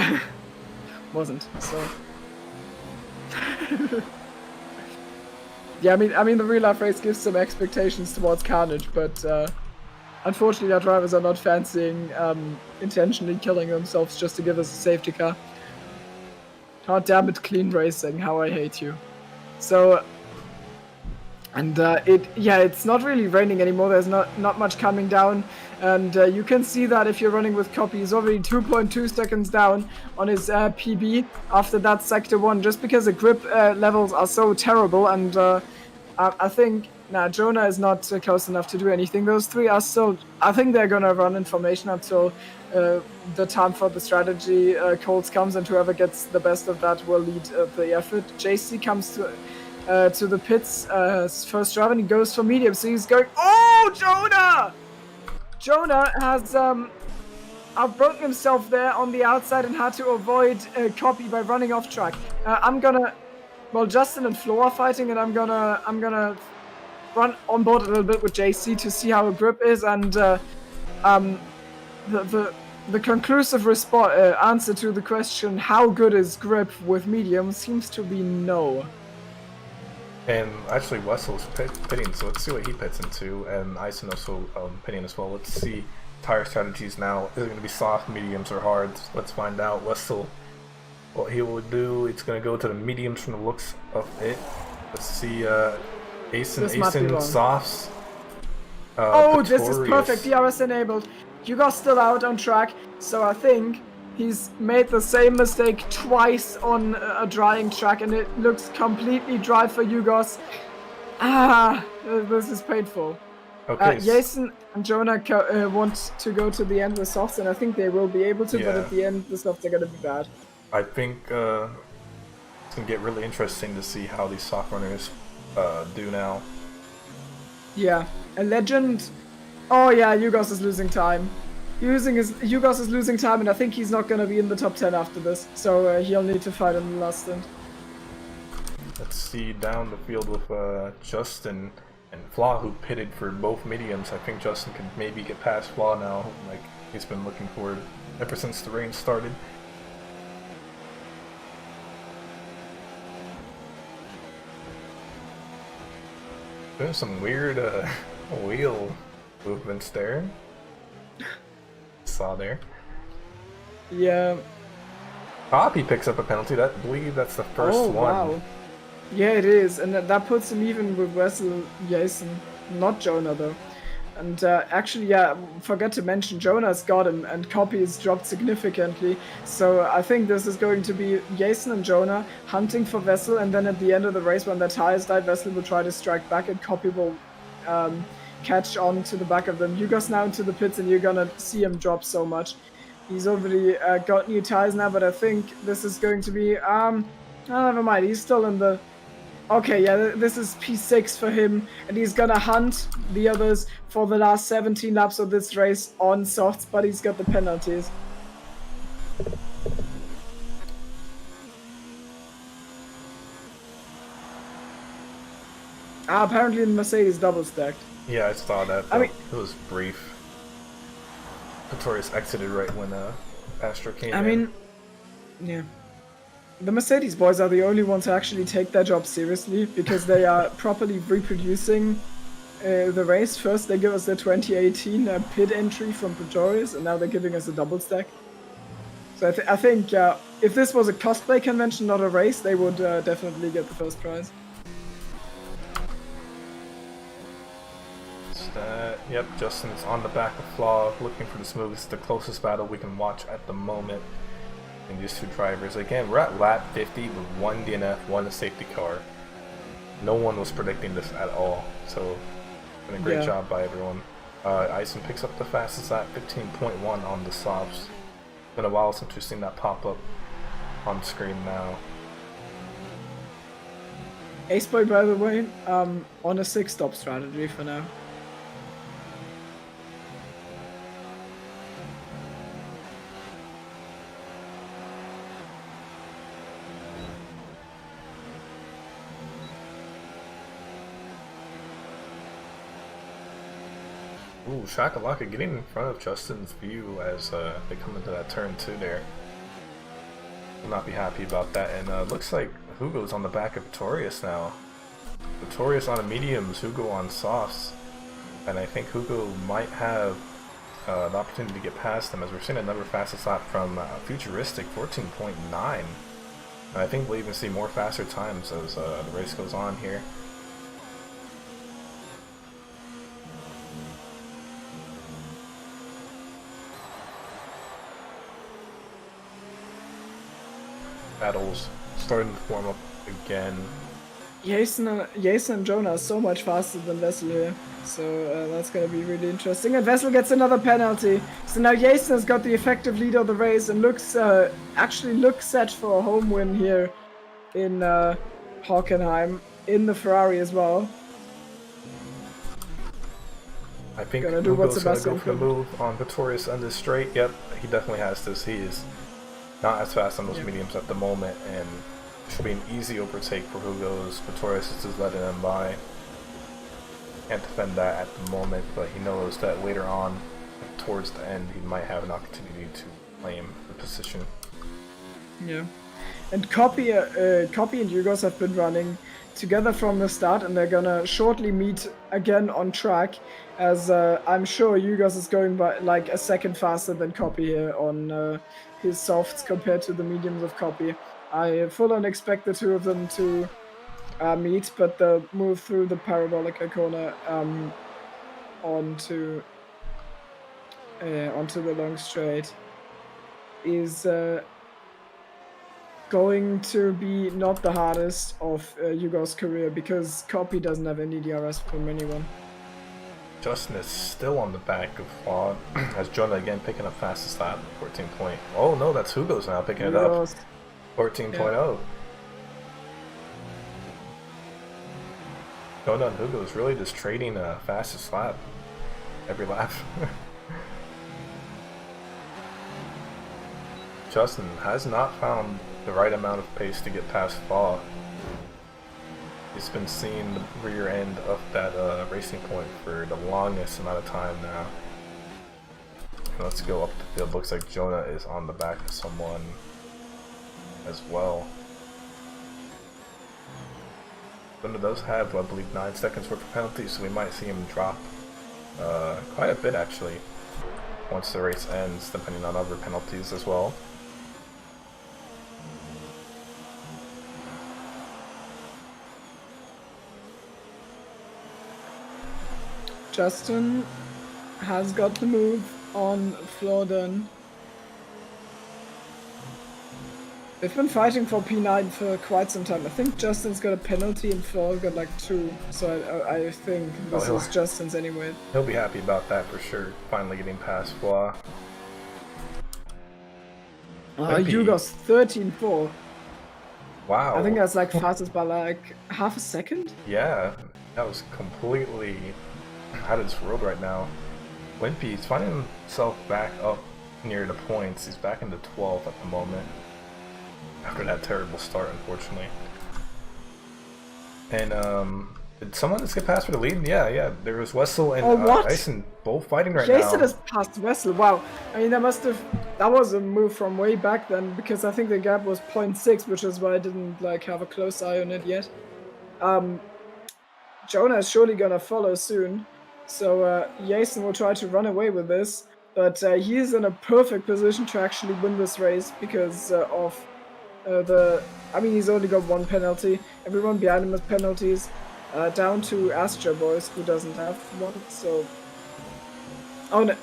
wasn't. So yeah, I mean the real life race gives some expectations towards Carnage, but unfortunately our drivers are not fancying intentionally killing themselves just to give us a safety car. God damn it, clean racing! How I hate you. So. And it's not really raining anymore. There's not much coming down, and you can see that if you're running with Copy, he's already 2.2 seconds down on his PB after that sector 1, just because the grip levels are so terrible. And I think Jonah is not close enough to do anything. Those 3 are still. I think they're gonna run in formation until the time for the strategy calls comes, and whoever gets the best of that will lead the effort. JC comes to the pits, first drive, and he goes for medium, so he's going. Oh, Jonah! Jonah has outbroken himself there on the outside and had to avoid Copy by running off track. Well, Justin and Flo are fighting, and I'm gonna run on board a little bit with JC to see how a grip is, and the conclusive answer to the question how good is grip with medium seems to be no. And actually, Wessel's pitting, so let's see what he pits into. And Ison also pitting as well. Let's see tire strategies now. Is it going to be soft, mediums, or hards? Let's find out. Wessel, what he will do, it's going to go to the mediums from the looks of it. Let's see, Asen softs. This is perfect. DRS enabled. Hugo's still out on track, so I think he's made the same mistake twice on a drying track, and it looks completely dry for Yugos. This is painful. Okay. Jason and Jonah want to go to the end with softs, and I think they will be able to, but at the end, the softs are going to be bad. I think it's going to get really interesting to see how these soft runners do now. Yeah. A legend. Oh, yeah, Yugos is losing time. Yugos is losing time, and I think he's not going to be in the top 10 after this, so he'll need to fight in the last stint. Let's see down the field with Justin and Flaw, who pitted for both mediums. I think Justin could maybe get past Flaw now, like he's been looking for it ever since the rain started. There's some weird wheel movements there. Saw there. Yeah. Poppy picks up a penalty. I believe that's the first one. Wow. Yeah, it is, and that puts him even with Wessel, Jason, not Jonah though. And actually, yeah, forgot to mention Jonah's got him, and Copy is dropped significantly. So I think this is going to be Jason and Jonah hunting for Wessel, and then at the end of the race, when their tires died, Wessel will try to strike back, and Copy will catch on to the back of them. Hugo's now into the pits, and you're gonna see him drop so much. He's already got new tires now, but I think this is going to be oh, never mind. He's still in the. Okay, yeah, this is P6 for him, and he's gonna hunt the others for the last 17 laps of this race on softs, but he's got the penalties. Apparently the Mercedes double stacked. Yeah, I saw that. I mean, it was brief. Pretorius exited right when Astro came in. I mean, yeah. The Mercedes boys are the only ones who actually take their job seriously, because they are properly reproducing the race. First they give us the 2018 pit entry from Pretorius, and now they're giving us a double stack. So I think if this was a cosplay convention, not a race, they would definitely get the first prize. Yep, Justin's on the back of Flaw, looking for the smoothest, the closest battle we can watch at the moment. And these two drivers, again, we're at lap 50 with one DNF, one safety car. No one was predicting this at all, so been a great job by everyone. Ison picks up the fastest at 15.1 on the softs. Been a while since we've seen that pop up on screen now. Ace Boy, by the way, on a 6-stop strategy for now. Ooh, Shakalaka getting in front of Justin's view as they come into that turn 2 there. Will not be happy about that, and looks like Hugo's on the back of Pretorius now. Pretorius on the mediums, Hugo on softs, and I think Hugo might have the opportunity to get past him, as we're seeing another fastest lap from Futuristic, 14.9. And I think we'll even see more faster times as the race goes on here. Battles starting to form up again. Jason and Jonah are so much faster than Vessel here, so that's gonna be really interesting. And Vessel gets another penalty, so now Jason has got the effective lead of the race and looks actually looks set for a home win here in Hockenheim in the Ferrari as well. I think Gonna do Hugo's what gonna go Sebastian for the move on Pretorius on this straight. Yep, he definitely has this. He is not as fast on those mediums at the moment, and should be an easy overtake for Hugo's. Pretorius is just letting him by. Can't defend that at the moment, but he knows that later on, towards the end, he might have an opportunity to claim the position. Yeah, and Copy and Yugos have been running together from the start, and they're gonna shortly meet again on track, as I'm sure Yugos is going by like a second faster than Copy here on his softs compared to the mediums of Copy. I full on expect the two of them to meet, but the move through the parabolic corner onto the long straight is going to be not the hardest of Hugo's career, because Copy doesn't have any DRS from anyone. Justin is still on the back of Flaw, as Jonah again picking up fastest lap, 14 point. Oh no, that's Hugo's now picking it up, 14.0. Yeah. Jonah and Hugo is really just trading fastest lap every lap. Justin has not found the right amount of pace to get past Flaw. He's been seeing the rear end of that racing point for the longest amount of time now. Let's go up the field. Looks like Jonah is on the back of someone as well. Jonah does have, I believe, 9 seconds worth of penalties, so we might see him drop quite a bit actually once the race ends, depending on other penalties as well. Justin has got the move on Florden. They've been fighting for P9 for quite some time. I think Justin's got a penalty and Flor's got like 2, so I think this is Justin's anyway. He'll be happy about that for sure, finally getting past Flaw. Hugo's 13.4. Wow. I think that's like fastest by like half a second? Yeah, that was completely out of this world right now. Wimpy's finding himself back up near the points. He's back into 12 at the moment after that terrible start, unfortunately. And did someone just get past for the lead? Yeah, there was Wessel and Ison both fighting right now. Jason has passed Wessel. Wow. I mean, that was a move from way back then, because I think the gap was 0.6, which is why I didn't like have a close eye on it yet. Jonah is surely gonna follow soon, so Jason will try to run away with this, but he is in a perfect position to actually win this race because of I mean, he's only got 1 penalty. Everyone behind him has penalties, down to Astra Boys, who doesn't have one. So, oh no,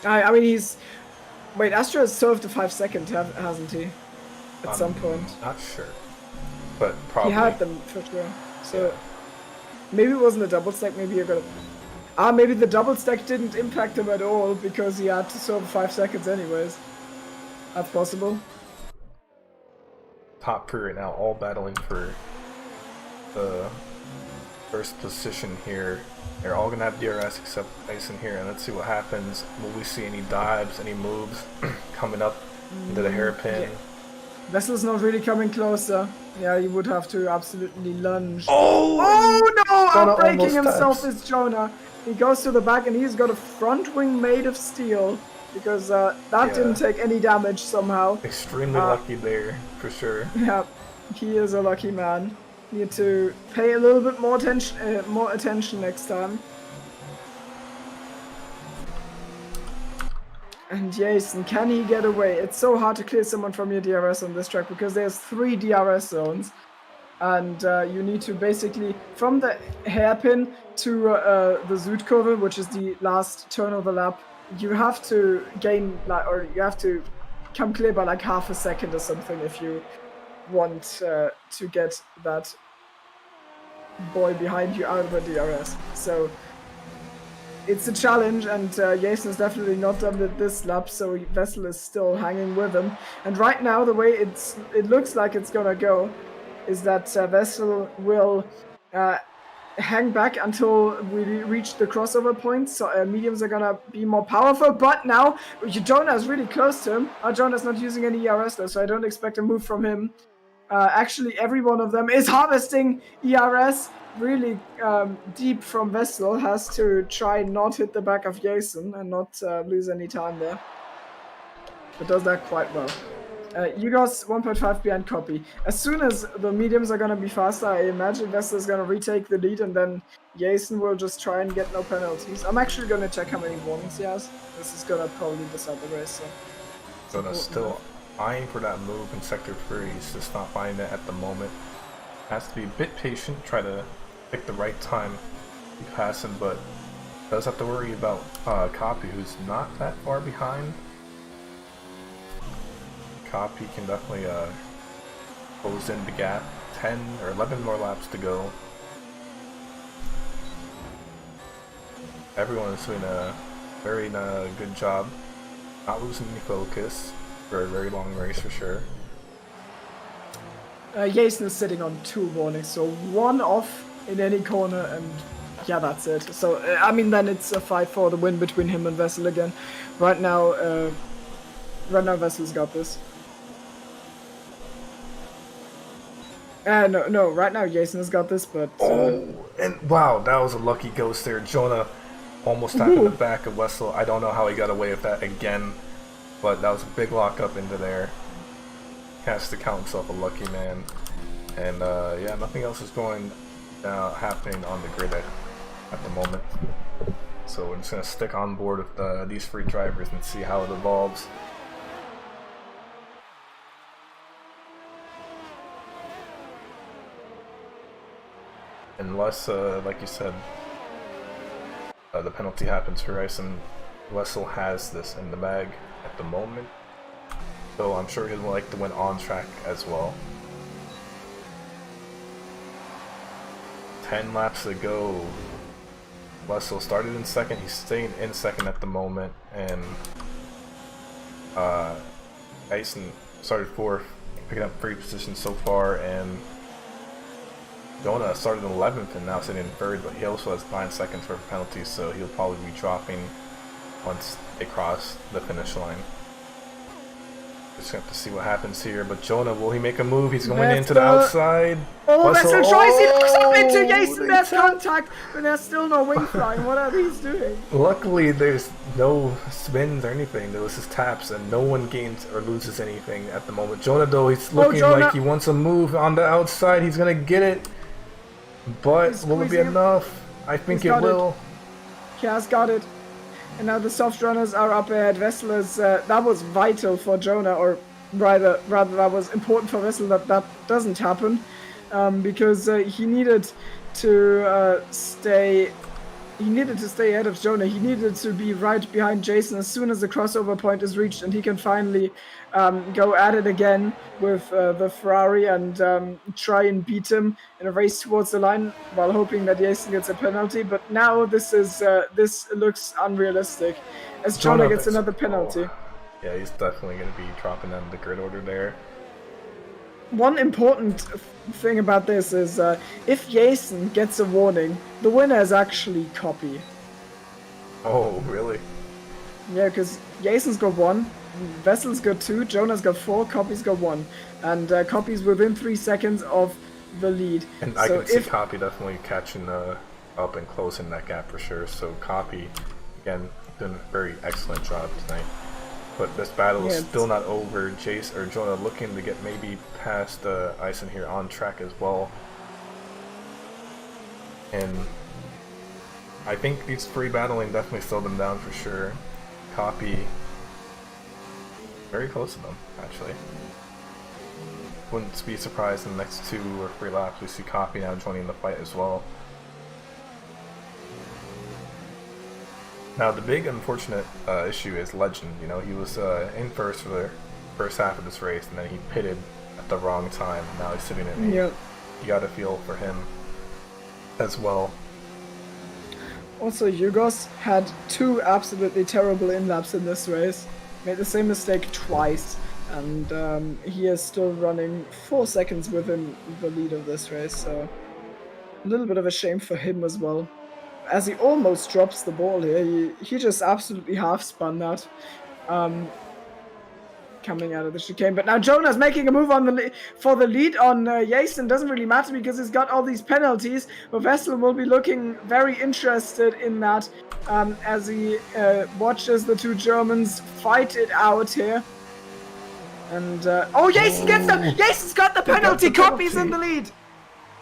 I mean wait, Astra has served a 5 second, hasn't he? At some point. Not sure, but probably he had them for sure. So. Yeah. Maybe it wasn't a double stack, maybe you're gonna... Maybe the double stack didn't impact him at all because he had to serve 5 seconds anyways. That's possible. Top three right now, all battling for the first position here. They're all gonna have DRS except Tyson here, and let's see what happens. Will we see any dives, any moves coming up into the hairpin? Yeah. Vessel's not really coming closer. Yeah, you would have to absolutely lunge. Oh no! Jonah Outbreaking almost himself taps. is Jonah. He goes to the back and he's got a front wing made of steel because that didn't take any damage somehow. Extremely lucky there, for sure. Yeah, he is a lucky man. Need to pay a little bit more attention next time. And Jason, can he get away? It's so hard to clear someone from your DRS on this track because there's 3 DRS zones. And you need to basically, from the hairpin to the Südkurve, which is the last turn of the lap, you have to gain, or you have to come clear by like half a second or something if you want to get that boy behind you out of the DRS. So it's a challenge, and Jason is definitely not done with this lap, so Vessel is still hanging with him. And right now, the way it looks like it's gonna go is that Vessel will hang back until we reach the crossover point, so mediums are gonna be more powerful, but now Jonah is really close to him. Jonah's not using any ERS though, so I don't expect a move from him. Actually, every one of them is harvesting ERS really deep from Vessel, has to try not hit the back of Jason and not lose any time there. But does that quite well. Yugos 1.5 behind copy. As soon as the mediums are gonna be faster, I imagine Vessel is gonna retake the lead and then Jason will just try and get no penalties. I'm actually gonna check how many warnings he has. This is gonna probably decide the race. So that's still eyeing for that move in Sector 3. He's just not finding it at the moment. Has to be a bit patient, try to pick the right time to pass him, but does have to worry about Copy, who's not that far behind. Copy can definitely close in the gap. 10 or 11 more laps to go. Everyone is doing a very good job, not losing any focus for a very long race for sure. Jason is sitting on 2 warnings, so 1 off in any corner, and yeah, that's it. So I mean, then it's a fight for the win between him and Vessel again. Right now Vessel's got this. No, right now Jason has got this, but... and wow, that was a lucky ghost there. Jonah almost tapped in the back of Vessel. I don't know how he got away with that again, but that was a big lockup into there. He has to count himself a lucky man. And yeah, nothing else is happening on the grid at the moment. So we're just going to stick on board with these 3 drivers and see how it evolves. Unless, like you said, the penalty happens for Rice, and Vessel has this in the bag at the moment. So I'm sure he'd like to win on track as well. 10 laps to go. Vessel started in second, he's staying in second at the moment, and Tyson started 4th, picking up 3 positions so far, and Jonah started in 11th and now sitting in 3rd, but he also has 9 seconds for penalties, so he'll probably be dropping once they cross the finish line. Just have to see what happens here, but Jonah, will he make a move? He's going into the outside. Oh, Vessel tries, he looks up into Jason, holy there's contact, but there's still no wing flying. What are these doing? Luckily, there's no spins or anything. There was just taps, and no one gains or loses anything at the moment. Jonah, though, he's looking like he wants a move on the outside. He's going to get it, but will it be enough? I think it will. He has got it. And now the soft runners are up ahead. Vessel is, that was vital for Jonah, or rather that was important for Vessel that doesn't happen, because he needed to stay he needed to stay ahead of Jonah. He needed to be right behind Jason as soon as the crossover point is reached, and he can finally go at it again with the Ferrari and try and beat him in a race towards the line while hoping that Jason gets a penalty. But now this looks unrealistic as Jonah gets another penalty. Yeah, he's definitely going to be dropping down the grid order there. One important thing about this is if Jason gets a warning, the winner is actually Copy. Oh, really? Yeah, because Jason's got 1, Vessel's got 2, Jonah's got 4, Copy's got 1. And Copy's within 3 seconds of the lead. And I can see Copy definitely catching up and closing that gap for sure. So Copy, again, doing a very excellent job tonight. But this battle is still not over. Jace or Jonah looking to get maybe past Ison here on track as well. And I think these 3 battling definitely slowed them down for sure. Copy very close to them, actually. Wouldn't be surprised in the next 2 or 3 laps we see Copy now joining the fight as well. Now the big unfortunate issue is Legend. You know, he was in first for the first half of this race, and then he pitted at the wrong time. Now he's sitting in 8th. Yep. You gotta feel for him as well. Also, Yugos had 2 absolutely terrible in-laps in this race. Made the same mistake twice, and he is still running 4 seconds within the lead of this race, so a little bit of a shame for him as well. As he almost drops the ball here, he just absolutely half-spun that coming out of the chicane. But now Jonah's making a move on for the lead on Jason. Doesn't really matter because he's got all these penalties, but Vessel will be looking very interested in that as he watches the 2 Germans fight it out here. And Jason's got the penalty. Copy's in the lead.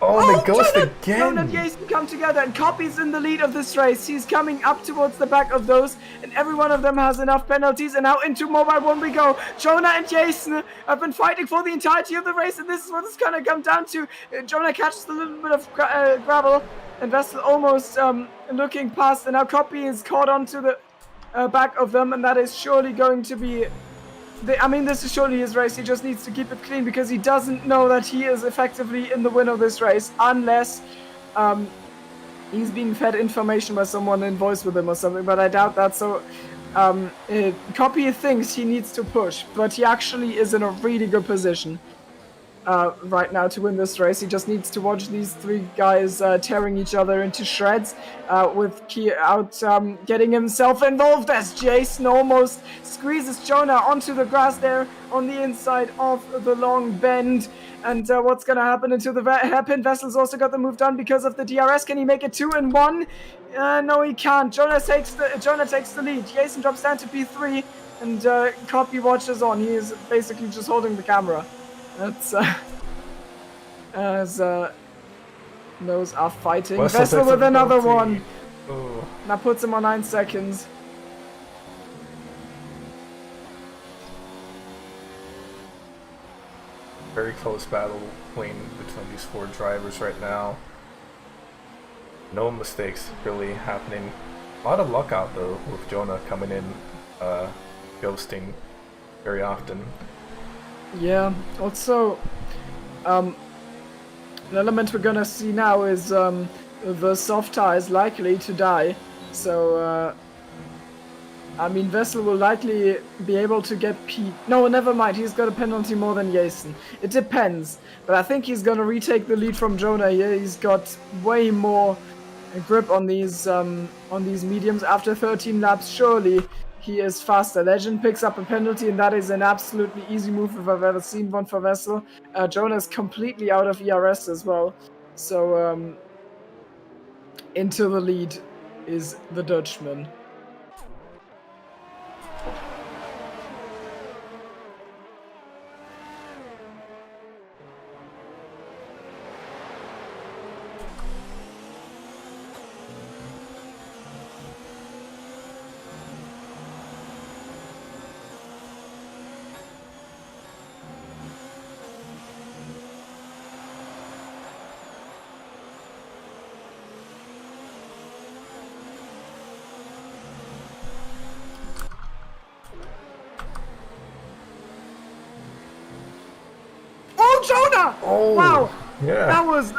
Oh, they ghost again! Jonah and Jason come together, and Copy's in the lead of this race. He's coming up towards the back of those, and every one of them has enough penalties, and now into Mobile 1 we go. Jonah and Jason have been fighting for the entirety of the race, and this is what it's gonna come down to. Jonah catches a little bit of gravel, and Vessel almost looking past, and now Copy is caught onto the back of them, and that is surely going to be... this is surely his race. He just needs to keep it clean because he doesn't know that he is effectively in the win of this race unless he's being fed information by someone in voice with him or something, but I doubt that. So Copy thinks he needs to push, but he actually is in a really good position right now to win this race. He just needs to watch these 3 guys tearing each other into shreds with Key out getting himself involved as Jason almost squeezes Jonah onto the grass there on the inside of the long bend. And what's going to happen into the hairpin? Vessel's also got the move done because of the DRS. Can he make it 2 and 1? No, he can't. Jonah takes the lead. Jason drops down to P3, and Copy watches on. He is basically just holding the camera. That's as those are fighting. Vessel with another one. Oh. That puts him on 9 seconds. Very close battle between these 4 drivers right now. No mistakes really happening. A lot of luck out though with Jonah coming in, ghosting very often. Yeah, also, an element we're gonna see now is the soft tire is likely to die. So, Vessel will likely be able to get No, never mind, he's got a penalty more than Jason. It depends, but I think he's gonna retake the lead from Jonah here. He's got way more grip on these mediums. After 13 laps, surely he is faster. Legend picks up a penalty, and that is an absolutely easy move if I've ever seen one for Vessel. Jonah is completely out of ERS as well. So, into the lead is the Dutchman. Ah! Oh, Wow! yeah. That was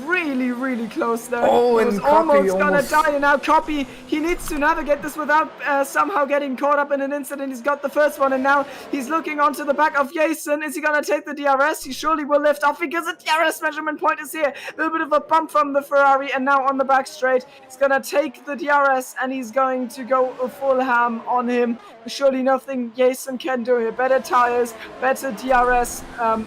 really, really close there. Oh, He and was Copy almost gonna almost- die, and now Copy, he needs to navigate this without somehow getting caught up in an incident. He's got the first one, and now he's looking onto the back of Jason. Is he gonna take the DRS? He surely will lift off because the DRS measurement point is here. A little bit of a bump from the Ferrari, and now on the back straight, he's gonna take the DRS, and he's going to go a full ham on him. Surely nothing Jason can do here. Better tires, better DRS,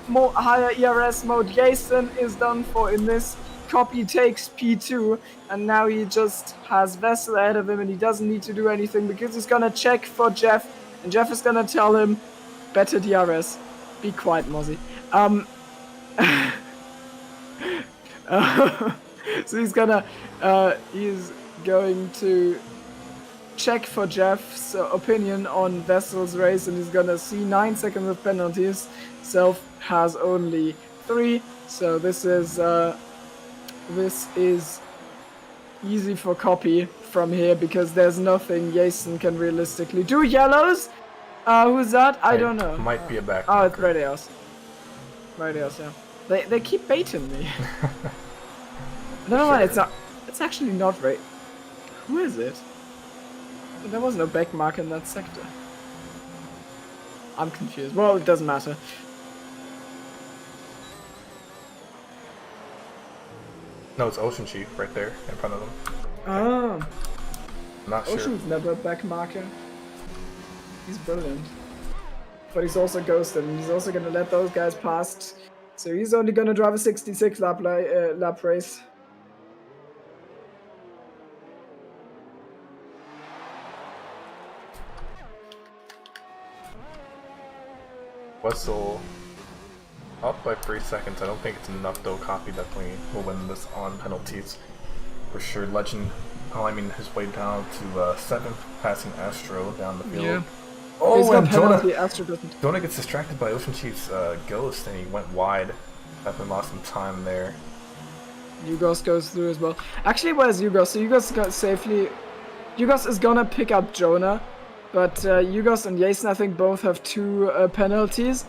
more higher ERS mode. Jason is done for in this. Copy takes P2, and now he just has Vessel ahead of him, and he doesn't need to do anything because he's gonna check for Jeff, and Jeff is gonna tell him, better DRS. Be quiet, Mozzie. So he's going to check for Jeff's opinion on Vessel's race, and he's gonna see 9 seconds of penalties. Self has only 3, so this is easy for Copy from here because there's nothing Jason can realistically do. Yellows? Who's that? I don't know. Might be a back. Oh, it's Radios. Radios, yeah. They keep baiting me. Never mind, it's actually not right. Who is it? There was no back mark in that sector. I'm confused. Well, it doesn't matter. No, it's Ocean Chief right there in front of them. Ah, Not sure. Ocean's never a back marker. He's brilliant. But he's also ghosted, and he's also gonna let those guys past. So he's only gonna drive a 66 lap race. Wessel up by 3 seconds. I don't think it's enough though. Copy definitely will win this on penalties for sure. Legend climbing his way down to 7th, passing Astro down the field. Yeah. Oh, He's got and penalty, Astro doesn't. Jonah gets distracted by Ocean Chief's ghost, and he went wide. Definitely lost some time there. Yugos goes through as well. Actually, where's Yugos? So Yugos got safely. Yugos is gonna pick up Jonah, but Yugos and Jason, I think, both have 2 penalties.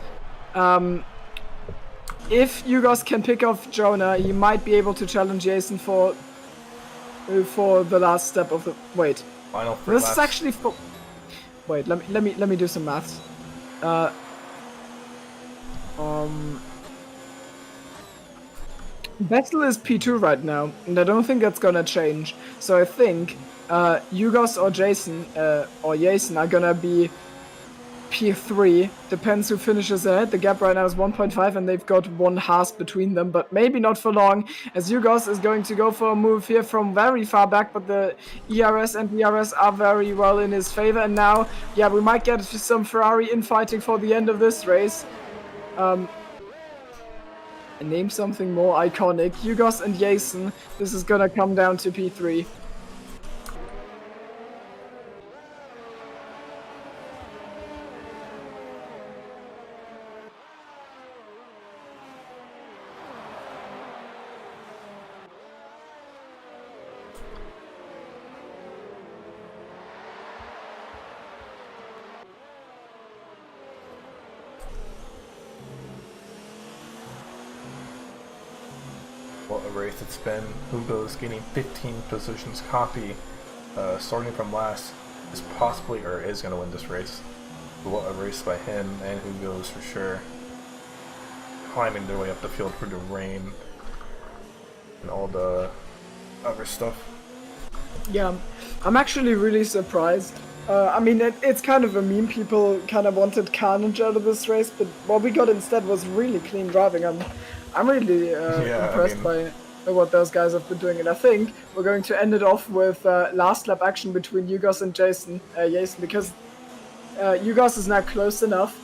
If Yugos can pick off Jonah, he might be able to challenge Jason for the last step of the. Wait, Final 3 this laps. is actually for. Wait, let me do some maths. Vettel is P2 right now, and I don't think that's gonna change. So I think Yugos or Jason are gonna be P3. Depends who finishes ahead. The gap right now is 1.5, and they've got 1 Haas between them, but maybe not for long, as Yugos is going to go for a move here from very far back, but the ERS and DRS are very well in his favor, and now, yeah, we might get some Ferrari infighting for the end of this race. Name something more iconic. Yugos and Jason. This is gonna come down to P3. What a race it's been. Hugo's gaining 15 positions. Copy, starting from last, is possibly or is going to win this race. But what a race by him and Hugo's for sure. Climbing their way up the field through the rain and all the other stuff. Yeah, I'm actually really surprised. I mean, it's kind of a meme. People kind of wanted carnage out of this race, but what we got instead was really clean driving. I'm really impressed by what those guys have been doing, and I think we're going to end it off with last lap action between Yugos and Jason, because Yugos is now close enough.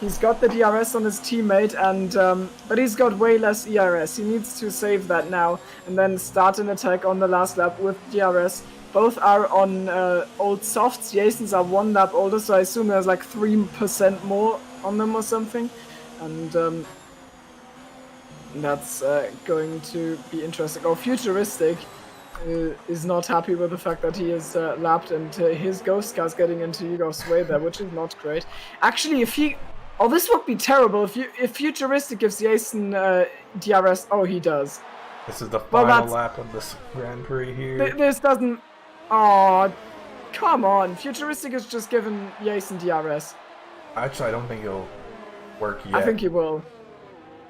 He's got the DRS on his teammate, and but he's got way less ERS. He needs to save that now, and then start an attack on the last lap with DRS. Both are on old softs. Jason's are 1 lap older, so I assume there's like 3% more on them or something, and that's going to be interesting. Oh, Futuristic is not happy with the fact that he is lapped, and his ghost car's getting into Yugos's way there, which is not great. Actually, if he Oh, this would be terrible if Futuristic gives Jason DRS. Oh, he does. This is the Well, final lap of this Grand Prix here. This doesn't. Oh, come on! Futuristic has just given Jason DRS. Actually, I don't think it'll work yet. I think he will.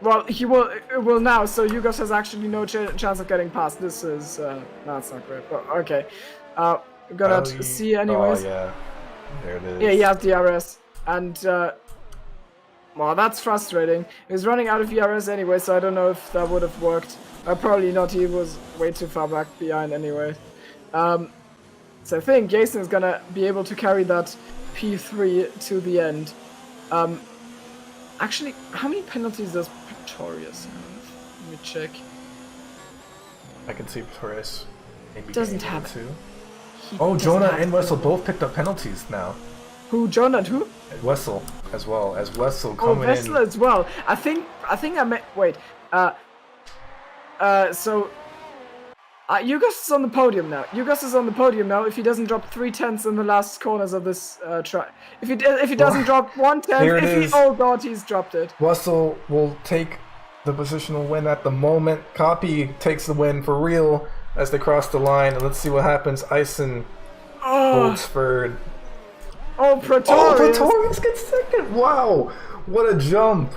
Well, he will. It will now. So Yugos has actually no chance of getting past. This is that's not great. But okay, we're gonna see anyways. Oh yeah, there it is. Yeah, he has DRS, and well, that's frustrating. He's running out of DRS anyway, so I don't know if that would have worked. Probably not. He was way too far back behind anyway. So I think Jason is gonna be able to carry that P3 to the end. Actually, how many penalties does Pretorius have? Let me check. I can see Pretorius maybe Doesn't have two. Oh, Jonah and Wessel both picked up penalties now. Who? Jonah and who? Wessel as well. As Wessel coming in. Oh, Wessel as well. I think I meant. Wait. So. Yugos is on the podium now. Yugos is on the podium now. If he doesn't drop 3/10 in the last corners of this try, if he doesn't drop 1/10, oh god, he's dropped it. Wessel will take the positional win at the moment. Copy takes the win for real as they cross the line. And let's see what happens. Ison holds third. Oh, Pretorius! Oh, Pretorius gets second. Wow, what a jump!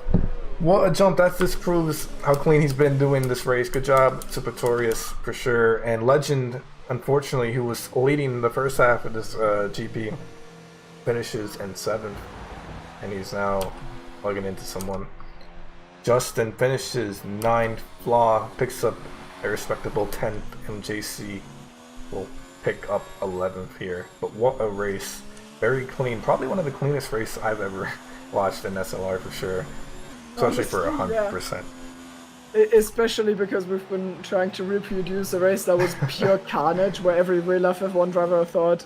What a jump. That just proves how clean he's been doing this race. Good job to Pretorius for sure. And Legend, unfortunately, who was leading the first half of this GP, finishes in 7th. And he's now plugging into someone. Justin finishes 9th. Flaw picks up a respectable 10th. And JC will pick up 11th here. But what a race. Very clean. Probably one of the cleanest races I've ever watched in SLR for sure. Especially for 100%. Yeah. Especially because we've been trying to reproduce a race that was pure carnage, where every real F1 driver thought,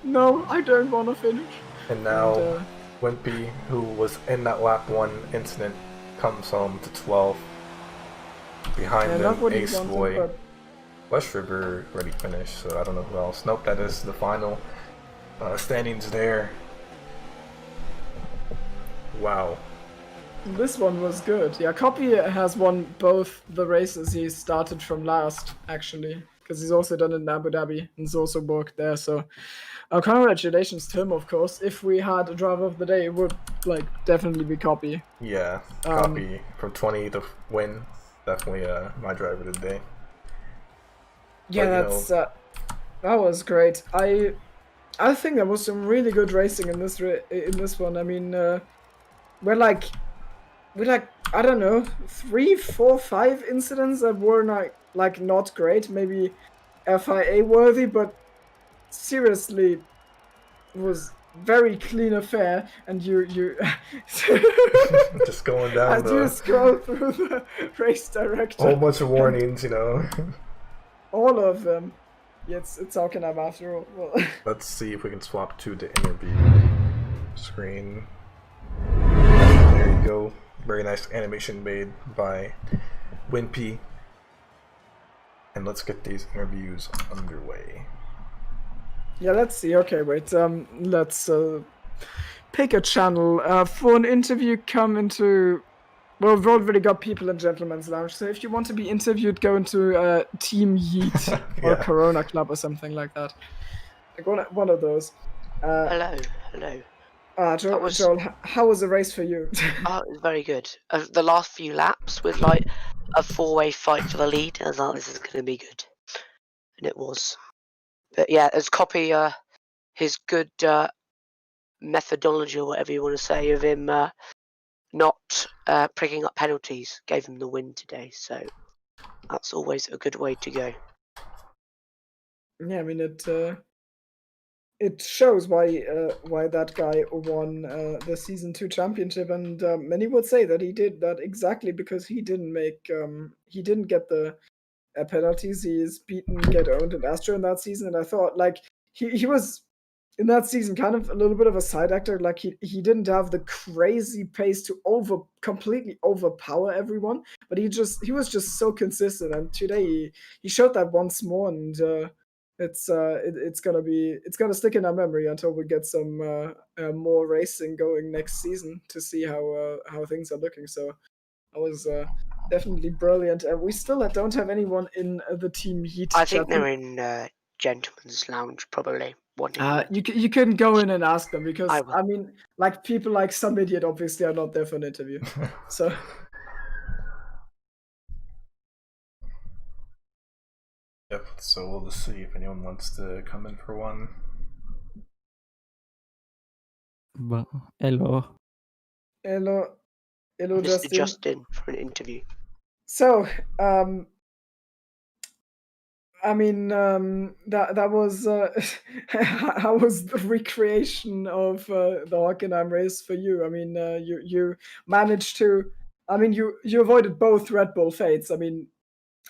no, I don't want to finish. And now, Wimpy, who was in that lap 1 incident, comes home to 12th. Behind him, Ace Boy. West River already finished, so I don't know who else. Nope, that is the final standings there. Wow. This one was good. Yeah, Copy has won both the races he started from last, actually, because he's also done it in Abu Dhabi and he's also worked there. So, congratulations to him, of course. If we had a driver of the day, it would definitely be Copy. Yeah, Copy from 20 to win. Definitely my driver of the day. Yeah, but, that was great. I think there was some really good racing in this one. I mean, we're like I don't know, 3, 4, 5 incidents that were not great, maybe FIA worthy, but seriously was very clean affair. And you just going down as you scroll through the race director, a whole bunch of warnings, all of them. Yeah, it's talking about after all. Well, let's see if we can swap to the interview screen. There you go. Very nice animation made by Wimpy. And let's get these interviews underway. Yeah, let's see. Okay, wait. Let's pick a channel. For an interview, come into... Well, we've already got people in Gentleman's Lounge, so if you want to be interviewed, go into Team Yeet or Corona Club or something like that. Like one of those. Hello. Joel, how was the race for you? Oh, it was very good. The last few laps with a 4-way fight for the lead, I was like, this is going to be good. And it was. But yeah, as Copy, his good methodology or whatever you want to say of him not pricking up penalties gave him the win today. So that's always a good way to go. Yeah, I mean, it shows why that guy won the Season 2 championship, and many would say that he did that exactly because he didn't get the penalties. He's get owned in Astro in that season, and I thought he was in that season kind of a little bit of a side actor. Like he didn't have the crazy pace to completely overpower everyone, but he was just so consistent, and today he showed that once more, and it's gonna stick in our memory until we get some more racing going next season to see how things are looking. So that was definitely brilliant. We still don't have anyone in the Team Heat I chat. think they're in Gentleman's Lounge, probably. You couldn't go in and ask them because I will. I mean, like people like some idiot obviously are not there for an interview. So Yep, so we'll just see if anyone wants to come in for one. Hello. hello, Mr. Justin. Justin for an interview. So I mean, that was how was the recreation of the Hockenheim race for you? I mean, you managed to. I mean, you avoided both Red Bull fates. I mean,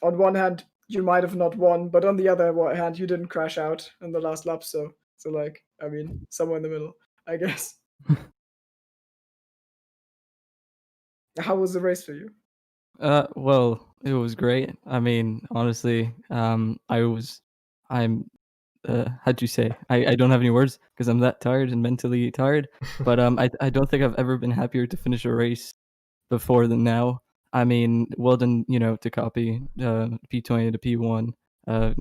on one hand, you might have not won, but on the other hand, you didn't crash out in the last lap. So like, I mean, somewhere in the middle, I guess. How was the race for you? Well, it was great. I mean, honestly, I'm how'd you say? I don't have any words because I'm that tired and mentally tired. But I don't think I've ever been happier to finish a race before than now. I mean, well done, to copy P20 to P1,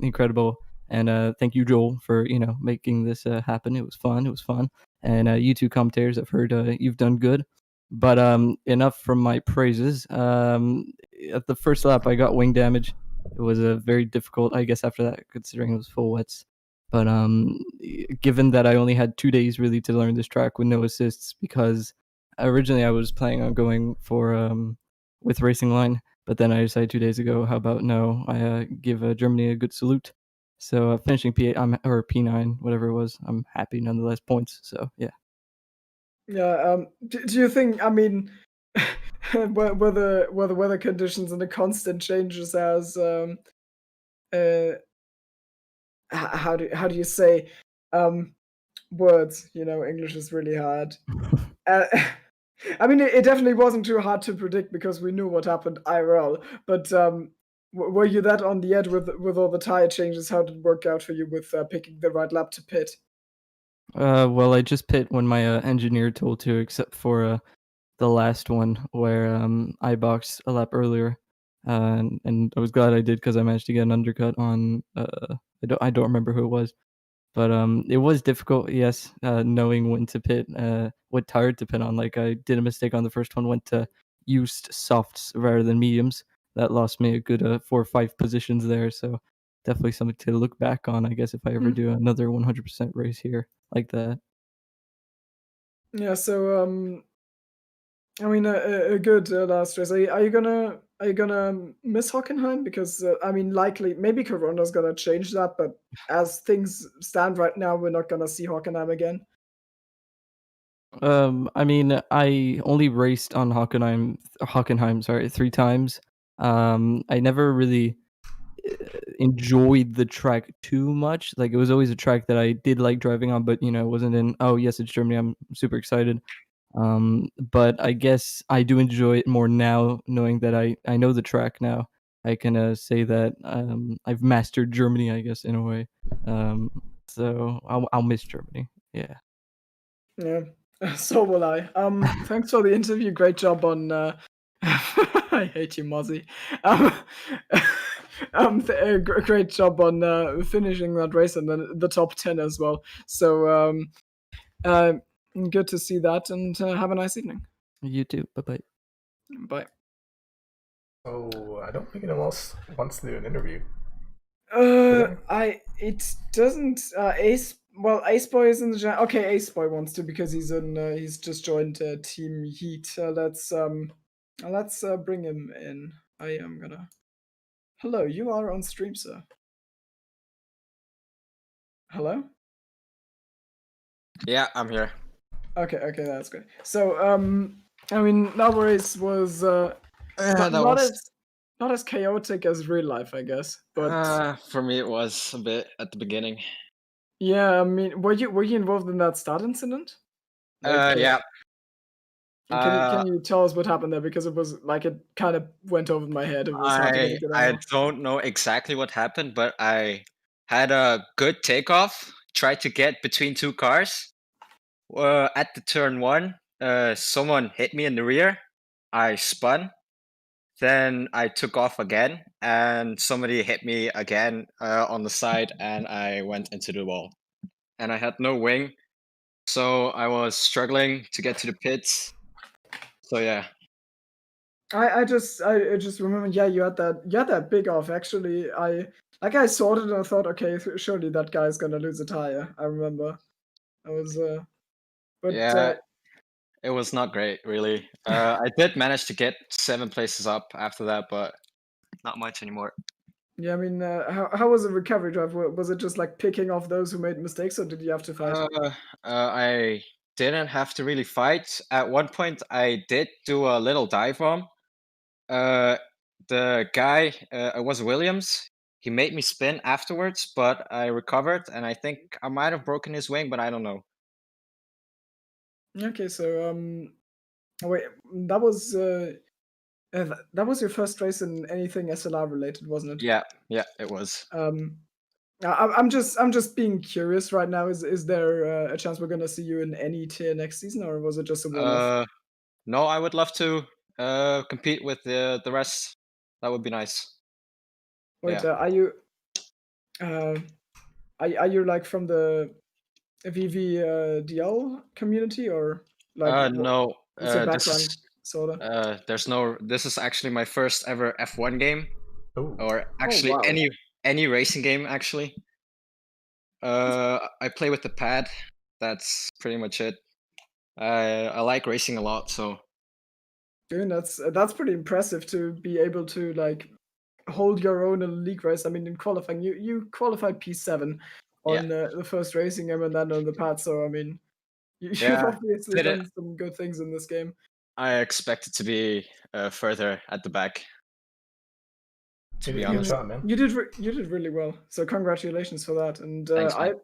incredible. And thank you, Joel, for making this happen. It was fun. And you two commentators, I've heard you've done good. But enough from my praises. At the first lap, I got wing damage. It was a very difficult, I guess, after that, considering it was full wets. But given that I only had 2 days really to learn this track with no assists, because originally I was planning on going for with Racing Line, but then I decided 2 days ago, how about no, I give Germany a good salute. So finishing P8 or P9, whatever it was, I'm happy nonetheless. Points. So yeah. Yeah. Do you think? I mean, were the weather conditions and the constant changes as how do you say words? English is really hard. I mean, it definitely wasn't too hard to predict because we knew what happened IRL. But were you that on the edge with all the tire changes? How did it work out for you with picking the right lap to pit? Well, I just pit when my engineer told to, except for the last one where I boxed a lap earlier, and I was glad I did because I managed to get an undercut on I don't remember who it was, but it was difficult, yes, knowing when to pit, what tire to pit on. Like I did a mistake on the first one, went to used softs rather than mediums. That lost me a good 4 or 5 positions there. So definitely something to look back on, I guess, if I ever do another 100% race here like that. Yeah. So I mean, a good last race. Are you gonna miss Hockenheim? Because I mean, likely maybe Corona's gonna change that, but as things stand right now, we're not gonna see Hockenheim again. I mean, I only raced on Hockenheim, sorry, 3 times. I never really enjoyed the track too much. Like it was always a track that I did like driving on, but it wasn't in, oh yes, it's Germany, I'm super excited. But I guess I do enjoy it more now, knowing that I know the track now. I can say that I've mastered Germany, I guess, in a way. So I'll miss Germany. Yeah. Yeah. So will I. Thanks for the interview. Great job on. I hate you, Mozzie. Great job on finishing that race and then the top 10 as well. So good to see that, and have a nice evening. You too. Bye-bye. Bye. So I don't think anyone else wants to do an interview. It doesn't. Ace Boy is in the chat. Okay, Ace Boy wants to because he's just joined Team Heat. Let's bring him in. I am gonna. Hello, you are on stream, sir. Hello. Yeah, I'm here. Okay, that's great. So I mean, that race was not as chaotic as real life, I guess. But for me, it was a bit at the beginning. yeah, I mean, were you involved in that start incident? Yeah. Can you tell us what happened there? Because it was like it kind of went over my head. It was hard to get a good I angle. don't know exactly what happened, but I had a good takeoff, tried to get between two cars. At the turn 1, someone hit me in the rear. I spun. Then I took off again, and somebody hit me again on the side, and I went into the wall. And I had no wing, so I was struggling to get to the pits. So yeah. I just remember, yeah, you had that big off. Actually, I saw it and I thought, okay, surely that guy's gonna lose a tire. I remember. I was but Yeah, it was not great, really. I did manage to get 7 places up after that, but not much anymore. yeah, I mean, how was the recovery drive? Was it just like picking off those who made mistakes, or did you have to fight? I didn't have to really fight. At one point, I did do a little dive bomb. The guy, it was Williams. He made me spin afterwards, but I recovered, and I think I might have broken his wing, but I don't know. Okay, so wait, that was that was your first race in anything SLR related, wasn't it? Yeah, it was. I'm just being curious right now. Is there a chance we're gonna see you in any tier next season, or was it just a one-off? No, I would love to compete with the rest. That would be nice. Wait, Yeah. are you like from the VVDL community, or like No. what's your This background, is sorta? there's no. This is actually my first ever F1 game, Oh, or actually wow. any racing game actually. I play with the pad. That's pretty much it. I like racing a lot, so Dude, that's pretty impressive to be able to like hold your own in a league race. I mean, in qualifying, you qualified P7 yeah. on the first racing game and then on the pad. So I mean, you've Yeah, obviously did it. done some good things in this game. I expect it to be further at the back. To be good honest, job, man. You did really well. So congratulations for that. And Thanks, man.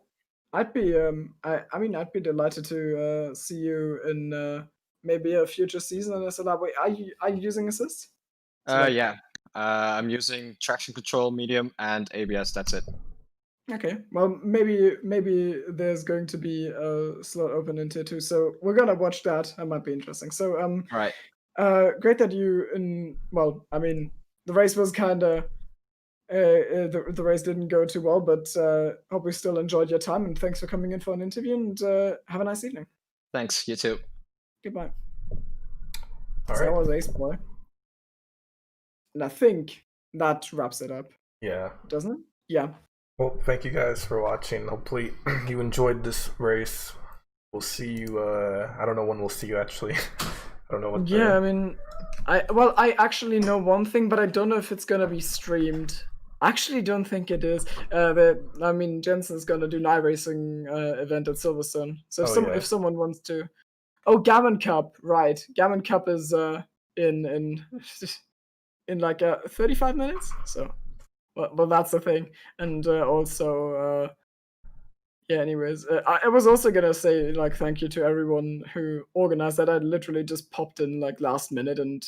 I'd be I mean I'd be delighted to see you in maybe a future season on SLR. Wait, are you using assist? So, like, Yeah. I'm using traction control, medium, and ABS. That's it. okay, well maybe there's going to be a slot open in tier 2, so we're gonna watch that. That might be interesting. So All right. great that well, I mean the race was kind of the race didn't go too well, but hope you still enjoyed your time, and thanks for coming in for an interview, and have a nice evening. Thanks. You too. Goodbye. All So that right. was Ace Boy, and I think that wraps it up, Yeah. doesn't it? Yeah. Well, thank you guys for watching. Hopefully you enjoyed this race. We'll see you. I don't know when we'll see you actually. I don't know what. Yeah, I mean, I actually know one thing, but I don't know if it's gonna be streamed. I actually don't think it is. I mean, Jensen's gonna do an iRacing event at Silverstone. So if someone wants to, Gammon Cup, right? Gammon Cup is in in like 35 minutes. So, well, that's the thing, and also. Yeah, anyways, I was also gonna say like thank you to everyone who organized that. I literally just popped in like last minute and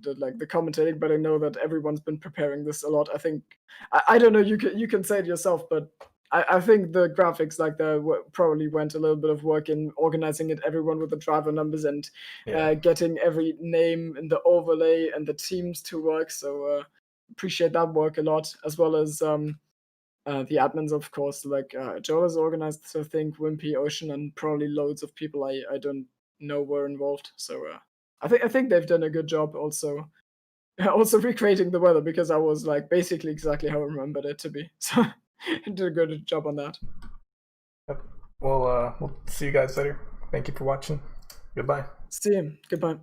did like the commentating, but I know that everyone's been preparing this a lot. I think I don't know, you can say it yourself, but I think the graphics like probably went a little bit of work in organizing it, everyone with the driver numbers and getting every name in the overlay and the teams to work. So appreciate that work a lot, as well as the admins, of course, like Joel has organized, so I think Wimpy, Ocean, and probably loads of people I don't know were involved. So I think they've done a good job. Also recreating the weather, because I was like basically exactly how I remembered it to be. So did a good job on that. Yep. Well, we'll see you guys later. Thank you for watching. Goodbye. See you. Goodbye.